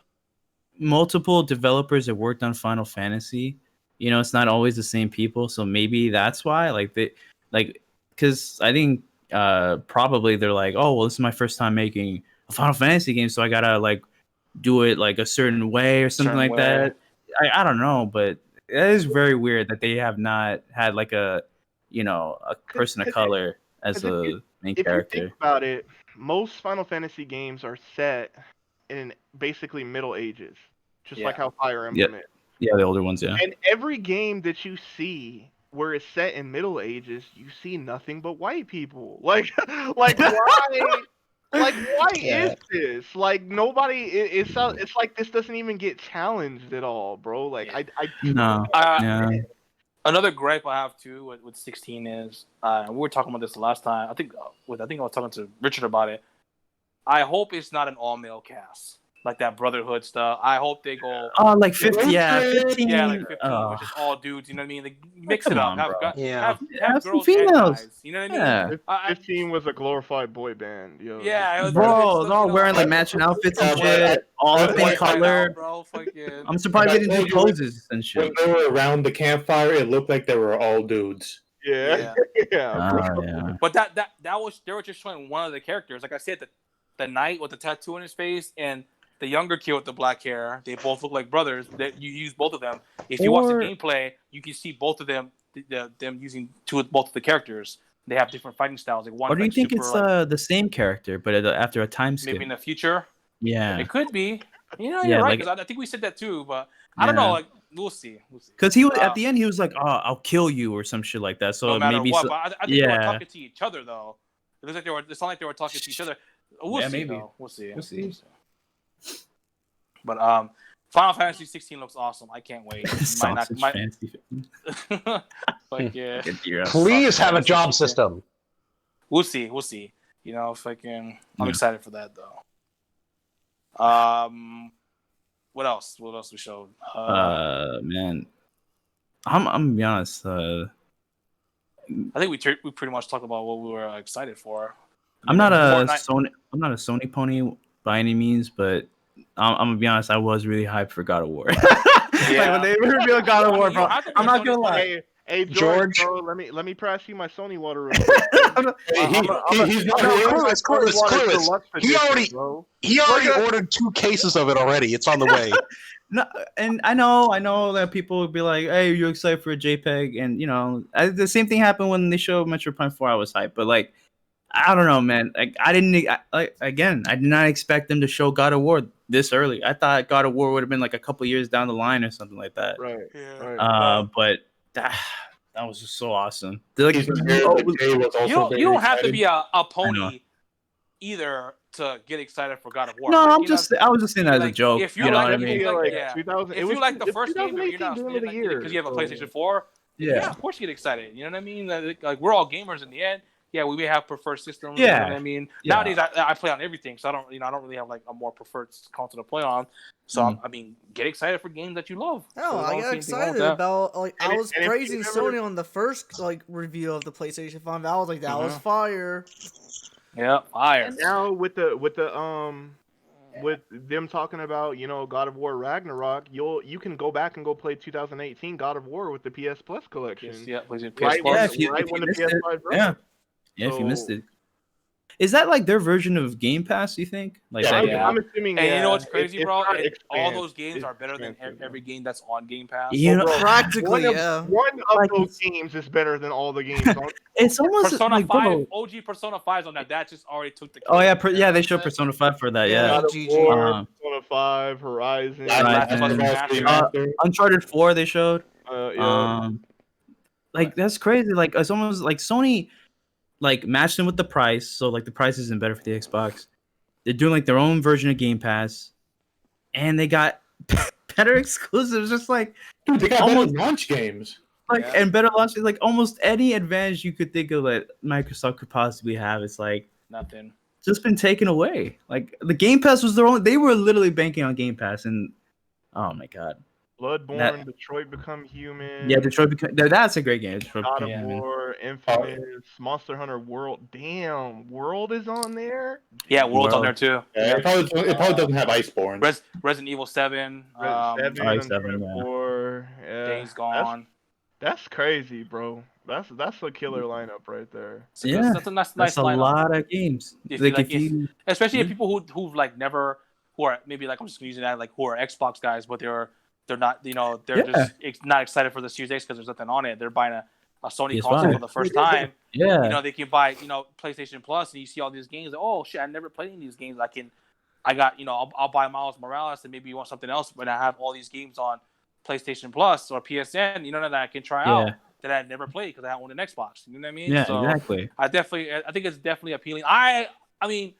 multiple developers have worked on Final Fantasy. You know, it's not always the same people, so maybe that's why. Because I think probably they're like, oh well, this is my first time making a Final Fantasy game, so I gotta like do it like a certain way or something Certain like way. that. I don't know, but it is very weird that they have not had like a a person of color as 'Cause if a you- main If you character. think about it, most Final Fantasy games are set in basically Middle Ages, just like Yeah. how Fire Emblem is. Yeah, the older ones, yeah. And every game that you see where it's set in Middle Ages, you see nothing but white people. Like why? Like why Yeah. is this? Like nobody. It's like this doesn't even get challenged at all, bro. Like Yeah. I No. Yeah. Another gripe I have too with 16 is we were talking about this the last time. I think I was talking to Richard about it. I hope it's not an all male cast like that Brotherhood stuff. I hope they go. Oh, like 15. Yeah, 15. Yeah, like 15, oh. which is all dudes. You know what I mean? Like, mix come it up. on, Have, bro. gu- Yeah. have, Yeah, have have some girls and females. guys. You know what I mean? Yeah. I- 15 was a glorified boy band, yo. yeah, it was Bro, it's they're all you know, wearing like matching outfits and shit, all White the same white night color. out, bro. Fucking. I'm surprised they didn't do That's what you- poses and When shit. they were around the campfire, it looked like they were all dudes. Yeah, Yeah. yeah. bro. Yeah. But that was they were just showing one of the characters. Like I said, the knight with the tattoo on his face and the younger kid with the black hair, they both look like brothers. That you use both of them. If you watch the Or- gameplay, you can see both of them. Them using both of the characters. They have different fighting styles. Like one. Or do you like, think super, it's like, the same character, but after a time skip? maybe in the future? Yeah. It could be. You know, Yeah, you're right. like- 'Cause I think we said that too, but I don't know. Like we'll see. We'll see. Because he was Uh, at the end, he was like, "Oh, I'll kill you" or some shit like that. So No matter maybe what, so- but I think they were yeah. talking to each other though. It looks like they were. It sounded like they were talking to each other. We'll Yeah, see. maybe. Though. We'll see. We'll see. But Final Fantasy 16 looks awesome. I can't wait. sausage fancy. Like yeah, Get your ass. Please have a Fantasy job 16. system. We'll see. We'll see. You know, I'm Yeah. excited for that though. What else? What else we showed? Man, I'm gonna be honest. I think we pretty much talked about what we were excited for. I'm not a Fortnite. Sony. I'm not a Sony pony by any means, but I'm gonna be honest. I was really hyped for God of War. Like when they revealed God of War, You bro. have to be I'm not Sony gonna lie. Hey, George. Bro, let me pass you my Sony water. Real quick. He's not No, here. Clueless, He already- Bro. He already ordered 2 cases of it already. It's on the way. No, and I know that people would be like, "Hey, you excited for a JPEG?" And you know, the same thing happened when they showed Metroid Prime 4. I was hyped, but like, I don't know, man. Like, I did not expect them to show God of War this early. I thought God of War would have been like a couple years down the line or something like that. Right. Yeah. Right. But that was just so awesome. They're like, He's not here, oh, but Jay was also You don't very have to excited. be a pony either to get excited for God of War. no, Like, I'm you know, just I was just saying that as a like, joke. if You you're know like- what I if mean? you like- like yeah. 2000, if it you was like the it's first game, you're 2018 not game of the year because you have a so- PlayStation 4. Yeah. Of course you get excited. You know what I mean? Like we're all gamers in the end. Yeah, we may have preferred systems. Yeah. You know what I mean? Yeah. Nowadays I play on everything, so I don't really have like a more preferred console to play on. So Mm-hmm. I mean, get excited for games that you love. Oh, So I don't got see anything wrong with excited that. about like And I if- was and if praising you ever- Sony on the first like review of the PlayStation 5. I was like, that was Mhm. fire. Yeah, fire. And now with them talking about God of War Ragnarok, you can go back and go play 2018 God of War with the PS Plus collection. Yeah, PlayStation Right, Plus. Yeah, when, if you- right if you when the missed it, PS5 dropped. Yeah. Yeah, if you missed So- it. Is that like their version of Game Pass, you think? Like Yeah, that, yeah. I'm assuming. And you know yeah, what's crazy, it's bro? not All expansion. those games It's are better than expansion. every game that's on Game Pass. You know, bro, Practically, One yeah. of Like, those games is better than all the games. On, it's almost Persona like 5, bro. OG Persona 5's on that. That just already took the. Oh yeah, cake. yeah, they showed Persona 5 for that. Yeah. Yeah, God of GG. War, Persona 5, Horizon. Yeah, Last Last of Us Horizon. Remastered. Uncharted 4 they showed. Yeah. Like that's crazy. Like it's almost like Sony, like matched them with the price. So like the price isn't better for the Xbox. They're doing like their own version of Game Pass, and they got better exclusives. Just like Dude, they got Almost- better launch games. Yeah. and better launches. Like almost any advantage you could think of that Microsoft could possibly have. It's like Nothing. just been taken away. Like the Game Pass was their own. They were literally banking on Game Pass, and oh my god, Bloodborne, that- Detroit Become Human. yeah, Detroit. That's a great game. Detroit God of Become Human. War, Infamous, Monster Hunter World. Damn, World is on there. Yeah, World's on Well, there too. Yeah, it probably doesn't have Iceborne. Resident Evil 7. Seven, I7, Uncharted yeah. 4. Yeah, Days Gone. That's crazy, bro. That's a killer lineup right there. So Yeah, that's a nice That's a lineup. lot of games. If Like you if you, Especially if Mhm. people who've like never, who are maybe like I'm just using that, like who are Xbox guys, but they're not, they're Yeah. just not excited for the Series X because there's nothing on it. They're buying a Sony PS5. console for the first time, Yeah. you know, they can buy, you know, PlayStation Plus, and you see all these games. Like, oh shit, I never played any of these games. I got, you know, I'll buy Miles Morales, and maybe you want something else, but I have all these games on PlayStation Plus or PSN, you know, that I can try out that I never played because I don't own an Xbox. You know what I mean? Yeah, so exactly. I think it's definitely appealing. I mean,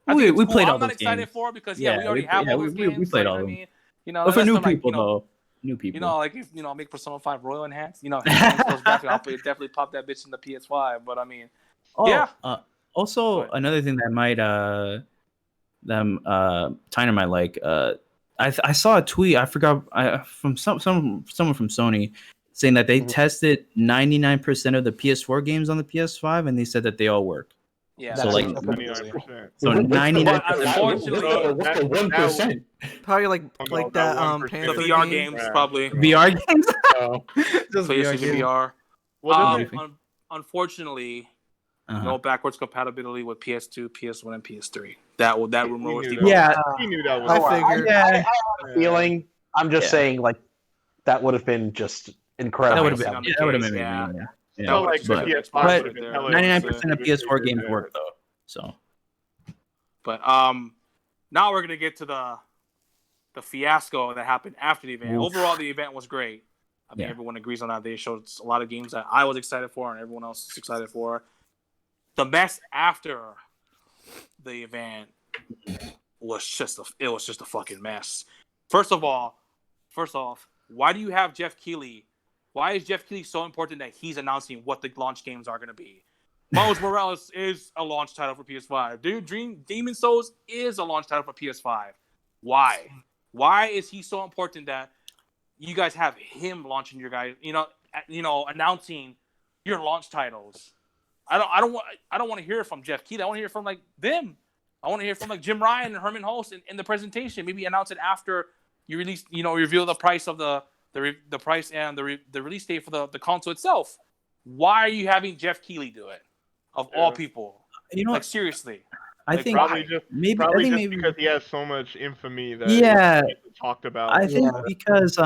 We played all I'm not those excited games. for it because we already have all those games. We played all of of them. them. You know, But for unless new they're, like, people you know, though, new people. you know, like if you know, make Persona 5 Royal Enhanced, you know, definitely pop that bitch in the PS5. But I mean, yeah. Also, another thing that might Tyner might like. I saw a tweet. I forgot. From someone from Sony saying that they tested 99% of the PS4 games on the PS5, and they said that they all work. Yeah. So like, 99%. so 99%. Unfortunately, what's the 1%? Probably like that that 1%. Panther the VR game. games probably. VR games. Oh. Just PlayStation VR. Well, didn't they- Unfortunately, Uh-huh. no backwards compatibility with PS2, PS1, and PS3. That rumor was knew debunked. Yeah. he knew that was. I figured. Yeah. I have a feeling. I'm just saying, like, that would have been just incredible. That would have been. on the Yeah, that would have case, been yeah. amazing. Yeah. So, like, but the PS5 but would have been hella 99% of expensive. PS4 games work though. So But now we're gonna get to the fiasco that happened after the event. Oof. Overall, the event was great. I think everyone agrees on that. They showed a lot of games that I was excited for and everyone else is excited for. The mess after the event was just a fucking mess. First off, why do you have Jeff Keighley? Why is Jeff Keighley so important that he's announcing what the launch games are going to be? Miles Morales is a launch title for PS5. Dude, Demon's Souls is a launch title for PS5. Why? Why is he so important that you guys have him launching your guys? You know, announcing your launch titles. I don't want to hear it from Jeff Keighley. I want to hear it from like them. I want to hear from like Jim Ryan and Herman Hulst in the presentation. Maybe announce it after you release. You know, reveal the price of the price and the release date for the console itself. Why are you having Jeff Keighley do it? Of all people, you know, like seriously. I Like, think Probably just maybe because he has so much infamy that people talked about. I think because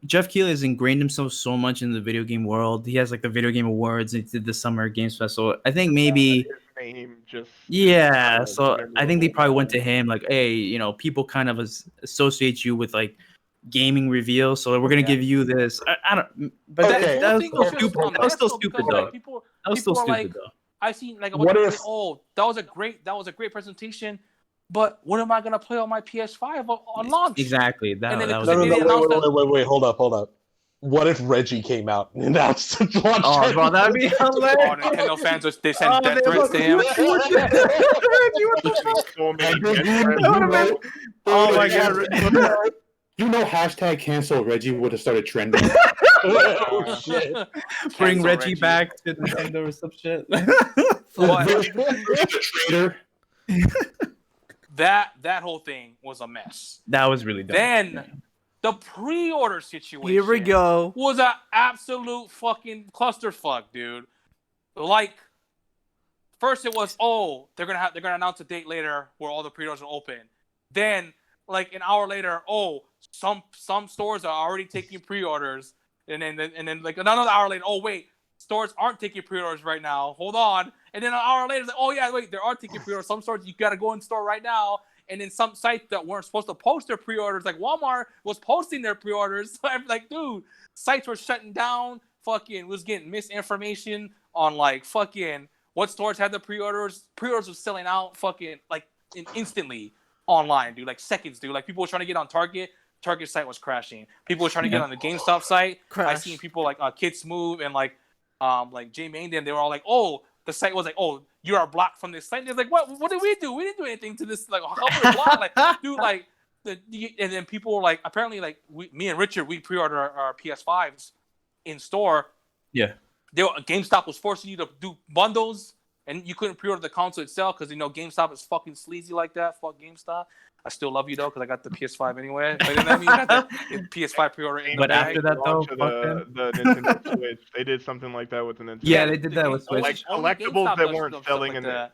Jeff Keighley has ingrained himself so much in the video game world. He has like the video game awards and he did the Summer Games Festival. I think maybe his name just so I think they probably went to him like, hey, you know, people kind of associate you with like gaming reveals, so we're gonna give you this. I don't, but Okay. that was Thing still just stupid. on That was still Meso stupid because, though. like, people That was still are stupid like, though. I seen like What if- that was a great presentation, but when am I gonna play on my PS5 on launch? Exactly. That And then was No, Wait, hold up. What if Reggie came out and announced the launch? Oh, bro, that'd be Oh, hilarious. Nintendo fans they send death threats to him. so many Oh my god. You know, hashtag cancel Reggie would have started trending. Oh, shit. Bring Cancel Reggie back to Nintendo or some shit. Reggie the traitor. That whole thing was a mess. That was really dumb. Then the pre-order situation. Here we go. Was an absolute fucking clusterfuck, dude. Like, first it was, they're gonna announce a date later where all the pre-orders are open. Then, like an hour later, some stores are already taking pre-orders, and then like another hour later, wait, stores aren't taking pre-orders right now. Hold on, and then an hour later, like, they are taking pre-orders. Some stores you gotta go in store right now. And then some sites that weren't supposed to post their pre-orders, like Walmart, was posting their pre-orders. So I'm like, dude, sites were shutting down. Fucking was getting misinformation on like fucking what stores had the pre-orders. Pre-orders was selling out fucking like instantly online, dude. Like seconds, dude. Like people were trying to get on Target. Target site was crashing. People were trying to get on the GameStop site. I seen people like Kids Move and like Jay Mangden. They were all like, the site was like, you are blocked from this site. And they're like, what did we do? We didn't do anything to this. Like, how were we blocked? Like, dude, like, and then people were like, apparently, like, me and Richard, we pre-ordered our PS5s in store. Yeah. GameStop was forcing you to do bundles, and you couldn't pre-order the console itself because, GameStop is fucking sleazy like that. Fuck GameStop. I still love you, though, because I got the PS5 anyway. But then, you got the PS5 pre-order in But the after bag. that, though, the Nintendo Switch, they did something like that with the Nintendo. Yeah, they did that with Switch. Like Only collectibles GameStop that does weren't stuff selling like in that.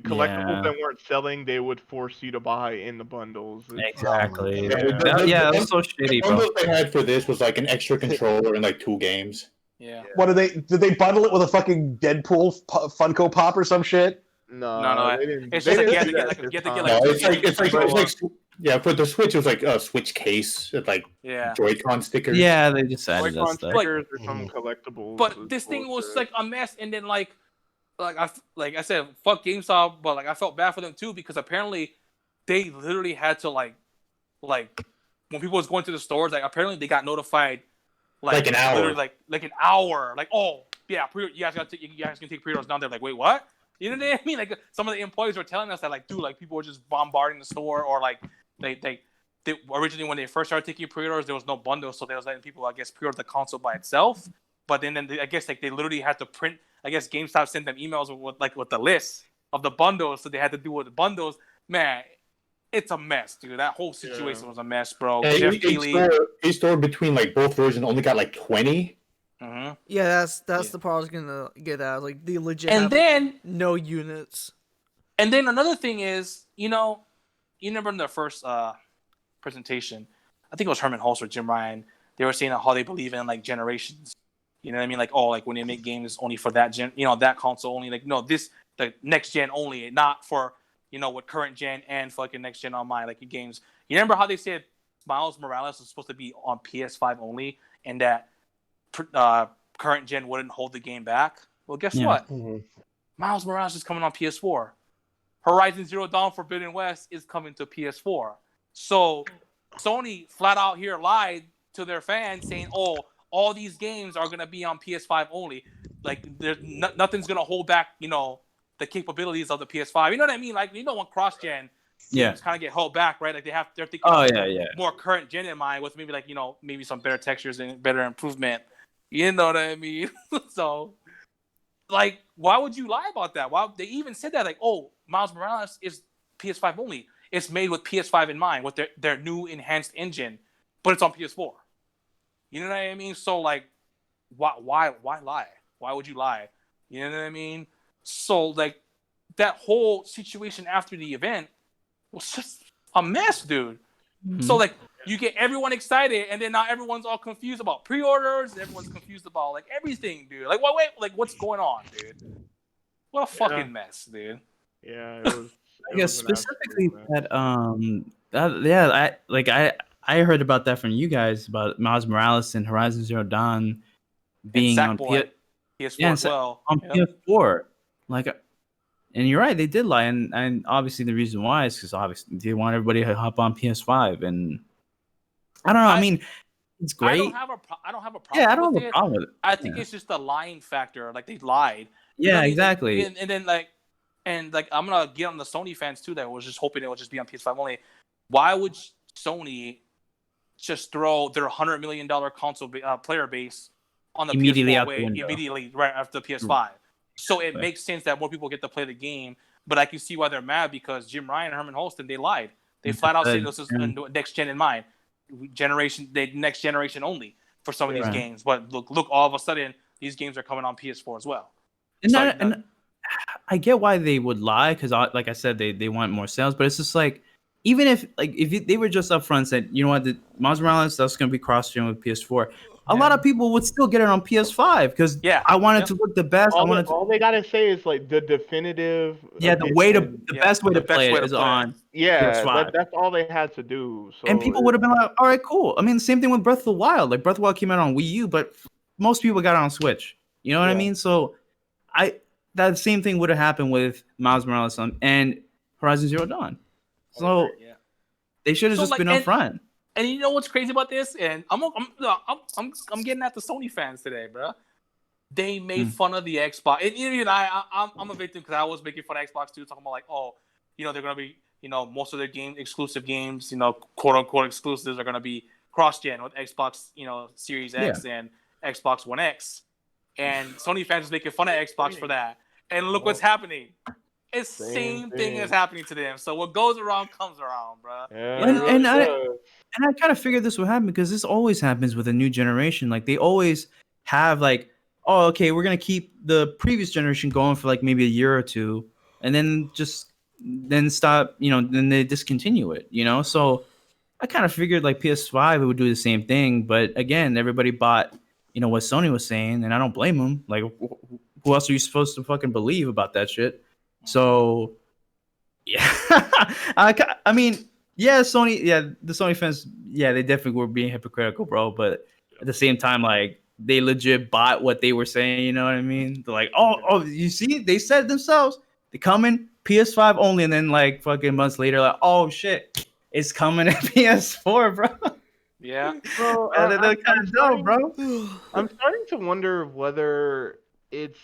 collectibles that weren't selling, they would force you to buy in the bundles. Exactly. Yeah, That was so shitty, The bundles bro. they had for this was like an extra controller and like 2 games. Yeah. What did they bundle it with a fucking Deadpool Funko Pop or some shit? No, they didn't. it's They just like didn't you do had that to get this like time. No, two games. it's like yeah, for the Switch, it was like a Switch case, with, like Yeah. Joy-Con stickers. Yeah, they just added that Joy-Con stuff. stickers or some collectibles. But this thing was like a mess, and then like I said, fuck GameStop, but like I felt bad for them too because apparently they literally had to like when people was going to the stores, like apparently they got notified Like an hour. literally like an hour, like oh yeah, you guys can take pre-orders down there. Like wait, what? You know what I mean? Like some of the employees were telling us that like dude, like people were just bombarding the store, or like they originally when they first started taking pre-orders there was no bundle, so they was letting people I guess pre-order the console by itself. But then I guess like they literally had to print. I guess GameStop sent them emails with the list of the bundles, so they had to do with the bundles. Man, it's a mess, dude. That whole situation was a mess, bro. Yeah, Jeff Keighley. each store between like both versions only got like 20. Mhm. Yeah, that's the part I was gonna get at. Like the legit And have then no units. another thing is, you remember in the first presentation, I think it was Herman Hulst or Jim Ryan. They were saying how they believe in like generations. You know what I mean? Like, oh, like when they make games only for that that console only. Like, no, the next gen only, not for with current gen and fucking next gen online. Like your games. You remember how they said Miles Morales was supposed to be on PS5 only, and that current gen wouldn't hold the game back? Well, guess what? Mm-hmm. Miles Morales is coming on PS4. Horizon Zero Dawn Forbidden West is coming to PS4. So Sony flat out here lied to their fans saying, oh, all these games are going to be on PS5 only. Like, there's nothing's going to hold back, the capabilities of the PS5. You know what I mean? Like, when cross-gen games kind of get held back, right? Like, they're thinking more current gen in mind with maybe, like, maybe some better textures and better improvement. You know what I mean? So, like, why would you lie about that? Why they even said that, like, oh, Miles Morales is PS5 only. It's made with PS5 in mind, with their new enhanced engine, but it's on PS4. You know what I mean? So like, why lie? Why would you lie? You know what I mean? So like, that whole situation after the event was just a mess, dude. Mm-hmm. So like, you get everyone excited, and then now everyone's all confused about pre-orders. Everyone's confused about like everything, dude. Like, wait, like what's going on, dude? What a fucking mess, dude. Yeah, it was. I guess specifically I heard about that from you guys about Miles Morales and Horizon Zero Dawn being on PS4 as well. On PS4. Like, and you're right, they did lie, and obviously the reason why is because obviously they want everybody to hop on PS5, and I don't know. I mean, it's great. I don't have a problem. Yeah, I don't have a problem with it. I think it's just the lying factor. Like they lied. Yeah, exactly. And then I'm gonna get on the Sony fans too that was just hoping it would just be on PS5 only. Why would Sony just throw their $100 million console player base on the immediately PS4 immediately right after the PS5? So it makes sense that more people get to play the game. But I can see why they're mad because Jim Ryan and Herman Holston, they lied. They flat out said this is next gen in mind, next generation only for some of these games. But look, all of a sudden these games are coming on PS4 as well. And I get why they would lie because, like I said, they want more sales. But it's just like, even if they were just upfront and said, you know what, the Miles Morales that's going to be cross-gen with PS4, a lot of people would still get it on PS5 because I wanted to look the best. All they gotta say is like the definitive. The best way to play it is on. Yeah, that's all they had to do. So and people would have been like, all right, cool. I mean, same thing with Breath of the Wild. Like Breath of the Wild came out on Wii U, but most people got it on Switch. You know what I mean? So that same thing would have happened with Miles Morales and Horizon Zero Dawn. So they should have just been upfront. And you know what's crazy about this? And I'm getting at the Sony fans today, bro. They made fun of the Xbox, and even I'm a victim because I was making fun of Xbox too, talking about like, oh, they're gonna be, most of their exclusive games, quote unquote exclusives are gonna be cross-gen with Xbox, Series X and Xbox One X, and Sony fans is making fun of Xbox for that. And look what's happening. It's same thing is happening to them. So what goes around comes around, bro. Yeah, and I kind of figured this would happen because this always happens with a new generation. Like they always have like, oh, okay, we're gonna keep the previous generation going for like maybe a year or two, and then stop. Then they discontinue it. So I kind of figured like PS5 it would do the same thing, but again, everybody bought what Sony was saying, and I don't blame them. Like, who else are you supposed to fucking believe about that shit? So, yeah, I mean, yeah, the Sony fans, yeah, they definitely were being hypocritical, bro. But at the same time, like, they legit bought what they were saying. You know what I mean? They're like, oh, you see, they said it themselves. They coming PS5 only, and then like fucking months later, like, oh shit, it's coming at PS4, bro. Yeah. Bro, They're kind of dumb, bro. I'm starting to wonder whether it's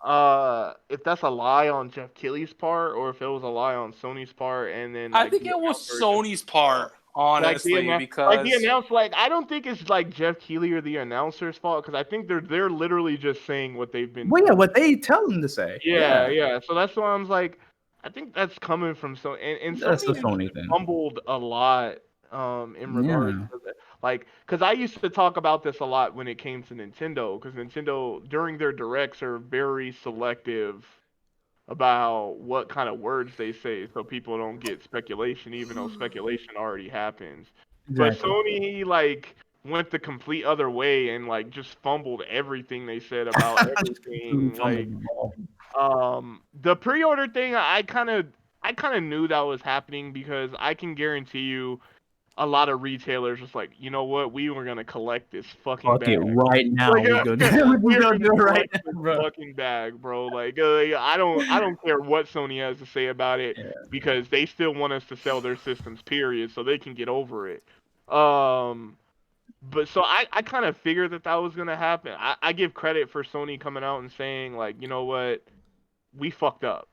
if that's a lie on Jeff Keighley's part or if it was a lie on Sony's part, and then I like, think the it was announcers Sony's part, honestly, because like the announce like I don't think it's like Jeff Keighley or the announcer's fault because I think they're literally just saying what they've been. Well, yeah, what they tell them to say. Yeah. So that's why I'm like, I think that's coming from and That's the Sony Sony thing. fumbled a lot in regards Yeah. to that. Like, because I used to talk about this a lot when it came to Nintendo, because Nintendo during their directs are very selective about what kind of words they say, so people don't get speculation, even though speculation already happens. But Exactly. Sony like went the complete other way and like just fumbled everything they said about everything. Like, the pre-order thing, I kind of knew that was happening because I can guarantee you a lot of retailers just like, you know what, we were gonna collect this fucking Fuck bag. it right now. Like, We go do it. We we're go gonna do it right collect now, this bro. fucking bag, bro. Like, I don't care what Sony has to say about it because they still want us to sell their systems, period, so they can get over it. But so I kind of figured that was gonna happen. I give credit for Sony coming out and saying like, you know what, we fucked up.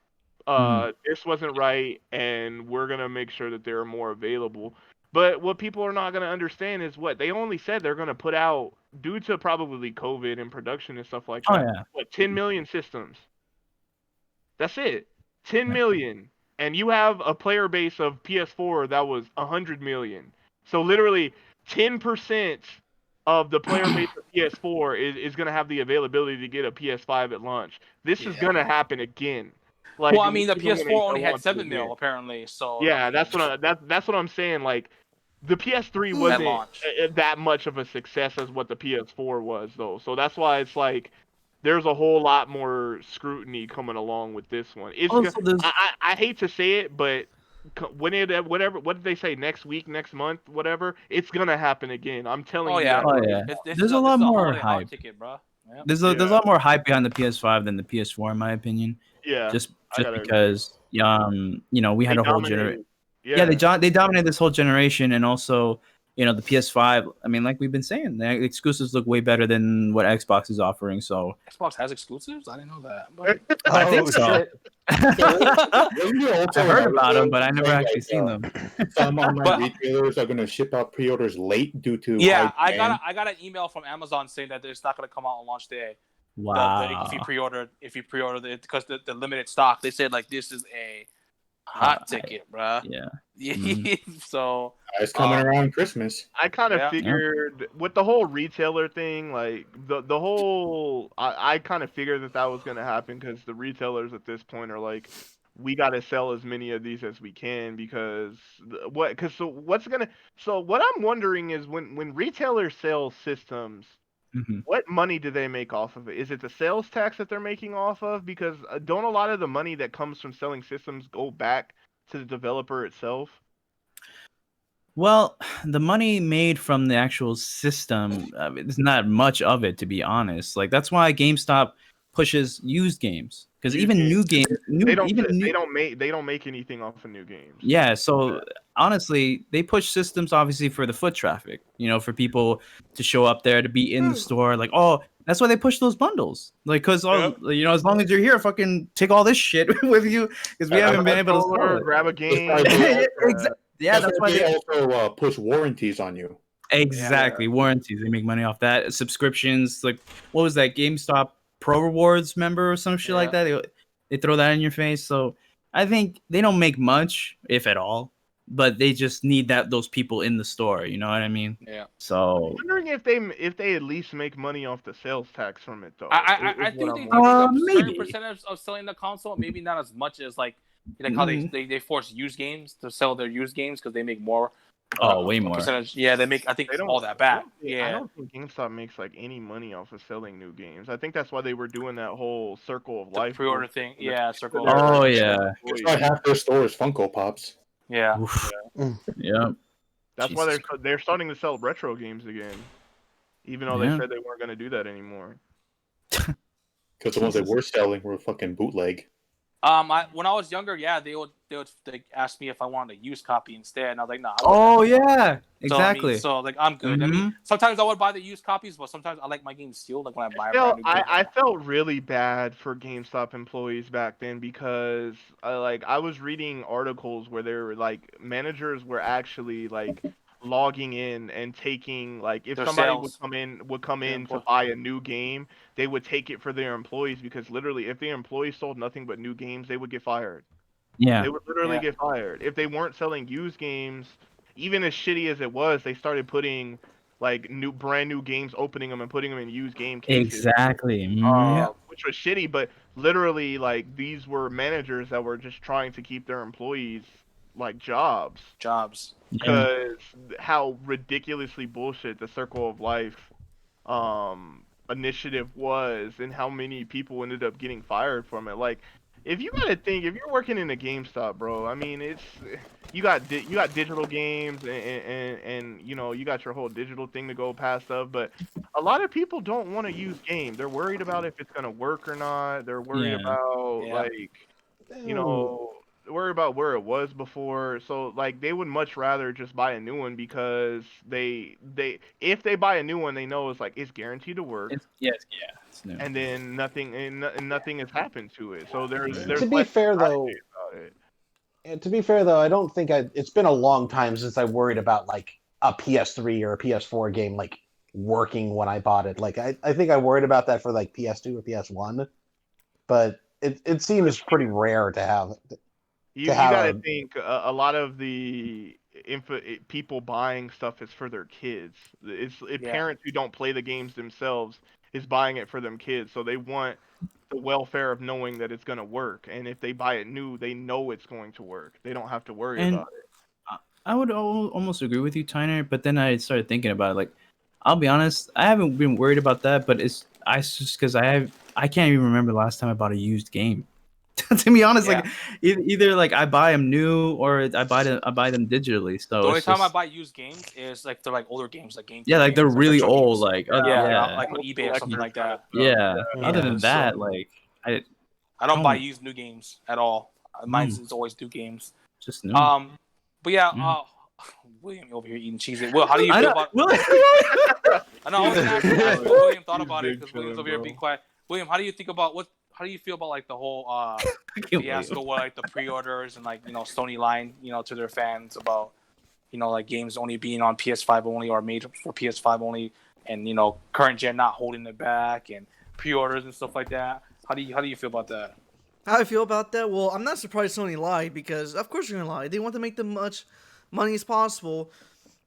This wasn't right, and we're gonna make sure that they're more available. But what people are not gonna understand is what they only said they're gonna put out due to probably COVID and production and stuff like Oh that. yeah. What, 10 million systems? That's it. 10 million, and you have a player base of PS4 that was 100 million. So literally 10% of the player base of PS4 is gonna have the availability to get a PS5 at launch. This is gonna happen again. Like, well, I mean, the even when they PS4 only don't had want to 7 mil admit. apparently. So Yeah, I mean, that's what I'm saying. Like, the PS3 at wasn't launch. that much of a success as what the PS4 was, though. So that's why it's like there's a whole lot more scrutiny coming along with this one. Also, there's I hate to say it, but when whatever, what did they say, next week, next month, whatever, it's gonna happen again. I'm telling Oh you yeah. that. Oh yeah. There's a lot more hype. Ticket, bro. Yep. There's a lot more hype behind the PS5 than the PS4, in my opinion. Yeah, Just I gotta because we had they a whole generation. dominated. Yeah, They dominated this whole generation, and also the PS5. I mean, like we've been saying, the exclusives look way better than what Xbox is offering. So Xbox has exclusives. I didn't know that. But... I think so. shit. I heard about them, but I never Saying, actually seen them. Some online retailers are going to ship out pre-orders late due to Yeah, high demand. I got an email from Amazon saying that it's not going to come out on launch day. Wow. If you pre-order it because the limited stock, they said like this is a hot ticket, bruh. Yeah. So It's coming around Christmas. I kind of Yeah. figured with the whole retailer thing, like the whole, I kind of figured that was gonna happen because the retailers at this point are like, we gotta sell as many of these as we can because what I'm wondering is when retailers sell systems, what money do they make off of it? Is it the sales tax that they're making off of? Because don't a lot of the money that comes from selling systems go back to the developer itself? Well, the money made from the actual system, there's not much of it, to be honest. Like that's why GameStop pushes used games because even new games, they don't make anything off of new games. Yeah, so honestly, they push systems obviously for the foot traffic, for people to show up there to be in the store. Like, oh, that's why they push those bundles. Like, because as long as you're here, fucking take all this shit with you because we haven't been able to sell it. Grab a game. Yeah, that's why they also push warranties on you. Exactly, warranties. They make money off that. Subscriptions, like what was that? GameStop Pro Rewards member or some shit like that. They throw that in your face. So I think they don't make much, if at all, but they just need those people in the store. You know what I mean? Yeah. I'm So wondering if they at least make money off the sales tax from it though. I think they maybe. a certain percentage of selling the console, maybe not as much as like how they force used games to sell their used games because they make more Oh, way more. percentage. Yeah, they make I think They don't all that back. I Yeah, don't think GameStop makes like any money off of selling new games. I think that's why they were doing that whole Circle of the Life pre-order bullshit thing. for Yeah, for circle. their Oh, yeah. That's employees. why half their store is Funko Pops. Yeah. Oof. Yeah. That's why Jesus. they're starting to sell retro games again, even though they Yeah. said they weren't going to do that anymore. Because the ones that were selling were fucking bootleg. When I was younger, yeah, they would ask me if I wanted a used copy instead, and I was like, nah. Oh yeah, So, I mean, exactly. so like I'm good. I mean, sometimes I would buy the used copies, but sometimes I like my games sealed. Like when I buy a brand new game. I felt really bad for GameStop employees back then because I was reading articles where there were like managers were actually like logging in and taking like if Their somebody sales. would come Their in to employ- buy a new game, they would take it for their employees because literally if the employees sold nothing but new games, they would get fired. Yeah. They would literally Yeah. get fired. If they weren't selling used games, even as shitty as it was, they started putting like brand new games, opening them and putting them in used game cases. Exactly. Which was shitty, but literally like these were managers that were just trying to keep their employees like jobs jobs. Yeah. because how ridiculously bullshit the Circle of Life initiative was and how many people ended up getting fired from it. Like if you gotta think, if you're working in a GameStop, bro, I mean, it's you got digital games and you know you got your whole digital thing to go past of, but a lot of people don't want to use game. They're worried about if it's gonna work or not. They're worried Yeah. about Yeah. like you know worry about where it was before. So like they would much rather just buy a new one because they if they buy a new one, they know it's like it's guaranteed to work. It's, yes. Yeah. It's new. And then nothing has happened to it. So there's To To be less fair though, anxiety about it. to be fair though, I don't think it's been a long time since I worried about like a PS3 or a PS4 game like working when I bought it. Like I think I worried about that for like PS2 or PS1, but it seems pretty rare to have. You have gotta a- think a lot of the people buying stuff is for their kids. Yeah. Parents who don't play the games themselves is buying it for them kids, so they want the welfare of knowing that it's gonna work. And if they buy it new, they know it's going to work. They don't have to worry And about it. I would almost agree with you, Tyner, but then I started thinking about it. Like, I'll be honest, I haven't been worried about that, but it's just because I can't even remember the last time I bought a used game. To be honest, like either like I buy them new or I buy them digitally. So The only it's time I just- buy used games is like they're like older games, like game. yeah, like they're games, really retro old, games. like yeah, like on eBay or something like that. yeah. Other than Yeah, that, so- like I don't buy don't- used new games at all. Mine's is always new games. just new. But yeah, Mm. William over here eating cheese. Will, how do you I feel know, about? Will- I know I was gonna ask what William thought He's about it big because William's chillin', over here bro. being quiet. William, how do you think about How do you feel about like the whole I can't fiasco wait. with like the pre-orders and like Sony lying to their fans about like games only being on PS5 only or made for PS5 only, and current gen not holding it back and pre-orders and stuff like that. How do you feel about that? How I feel about that? Well, I'm not surprised Sony lied because, of course, they're gonna lie. They want to make the much money as possible.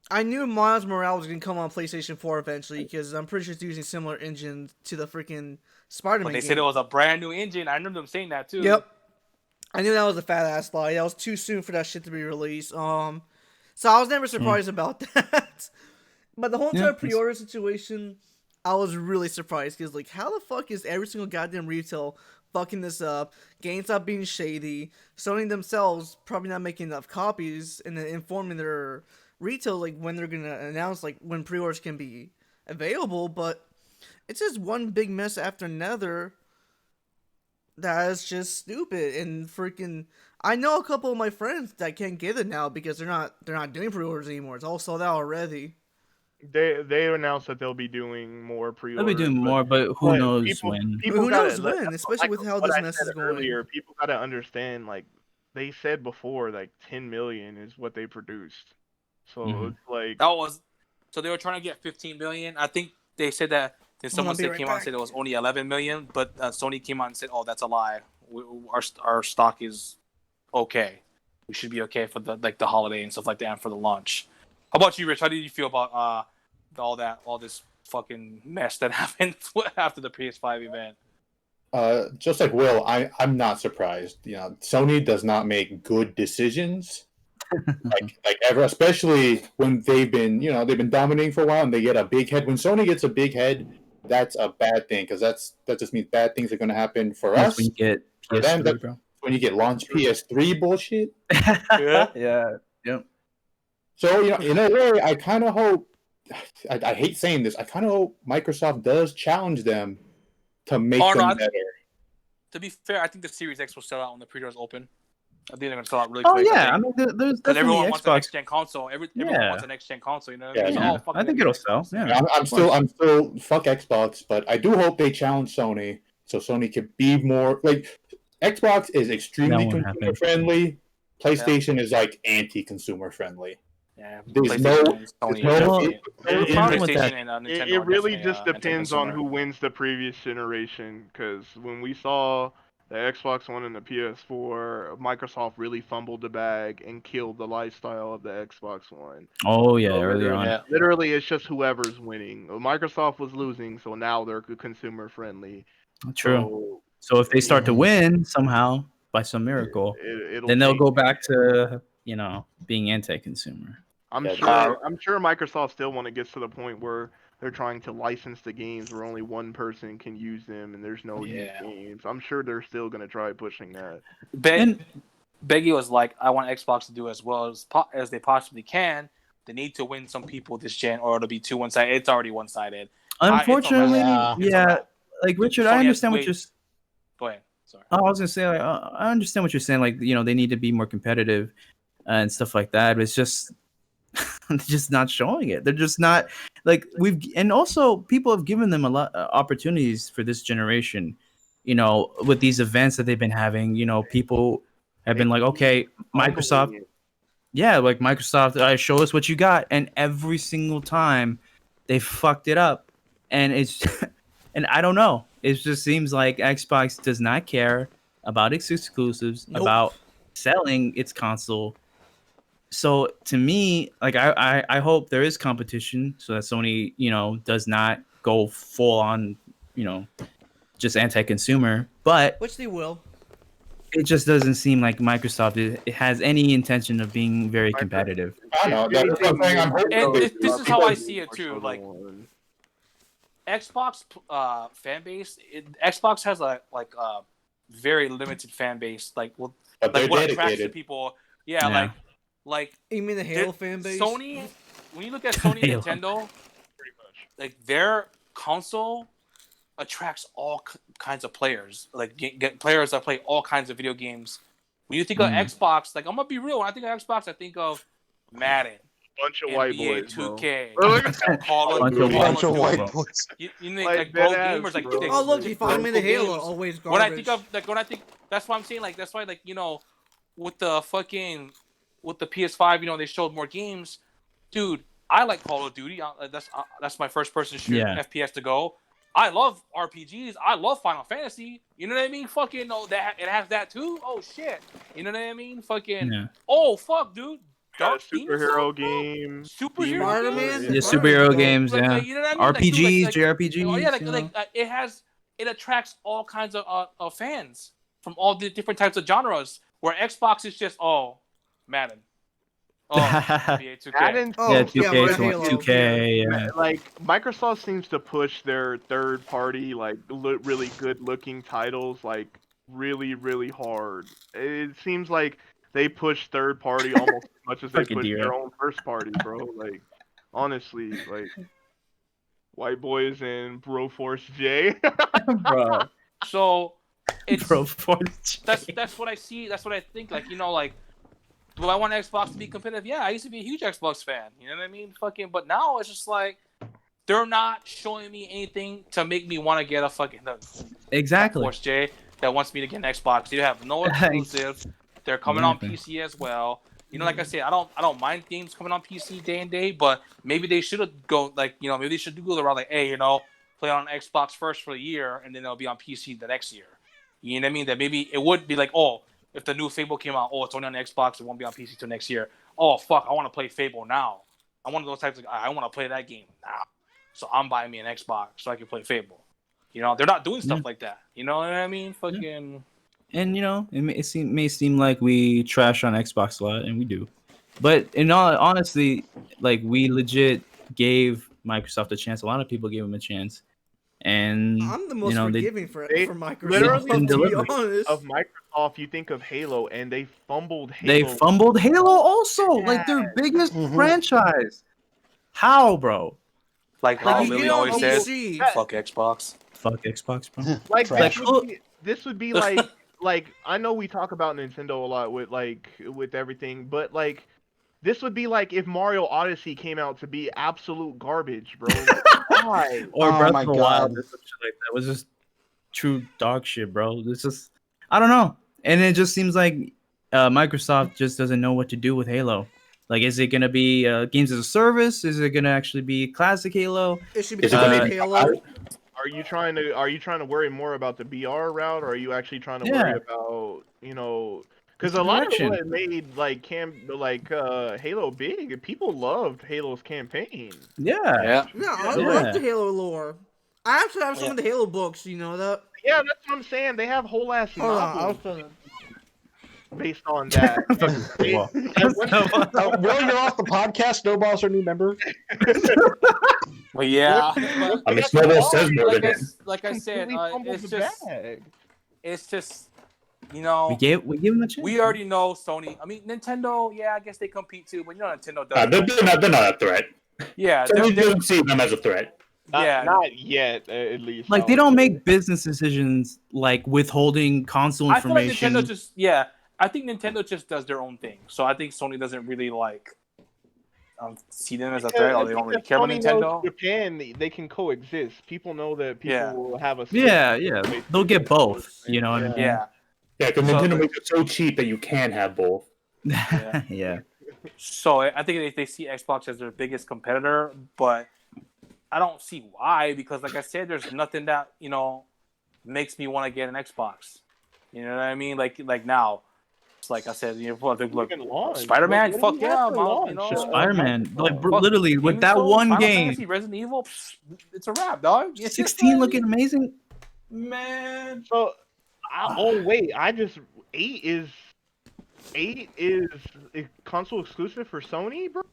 I knew Miles Morales was gonna come on PlayStation 4 eventually because I'm pretty sure it's using similar engine to the freaking Spider-Man. But they game. said it was a brand new engine. I remember them saying that too. Yep. I knew that was a fat ass lie. That was too soon for that shit to be released. So I was never surprised about that. But the whole entire pre-order situation, I was really surprised because like, how the fuck is every single goddamn retail fucking this up? GameStop being shady, Sony themselves probably not making enough copies, and then informing their retail like when they're gonna announce like when pre-orders can be available. But it's just one big mess after another. That is just stupid and freaking. I know a couple of my friends that can't get it now because they're not doing pre-orders anymore. It's all sold out already. They announced that they'll be doing more pre-orders. They'll be doing more, but who knows people, when? Who knows gotta- when, especially with how what this I mess said is going. earlier, people gotta understand, like they said before, like 10 million is what they produced. So Mhm. it's like That was so they were trying to get 15 million. I think they said that. Then someone be said right came out and back. said it was only 11 million, but Sony came out and said, "Oh, that's a lie. Our stock is okay. We should be okay for the holiday and stuff like that, and for the launch." How about you, Rich? How did you feel about all this fucking mess that happened after the PS5 event? Just like Will, I'm not surprised. Sony does not make good decisions. like ever, especially when they've been dominating for a while and they get a big head. When Sony gets a big head, that's a bad thing because that just means bad things are going to happen for That's us. when you get For them, PS3, bro. when you get launch PS3 bullshit. Yeah. Yep. So in a way, I kind of hope. I hate saying this. I kind of hope Microsoft does challenge them to make them better. To be fair, I think the Series X will sell out when the pre-orders open. I think they're gonna sell out really Oh quick. yeah, I mean, there's because everyone definitely wants a Xbox. next gen console. Everyone wants a next gen console. You know. Yeah, Yeah, fuck I it, think it'll it'll be sell. Xbox. Yeah. I'm still fuck Xbox, but I do hope they challenge Sony so Sony could be more like Xbox is extremely That won't consumer happen. friendly. PlayStation is like anti-consumer friendly. Yeah, There's PlayStation and Sony. there's no- definitely- the problem with that- PlayStation and Nintendo. It are really definitely, just depends on anti-consumer. who wins the previous generation. Because when we saw the Xbox One and the PS4, Microsoft really fumbled the bag and killed the lifestyle of the Xbox One. Oh yeah, So early on. Yeah. Literally, it's just whoever's winning. Microsoft was losing, so now they're consumer friendly. True. So if they start to win somehow by some miracle, then they'll go back to being anti-consumer. I'm Yeah, sure Microsoft still when it gets to the point where they're trying to license the games where only one person can use them and there's no used games. I'm sure they're still gonna try pushing that. Beggy was like, I want Xbox to do as well as they possibly can. They need to win some people this gen, or it'll be too one-sided. It's already one-sided. Unfortunately, It's a wrap. like Richard, Sony I has understand to what you're. Go ahead. Sorry. I was gonna say, I understand what you're saying. Like, they need to be more competitive and stuff like that. But it's just, they're just not showing it. They're just not like and also people have given them a lot opportunities for this generation. With these events that they've been having. People have been like, okay, Microsoft. Yeah, like Microsoft, show us what you got, and every single time they fucked it up, and it's, and I don't know. It just seems like Xbox does not care about its exclusives, about selling its console. So to me, like I hope there is competition so that Sony, does not go full on, just anti-consumer, but Which they will. it just doesn't seem like Microsoft it has any intention of being very competitive. I know that's what I'm saying. I'm hoping And they this is how I see it too. Like Xbox fan base, Xbox has a very limited fan base. Like what attracts the people. Yeah, like You mean the Halo fan base? Sony. When you look at Sony and Nintendo, pretty much. like their console attracts all kinds of players. Like get players that play all kinds of video games. When you think of Xbox, like I'm gonna be real. When I think of Xbox, I think of Madden. Bunch of NBA white boys, 2K, bro. Call of Bunch of Duty. white boys. You think like pro gamers, like they- Oh look, you find me in the Halo. games. Always garbage. When I think that's why I'm saying like that's why like with the PS5 they showed more games, dude. I like Call of Duty. That's my first person shooter FPS to go. I love RPGs. I love Final Fantasy. You know what I mean? Fucking that it has that too. Oh shit. You know what I mean? Fucking oh fuck, dude. Got a superhero game. Superhero Spider-Man? games? Yeah, superhero games, Like, yeah. you know what I mean? RPGs, Like, JRPGs. oh yeah, it attracts all kinds of fans from all the different types of genres. Where Xbox is just Madden. NBA 2K. Madden, Yeah, 2K, but Halo. 2K, yeah. like Microsoft seems to push their third party really good looking titles like really really hard. It seems like they push third party almost as much as they Fucking push D-Ray. their own first party, bro. Like honestly, like White Boys and Broforce J. Bro. So it's Bro, that's what I see. That's what I think. Like like. Do I want Xbox to be competitive? Yeah, I used to be a huge Xbox fan. You know what I mean? But now it's just like they're not showing me anything to make me want to get a fucking Exactly. Force J that wants me to get an Xbox. You have no exclusives. They're coming on PC as well. Like I said, I don't mind games coming on PC day and day, but maybe they should go maybe they should go the route like, hey, play on Xbox first for a year and then it'll be on PC the next year. You know what I mean? That maybe it would be like, if the new Fable came out, it's only on Xbox, it won't be on PC till next year. Oh, fuck, I want to play Fable now. I'm one of those types of I want to play that game now. So I'm buying me an Xbox so I can play Fable. They're not doing stuff like that. You know what I mean? Fucking. And, it may seem like we trash on Xbox a lot, and we do. But in all honestly, like we legit gave Microsoft a chance. A lot of people gave them a chance, and I'm the most they forgiving for Microsoft. Literally, didn't To be deliver. honest, of Microsoft, you think of Halo, and they fumbled they Halo. fumbled Halo also, like their biggest Mhm. franchise. How, bro? Like Like, how you Lily get on always says, PC. "Fuck Xbox." Fuck Xbox, bro. Like Trash. this would be like I know we talk about Nintendo a lot with everything, but like this would be like if Mario Odyssey came out to be absolute garbage, bro. Why? Or Oh Breath my of the Wild God. or some shit like that. It was just true dog shit, bro. It's just I don't know, and it just seems like Microsoft just doesn't know what to do with Halo. Like, is it gonna be games as a service? Is it gonna actually be classic Halo? It should be Is it gonna called be- Halo. Are you trying to worry more about the BR route, or are you actually trying to Yeah. worry about because It's a the lot of direction. what made Halo big, people loved Halo's campaign. Yeah. Yeah. Yeah, I Yeah. love the Halo lore. I actually have some of the Halo books. You know that? Yeah, that's what I'm saying. They have whole ass Hold on, I'll novels show them. based on that. Well, Will, you're off the podcast. Snowball's our new member. But yeah, I mean, Snowball says more than him. like I said, Completely fumbled it's the just bag. it's just we we give him a chance. we already know Sony. I mean, Nintendo. Yeah, I guess they compete too, but Nintendo does. They're not a threat. Yeah, Sony doesn't see them as a threat. yeah. Not yet, at least. Like, they don't make business decisions like withholding console I feel like information. Nintendo just I think Nintendo just does their own thing. So I think Sony doesn't really see them as a threat, or they don't really care about Sony knows Nintendo. Japan, they can coexist. People know that people Yeah. will have a. Yeah, they'll get both. You know what I mean? Yeah. Yeah, because So- Nintendo makes it so cheap that you can have both. Yeah. yeah. So I think they see Xbox as their biggest competitor, but I don't see why, because like I said, there's nothing that makes me want to get an Xbox. You know what I mean? Like now, it's like I said, look, Even launch. Spider-Man, What fuck do you have yeah, for Mom, launch? Spider-Man, like fuck, literally with Demon's that Souls, one Final game, Fantasy, Resident Evil, it's a wrap, dog. 16 looking amazing. man. So, wait, 8 is a console exclusive for Sony, bro.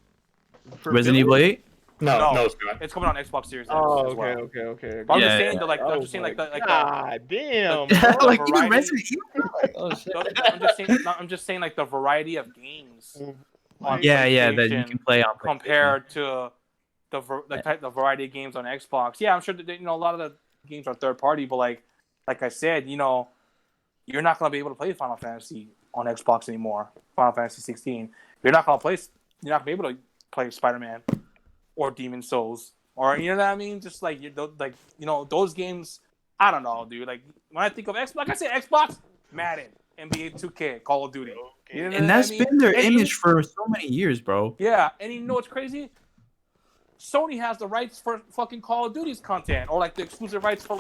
For Resident Evil 8. No. No, it's not. It's coming on Xbox Series X Oh, as well. okay. But I'm Yeah, just saying yeah. that, I'm just saying like God damn. the Like even variety- Resident Evil. I'm just saying like the variety of games on Yeah, that you PlayStation can play on PlayStation. compared to the variety of games on Xbox. Yeah, I'm sure that a lot of the games are third party, but like I said, you're not gonna be able to play Final Fantasy on Xbox anymore. Final Fantasy 16. You're not gonna be able to play Spider-Man or Demon Souls, or you know what I mean. Just like those games. I don't know, dude. Like when I think of Xbox, like I said, Xbox, Madden, NBA 2K, Call of Duty. You know And what that's I mean? been their And image for so many years, bro. Yeah, and you know what's crazy? Sony has the rights for fucking Call of Duty's content, or like the exclusive rights for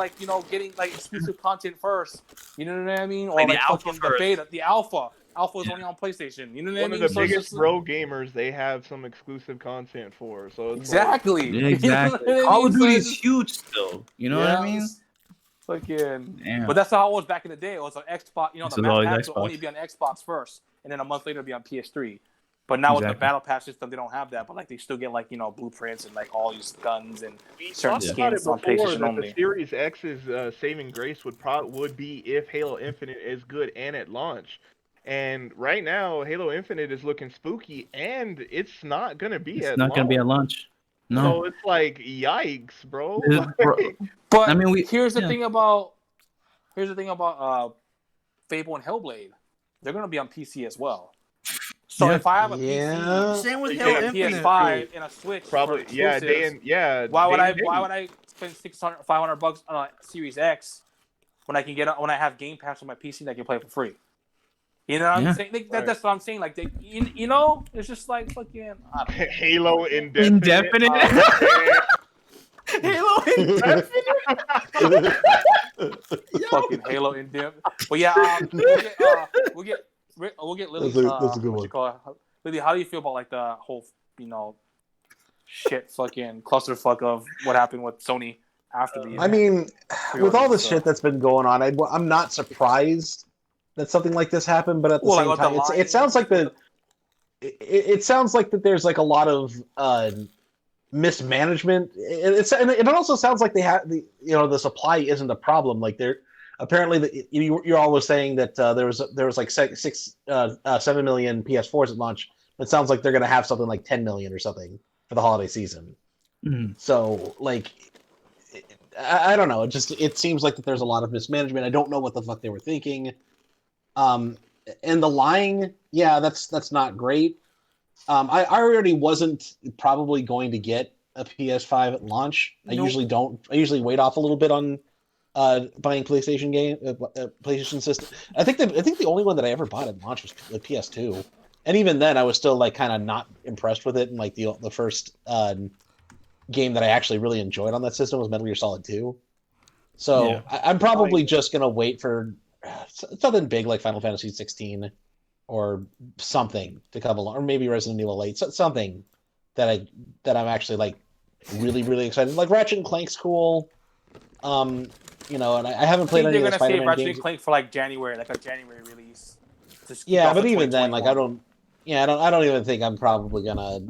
getting like exclusive content first. You know what I mean? Or Like the like alpha fucking the first. beta, the alpha. Alpha is only on PlayStation. You know what I One mean? of the So it's biggest just- bro gamers, they have some exclusive content for. So it's Exactly. Yeah, exactly. You know what I Call of mean? Duty So is it's- huge still. You know what I mean? it's Fucking. Damn. But that's how it was back in the day. It was on Xbox. This The was battle always pass would Xbox. only be on Xbox first, and then a month later it'd be on PS3. But now with the Exactly. battle pass system, they don't have that. But like they still get blueprints and like all these guns and We certain talked about it skins on before PlayStation that only. the Series X's saving grace would be if Halo Infinite is good and at launch. And right now, Halo Infinite is looking spooky, and it's not gonna be It's at not gonna be at launch. lunch. So No. it's like, yikes, bro. Bro, But I mean, here's the yeah. thing about Fable and Hellblade. They're gonna be on PC as well. So Yeah. if I have a Yeah. Same with Yeah, Halo PC, a Infinite. PS5, and a Switch, Probably, for yeah, exclusives, yeah. Why would day and I spend $500 on a Series X when I have Game Pass on my PC and I can play it for free? You know what Yeah. I'm saying? That's what I'm saying. Like, it's just like fucking I don't know. Halo Indefinite. Indefinite. Halo Infinite. fucking Halo in depth. But yeah, we'll get Lily. That's a good what one. you call it? Lily, how do you feel about like the whole shit fucking clusterfuck of what happened with Sony after the? I mean, with all the So- shit that's been going on, I'm not surprised that something like this happened. But at the Well, same like, what time, the it sounds like it sounds like that there's like a lot of mismanagement. And it also sounds like they have the supply isn't a problem. Like they're apparently you're always saying that there was like 7 million PS4s at launch. It sounds like they're going to have something like 10 million or something for the holiday season. Mhm. So like, I don't know. It seems like that there's a lot of mismanagement. I don't know what the fuck they were thinking. And the lying, yeah, that's not great. I already wasn't probably going to get a PS5 at launch. I Nope. usually don't. I usually wait off a little bit on buying PlayStation system. I think the only one that I ever bought at launch was the PS2, and even then I was still like kind of not impressed with it. And like the first game that I actually really enjoyed on that system was Metal Gear Solid 2. So Yeah. I'm probably just gonna wait for something big like Final Fantasy 16 or something to come along, or maybe Resident Evil 8, something that I'm actually like really really excited. Like Ratchet and Clank's cool, and I haven't I played think any they're of the gonna save Spider-Man Ratchet games. and Clank for like January, like a January release. Just keep Yeah, off but of even then, like I 2021. don't even think I'm probably gonna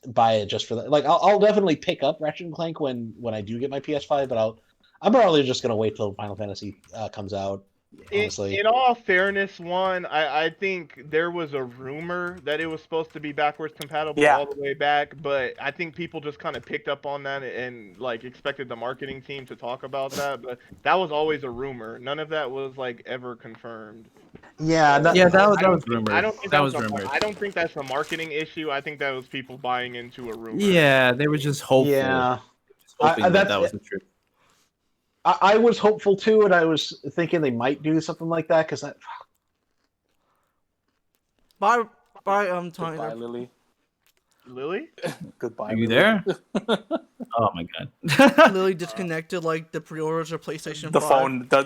buy it just for that. Like I'll definitely pick up Ratchet and Clank when I do get my PS5, but I'm probably just gonna wait till Final Fantasy comes out. Honestly, In all fairness, I think there was a rumor that it was supposed to be backwards compatible Yeah. all the way back, but I think people just kind of picked up on that and like expected the marketing team to talk about that, but that was always a rumor. None of that was like ever confirmed. yeah, Yeah, that I was don't think- rumored. I don't think That that was was rumored. I don't think that's a marketing issue. I think that was people buying into a rumor. Yeah, they were just hopeful. yeah. Just hoping that that's- was the truth. I was hopeful too, and I was thinking they might do something like that because Bye, Tony. Goodbye, Lily. Lily? Goodbye. Are you Lily. there? Oh my god. Lily disconnected like the pre-orders of PlayStation 5. The phone, her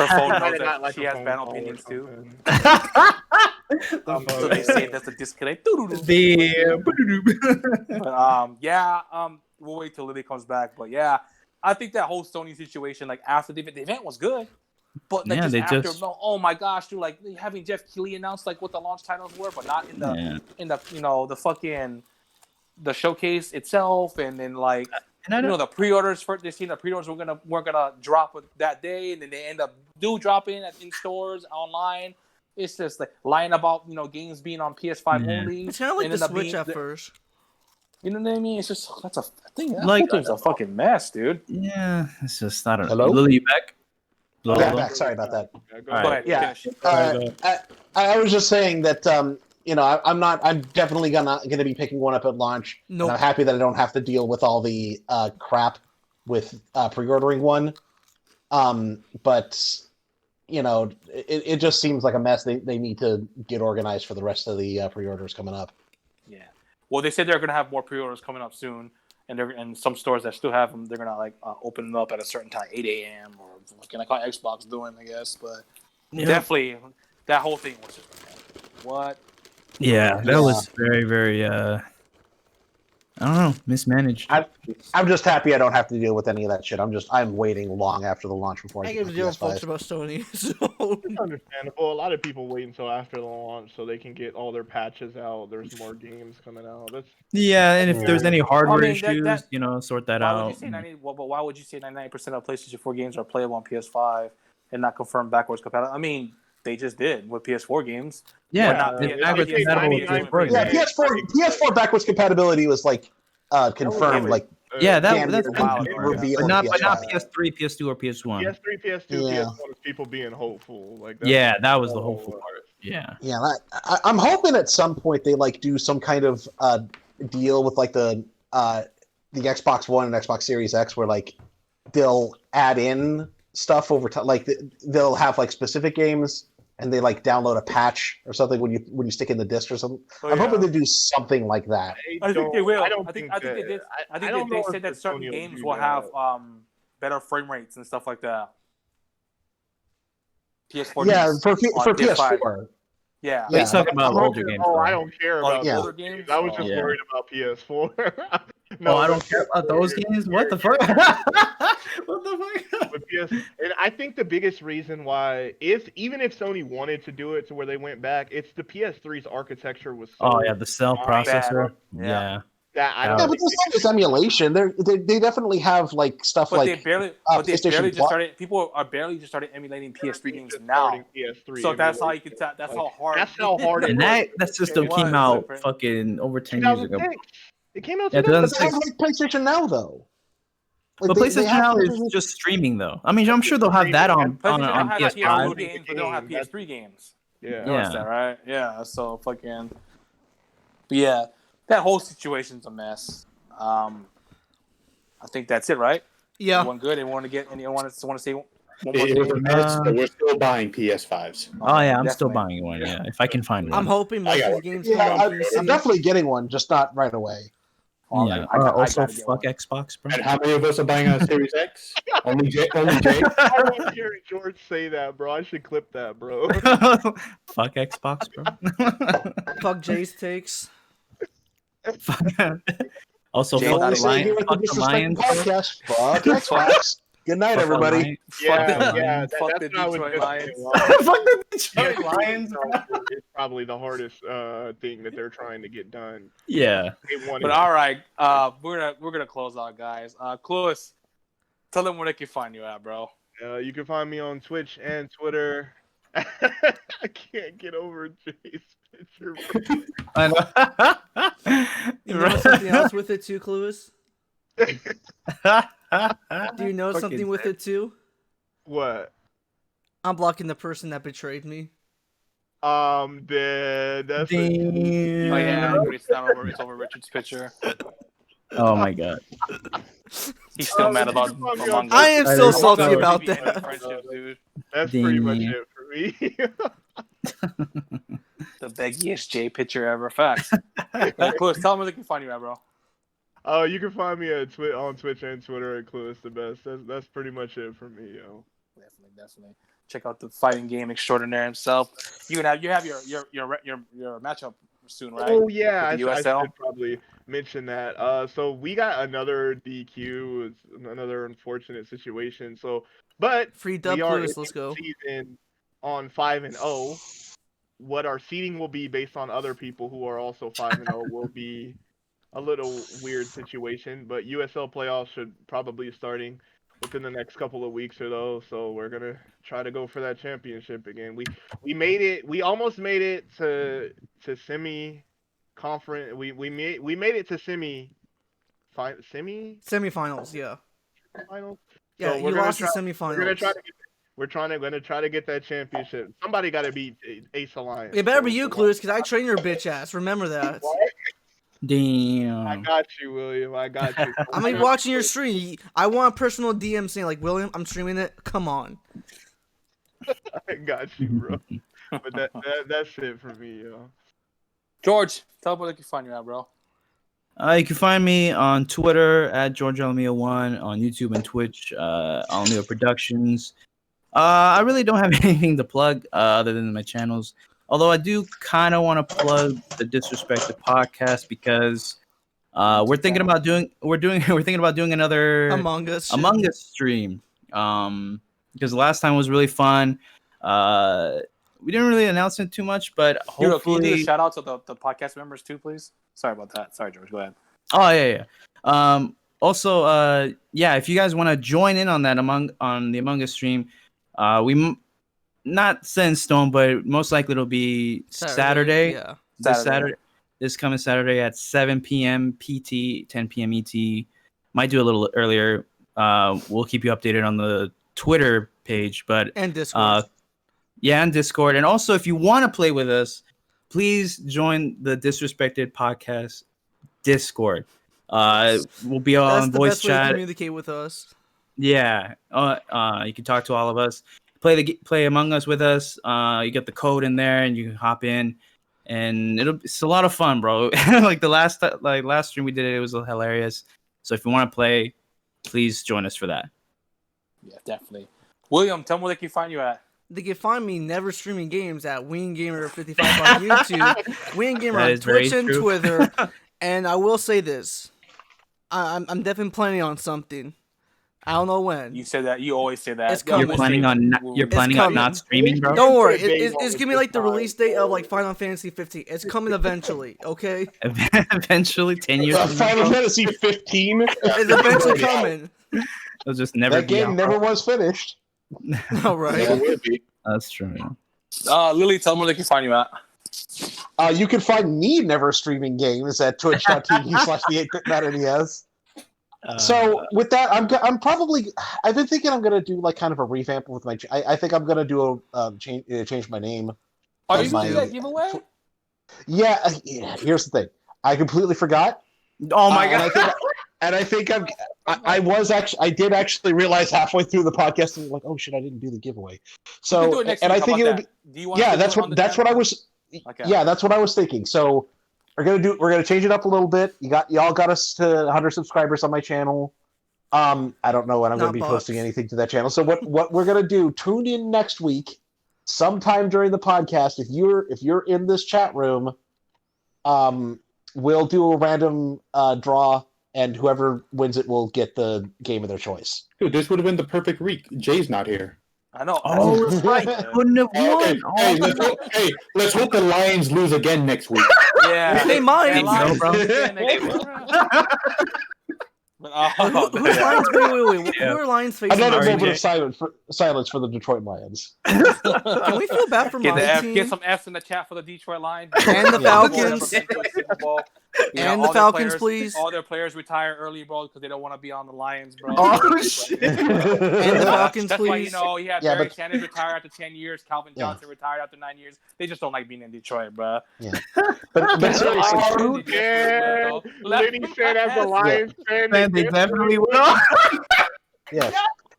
phone Might knows have that got, like, she a has phone bad call or opinions too. something. So they say that's a disconnect. Damn. But we'll wait till Lily comes back. But yeah, I think that whole Sony situation, like after the event was good, but like Yeah, just they after, just- oh my gosh, dude, like having Jeff Keighley announce like what the launch titles were, but not in the Yeah. the fucking the showcase itself, and then like And I don't the pre-orders for they seen the pre-orders weren't gonna drop that day, and then they end up dropping in stores online. It's just like lying about games being on PS5 Yeah. only. It's kind of like and the end up Switch being- at first. You know what I mean? It's just that's a thing. That Like- whole thing's a fucking mess, dude. Yeah, it's just I don't know. Hello? Lily, you back? Hello? Yeah, back. Sorry about that. Yeah, go All Go ahead. ahead. Yeah. Finish. I was just saying that I'm definitely gonna be picking one up at launch. Nope. And I'm happy that I don't have to deal with all the crap with pre-ordering one. But it just seems like a mess. They need to get organized for the rest of the pre-orders coming up. Yeah. Well, they said they're gonna have more pre-orders coming up soon, and some stores that still have them, they're gonna like open them up at a certain time, 8 a.m. or like how Xbox doing, I guess. But definitely, that whole thing was just like, what? Yeah, that was very, very I don't know, mismanaged. I'm just happy I don't have to deal with any of that shit. I'm waiting long after the launch before I I get give my zero PS5. fucks about Sony. So It's understandable. A lot of people wait until after the launch so they can get all their patches out. There's more games coming out. That's Yeah, and if there's any hardware I mean, that- issues, sort that Why would out. you say 90? Well, but why would you say 99% of PlayStation 4 games are playable on PS5 and not confirm backwards compatible? I mean, they just did with PS4 games. Yeah, Why not? it's Yeah, backwards yeah, compatible yeah, with PS4 Yeah, games. PS4 backwards compatibility was like confirmed. was- Like Yeah, Cam that's did a while been ago, confirmed. reveal but not PS5. PS3, PS2, or PS1. PS3, PS2, Yeah. PS1 is people being hopeful. Like that's Yeah, that was the all- hopeful part. Yeah. Yeah, I'm hoping at some point they like do some kind of deal with like the Xbox One and Xbox Series X, where like they'll add in stuff over time. Like they'll have like specific games, and they like download a patch or something when you stick in the disc or something. Oh, I'm yeah. hoping they do something like that. I think they will. I don't think think they that- did. I think don't they know said if that certain Sony will games do will that. have better frame rates and stuff like that. PS4 Yeah, games for on PS4. Yeah. Yeah. He's talking about I'm older hoping- games. Oh, though. I don't care Oh, about yeah. older games. I was just Yeah. worried about PS4. No, I don't but care about those games. What the fuck? What the fuck? But and I think the biggest reason why, even if Sony wanted to do it to where they went back, it's the PS3's architecture was so Oh yeah, the cell bad processor. Yeah. Yeah. that I Yeah, don't Yeah, but think this is this emulation. They definitely have like stuff But like they barely, PlayStation just Plus. started. People are barely just started emulating PS3 games just now. starting PS3 So that's how you emulation. can tell. That's Like, how hard. that's how hard it And was. that system It came was out different. fucking over 10 years ago. 2006. It came out Yeah, 2006. But they have like PlayStation Now though. Like, But they PlayStation have Now is PlayStation- just streaming though. I mean, I'm sure they'll have that on PlayStation don't on have PS5. PS2 games, but they don't have That's- PS3 games. Yeah. You noticed that, right? Yeah. So fucking. But yeah, that whole situation's a mess. I think that's it, right? Yeah. Everyone good? Anyone want to get? Anyone want to say one more It was a thing? mess, but we're still buying PS5s. Oh yeah, I'm still Definitely. buying one. Yeah, if I can find one. I'm hoping most of the games come Yeah, on PC. I'm definitely getting one, just not right away. Oh, Yeah. I Also, gotta get fuck one. Xbox, bro. And how many of us are buying a Series X? Only Jay. Only Jay. I want to hear George say that, bro. I should clip that, bro. Fuck Xbox, bro. Fuck Jay's takes. Also, Jay, fuck what the we say Lions. Fuck the Lions. bro. Podcast. Fuck Xbox. Good night, Fuck the everybody. Lions. Yeah, Fuck the yeah. Lions. Fuck That's the not what Detroit this Lions. is. Fuck the Yeah, Detroit Lions. It's probably the hardest thing that they're trying to get done. Yeah. They want But all right, we're gonna close out, guys. Clueless, tell them where they can find you at, bro. You can find me on Twitch and Twitter. I can't get over Jay's picture. I know. You know something else with it too, Clueless? Do you know something Fucking with it too? What? I'm blocking the person that betrayed me. That's Oh yeah, it's over Richard's picture. Oh my god. He's still mad about Among Us. I am That still is salty so- about Friendship, that. friendship, dude. That's pretty much Damn. it for me. The beggiest J picture ever. Facts. Clueless, tell them where they can find you at, bro. You can find me at on Twitch and Twitter at Clueless the Best. That's pretty much it for me, yo. Definitely. Check out the fighting game extraordinaire himself. You have your matchup soon, right? Oh yeah, With the I USL? should probably mention that. So we got another DQ. It's another unfortunate situation. So, but Free dub, we are Clueless. in Let's go. season on 5-0. What our seeding will be based on other people who are also 5-0 will be a little weird situation. But USL playoffs should probably starting within the next couple of weeks or so we're gonna try to go for that championship again. We made it. We almost made it to semi conference. We made it to semi Semifinals, yeah. finals. Yeah, So you we're gonna lost in try- semifinals. We're gonna try to get that championship. Somebody got to beat Ace Alliance. It better be So- you, Clueless, because I train your bitch ass. Remember that. I Damn. got you, William. I got you. I'm gonna be watching your stream. I want a personal DM saying like, William, I'm streaming it. Come on. I got you, bro. But that's it for me, yo. George, tell them where they can find you at, bro. You can find me on Twitter at GeorgeAlamio1, on YouTube and Twitch, Alamio Productions. I really don't have anything to plug other than my channels. Although I do kind of want to plug the Disrespected podcast because we're thinking about doing another Among Us. shit. Among Us stream. Because the last time was really fun. We didn't really announce it too much, but Hero, can you do hopefully. a shout out to the podcast members too, please? Sorry about that. Sorry, George. Go ahead. Oh yeah. Also, if you guys want to join in on that on the Among Us stream, not set in stone, but most likely it'll be Saturday. Yeah. This coming Saturday at 7 p.m. PT, 10 p.m. ET. Might do a little earlier. We'll keep you updated on the Twitter page, but And Discord. and Discord. And also, if you want to play with us, please join the Disrespected Podcast Discord. We'll be all That's in the voice best way to chat. communicate with us. Yeah. You can talk to all of us. Play Among Us with us. You get the code in there, and you can hop in, and it's a lot of fun, bro. Like the last stream we did, it was hilarious. So if you want to play, please join us for that. Yeah, definitely. William, tell them where they can find you at. They can find me never streaming games at WingGamer55 on YouTube, WingGamer That on is very Twitch and true. Twitter. And I will say this: I'm definitely planning on something. I don't know when. You said that. You always say that. It's coming. You're planning on not streaming, bro. Don't worry. It's gonna be like the release date of like Final Fantasy 15. It's coming eventually. Okay. Eventually, 10 years. from now, Final bro. Fantasy 15. It's eventually coming. It'll just never That be game out, never bro. was finished. All right. Yeah, it would be. That's true. Yeah. Lily, tell them where they can find you at. You can find me never streaming games at twitch.tv/the8BitMatterNES. So with that, I'm probably I've been thinking I'm gonna do like kind of a revamp with my. I think I'm gonna do a change my name. Are Of you my- doing that giveaway? Yeah, here's the thing. I completely forgot. Oh my And god. I think I did actually realize halfway through the podcast and like, oh shit, I didn't do the giveaway. You can do So it next and I week. How think it about would be, that? Do you want yeah, to that's do it on what the I channel? was. Okay. Yeah, that's what I was thinking. So we're gonna change it up a little bit. Y'all got us to 100 subscribers on my channel. I don't know when I'm Not gonna be bots. posting anything to that channel. So what we're gonna do? Tune in next week, sometime during the podcast. If you're in this chat room, we'll do a random draw, and whoever wins it will get the game of their choice. Dude, this would have been the perfect week. Jay's not here. I know. Oh, that's right. Couldn't have Okay, won. hey, let's hope the Lions lose again next week. Yeah. They might. Yeah, Lions- bro. But, Who's Lions? Wait. Yeah. Who are Lions facing? Another Sorry, moment Jay. of silence for the Detroit Lions. Can we feel bad for my team? Get some F's in the chat for the Detroit Lions. And the Yeah. Falcons. And the all their Falcons, players- please. All their players retire early, bro, because they don't want to be on the Lions, bro. Oh shit. And the Falcons, That's why, please. you had Yeah, Barry but- Sanders retire after 10 years. Calvin Yeah. Johnson retired after 9 years. They just don't like being in Detroit, bro. But seriously, Oh, yeah. Liddy said as a Lions fan, Man, they definitely will. yes.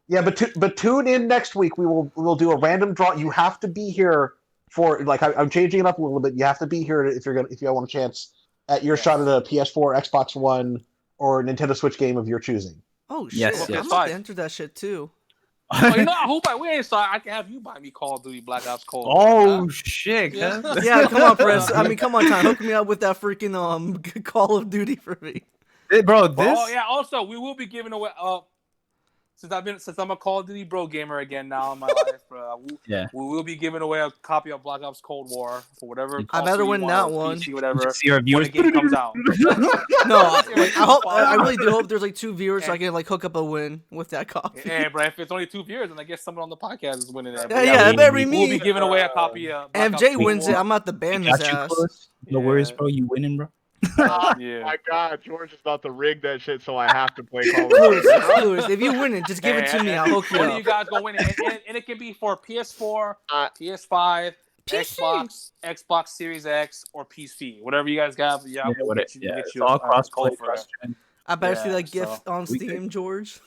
Yeah, but tune in next week. We'll do a random draw. You have to be here for like I'm changing it up a little bit. You have to be here if you want a chance at your shot at a PS4, Xbox One, or Nintendo Switch game of your choosing. Oh shit! Yes, I'm yes. about to enter that shit too. Oh, you know, I hope we ain't sorry. I can have you buy me Call of Duty Black Ops Cold. Oh shit. Yeah. cuz. Yeah, come on, Press. I mean, come on, Time. Hook me up with that freaking Call of Duty for me. Hey, bro, But, this oh yeah. Also, we will be giving away. Since I'm a Call of Duty bro gamer again now in my life, bro. Yeah. We will be giving away a copy of Black Ops Cold War for whatever. I console better you win want, that or one. PC, whatever. see our When viewers. the game comes out. No, I really do hope there's like 2 viewers so I can like hook up a win with that copy. Hey, bro, if it's only 2 viewers, then I guess someone on the podcast is winning that. But Yeah, it better be we'll be me. giving away a copy of. And if Black Jay Ops wins it, Cold I'm about to ban Got his you ass. close. No Yeah. worries, bro. You winning, bro. War. Oh Yeah. my god, George is about to rig that shit, so I have to play Call of Lewis, Duty. Lewis, if you win it, just give it to me. I'll hook you One of you up. guys gonna win it, and it can be for PS4, Uh, PS5, PC. Xbox Series X, or PC. Whatever you guys got, Yeah, we'll get you, it's get you all a cross play, code for it. I better see Yeah, that gift so on we Steam, George.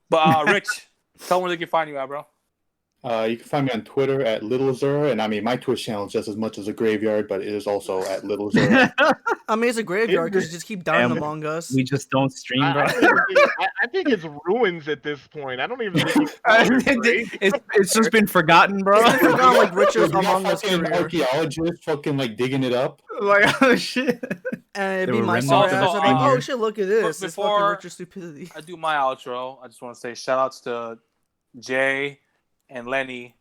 But Rich, tell them where they can find you at, bro. You can find me on Twitter at Little Zer, and I mean my Twitch channel is just as much as a graveyard, but it is also at Little Zer. I mean, it's a graveyard because you just keep dying among us. We just don't stream, I, bro. I think it's ruins at this point. I don't even think you can call it crazy. it's just been forgotten, bro. It's been forgotten like Richard's You're Among Us fucking career. archaeologists fucking like digging it up. Like, oh shit. And it'd There be were my remnants smart of ass. the I'm like, oh figure. shit, look at this. It's fucking Before- Richard's stupidity. I do my outro. I just want to say shout outs to Jay and Lenny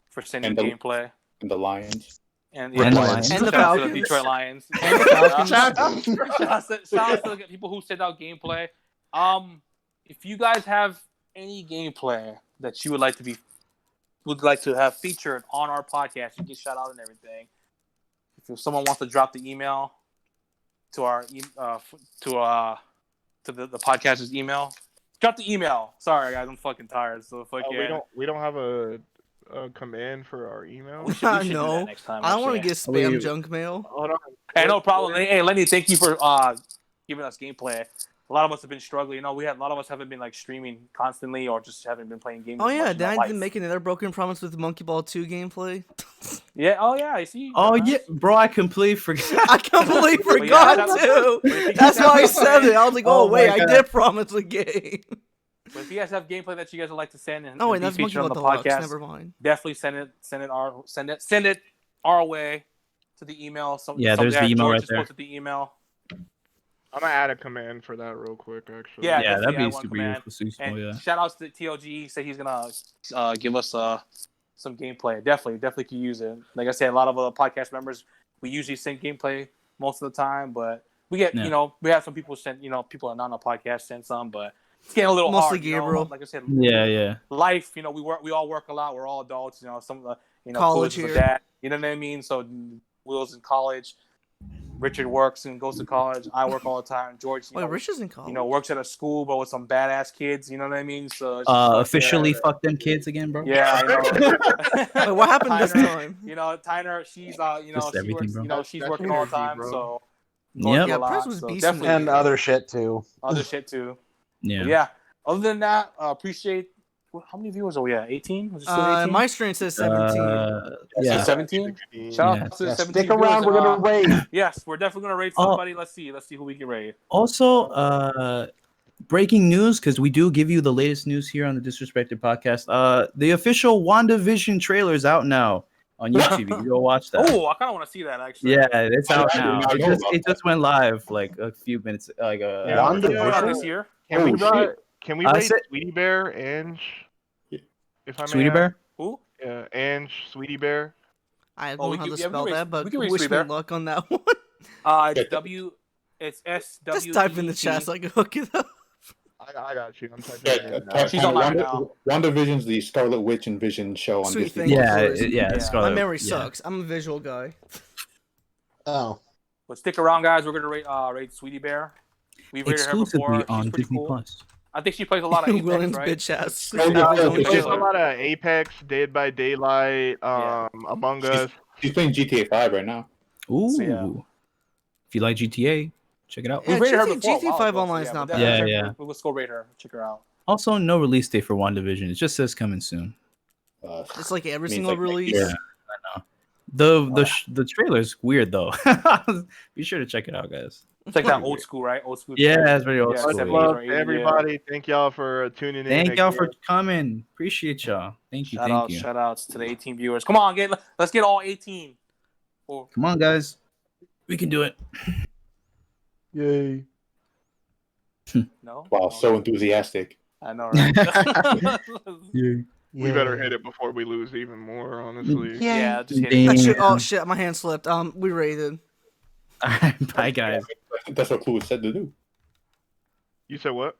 for sending And the- gameplay. And the Lions. And And the Lions. And the shout out to Falcons. Detroit Lions. And the Falcons. Shout out to the people who sent out gameplay. If you guys have any gameplay that you would like to have featured on our podcast, you can shout out and everything. If someone wants to drop the email to our to the podcast's email, drop the email. Sorry guys, I'm fucking tired. So fuck yeah. We don't have a command for our email. We should do No. that next time. I don't want to actually. get spam junk mail. Hold on. Hey, no problem. Hey, Lenny, thank you for giving us gameplay. A lot of us have been struggling. You know, a lot of us haven't been like streaming constantly, or just haven't been playing games. Oh as yeah, much in our Dan life. didn't make another broken promise with Monkey Ball 2 gameplay. Yeah. Oh yeah. I see. Oh Uh-huh. yeah, bro. I completely forgot. I completely But forgot yeah, too. That's why I said it. I was like, oh, Oh my wait, I God. did promise a game. But if you guys have gameplay that you guys would like to send and, Oh wait, and be that's Monkey featured Ball on the Deluxe. podcast, Never mind. definitely send it our way to the email. Yeah, there's the email George right just there. posted the email. I'm gonna add a command for that real quick, actually. Yeah, Yeah, that'd definitely be add one super command. useful. And Yeah. shout outs to TLG. He said he's gonna give us some gameplay. Definitely could use it. Like I said, a lot of podcast members, we usually send gameplay most of the time, but we get we have some people send people are not on the podcast send some, but it's getting a little Mostly hard. Gabriel. Like I said, Yeah. life. We all work a lot. We're all adults. Some College Coolidge is here. a dad. You know what I mean? So Will's in college. Richard works and goes to college. I work all the time. George, Wait, Rich is in college. works at a school, but with some badass kids. You know what I mean? So it's just Officially fuck them kids again, bro. Yeah, I know. Wait, what happened this time? Tyner, she's Just she everything, works, bro. she's That's working all the energy, time, bro. so Yep. Yeah, a lot, Prez was so beasting definitely it. And other shit too. other shit too. Yeah. But yeah. Other than that, appreciate. How many viewers are we at? 18? Was it still 18? My stream says 17. Yeah. 17. 16. Shout Yeah. out to Yeah, 17 stick around. viewers, We're gonna raid. Yes, we're definitely gonna rate Oh. somebody. Let's see who we can rate. Also, breaking news, because we do give you the latest news here on the Disrespected podcast. The official WandaVision trailer is out now on YouTube. You can go watch that. Oh, I kind of want to see that actually. Yeah, it's out I did now. not know about It just went live like a few minutes, Yeah, Not this year. Can we Oh, shit. can we I rate said- Sweetie Bear and if I may Sweetie ask? Bear. Who? Yeah, and Sweetie Bear. I Oh, don't we know how can- to yeah, we spell can that, raise- but we can raise wish me Sweetie Bear. luck on that one. It's W. It's SW. Just type in the chat so I can hook it up. I got you. I'm typing Yeah, it in now. She's online now. WandaVision's the Scarlet Witch and Vision show on Sweet Disney. thing. Yeah, Plus. yeah. Yeah. Scarlet- My memory yeah. sucks. I'm a visual guy. Oh, But stick around, guys. We're gonna rate Sweetie Bear. We've rated her Exclusively before. on She's pretty Disney cool. Plus. I think she plays a lot of Apex, Williams right? bitch ass. Oh, no, His own it's Plays just show. a lot of Apex, Dead by Daylight, Yeah. Among She's- Us. She's playing GTA 5 right now. Ooh. So, yeah. If you like GTA, check it out. Yeah, We've rated her GTA before a while 5 ago, so Online is yeah, not but bad. definitely Yeah, check her- Let's go rate her. Check her out. Also, no release date for WandaVision. It just says coming soon. It's like every Means single like next release. year. Yeah. The trailer's weird though. Be sure to check it out, guys. It's like that old school, right? Old school. Yeah, it's very old Yeah, school. Much 70s love or to 80s, yeah. everybody. Thank y'all for tuning in. Thank y'all again. for coming. Appreciate y'all. Thank you. Thank you. Shout outs to the 18 viewers. Come on, let's get all 18. Oh, Come on, guys. We can do it. Yay. no. Wow, No. so enthusiastic. I know, right? We better hit it before we lose even more, honestly. yeah, just hit Damn. it. Actually, oh shit, my hand slipped. We rated. Bye, guys. I think that's what Clue said to do. You said what?